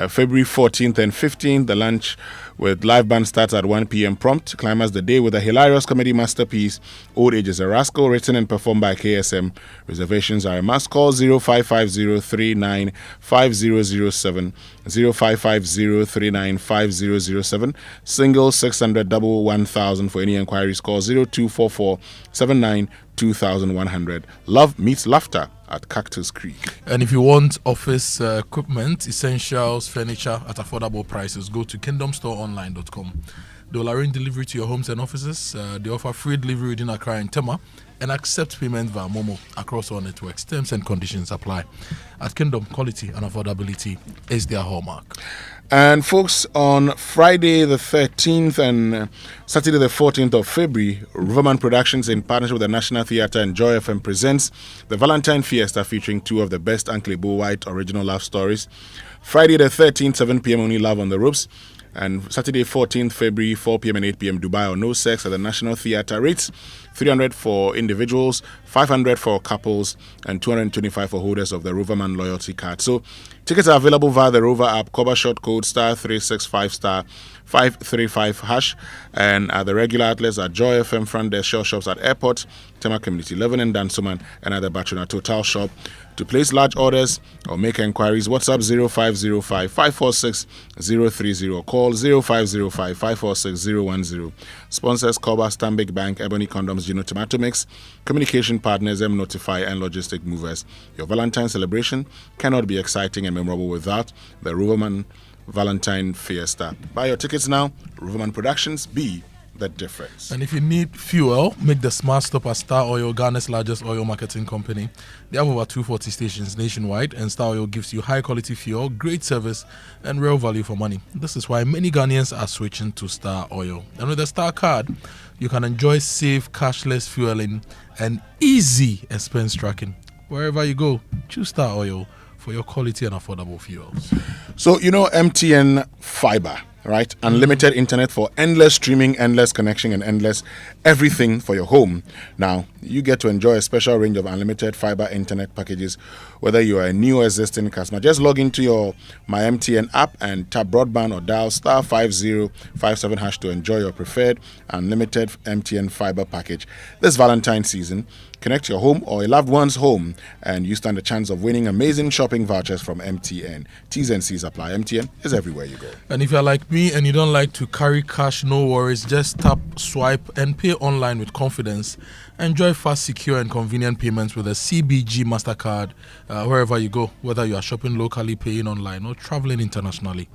February 14th and 15th, the lunch with live band starts at 1 p.m. prompt. Climax the day with a hilarious comedy masterpiece, Old Age is a Rascal, written and performed by KSM. Reservations are a must. Call 0550395007, 0550395007, single 600 double 1000. For any inquiries, call 0244792100. Love meets laughter at Cactus Creek. And if you want office equipment, essentials, furniture at affordable prices, go to kingdomstoreonline.com. They will arrange delivery to your homes and offices. They offer free delivery within Accra and Tema and accept payment via Momo across all networks. Terms and conditions apply. At Kingdom, quality and affordability is their hallmark. And folks, on Friday the 13th and Saturday the 14th of February, Riverman Productions, in partnership with the National Theatre and Joy FM, presents the Valentine Fiesta, featuring two of the best Uncle Bo White original love stories. Friday the 13th, 7 p.m. only Love on the Ropes. And Saturday 14th February, 4 p.m. and 8 p.m. Dubai or No Sex at the National Theatre. Rates $300 for individuals, $500 for couples, and $225 for holders of the Roverman loyalty card. So tickets are available via the Rover app, cover short code *365 *535#, and at the regular outlets at Joy FM, Front Desk, Shell Shops at Airport, Tema Community 11 and Dansoman, and at the Bachuna Total Shop. To place large orders or make inquiries, WhatsApp 0505 546 030, call 0505 546 010. Sponsors: Koba, Stanbic Bank, Ebony Condoms, Gino Tomato Mix, communication partners M Notify, and Logistic Movers. Your Valentine celebration cannot be exciting and memorable without the Riverman Valentine Fiesta. Buy your tickets now. Riverman Productions, be the difference. And if you need fuel, make the smart stop at Star Oil, Ghana's largest oil marketing company. They have over 240 stations nationwide, and Star Oil gives you high quality fuel, great service, and real value for money. This is why many Ghanaians are switching to Star Oil. And with the Star card, you can enjoy safe, cashless fueling and easy expense tracking. Wherever you go, choose Star Oil for your quality and affordable fuels. So, you know, MTN Fiber, right? Unlimited internet for endless streaming, endless connection, and endless everything for your home. Now, you get to enjoy a special range of unlimited fiber internet packages, whether you are a new or existing customer. Just log into your My MTN app and tap broadband or dial *5057# to enjoy your preferred unlimited MTN Fiber package. This Valentine season, connect your home or a loved one's home, and you stand a chance of winning amazing shopping vouchers from MTN. T's and C's apply. MTN is everywhere you go. And if you're like me and you don't like to carry cash, no worries. Just tap, swipe, and pay online with confidence. Enjoy fast, secure, and convenient payments with a CBG MasterCard wherever you go, whether you are shopping locally, paying online, or traveling internationally.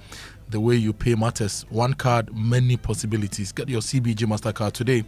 The way you pay matters. One card, many possibilities. Get your CBG MasterCard today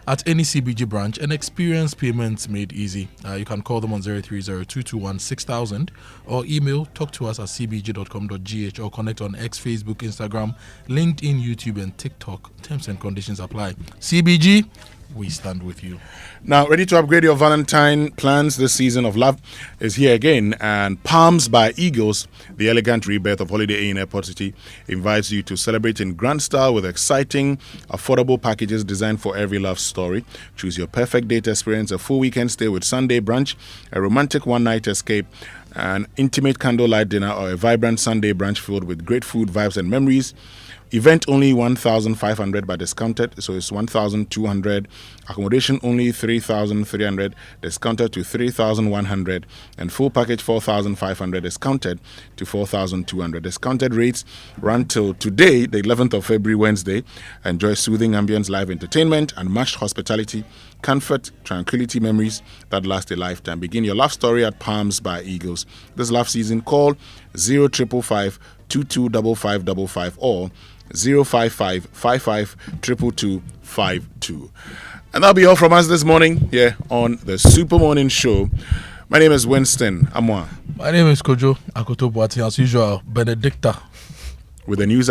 at any CBG branch and experience payments made easy. You can call them on 030-221-6000 or email talk to us at cbg.com.gh or connect on X, Facebook, Instagram, LinkedIn, YouTube, and TikTok. Terms and conditions apply. CBG, we stand with you. Now, ready to upgrade your Valentine plans? This season of love is here again, and Palms by Eagles, the elegant rebirth of Holiday Inn Airport City, invites you to celebrate in grand style with exciting, affordable packages designed for every love story. Choose your perfect date experience: a full weekend stay with Sunday brunch, a romantic one-night escape, an intimate candlelight dinner, or a vibrant Sunday brunch filled with great food, vibes, and memories. Event only 1,500 but discounted, so it's 1,200. Accommodation only 3,300, discounted to 3,100, and full package 4,500, discounted to 4,200. Discounted rates run till today, the 11th of February, Wednesday. Enjoy soothing ambience, live entertainment, and matched hospitality, comfort, tranquility, memories that last a lifetime. Begin your love story at Palms by Eagles. This love season, call 0555 225555 or 055 55 22252. And that'll be all from us this morning here on the Super Morning Show. My name is Winston Amoah. My name is Kojo Akoto, as usual, Benedicta. With the news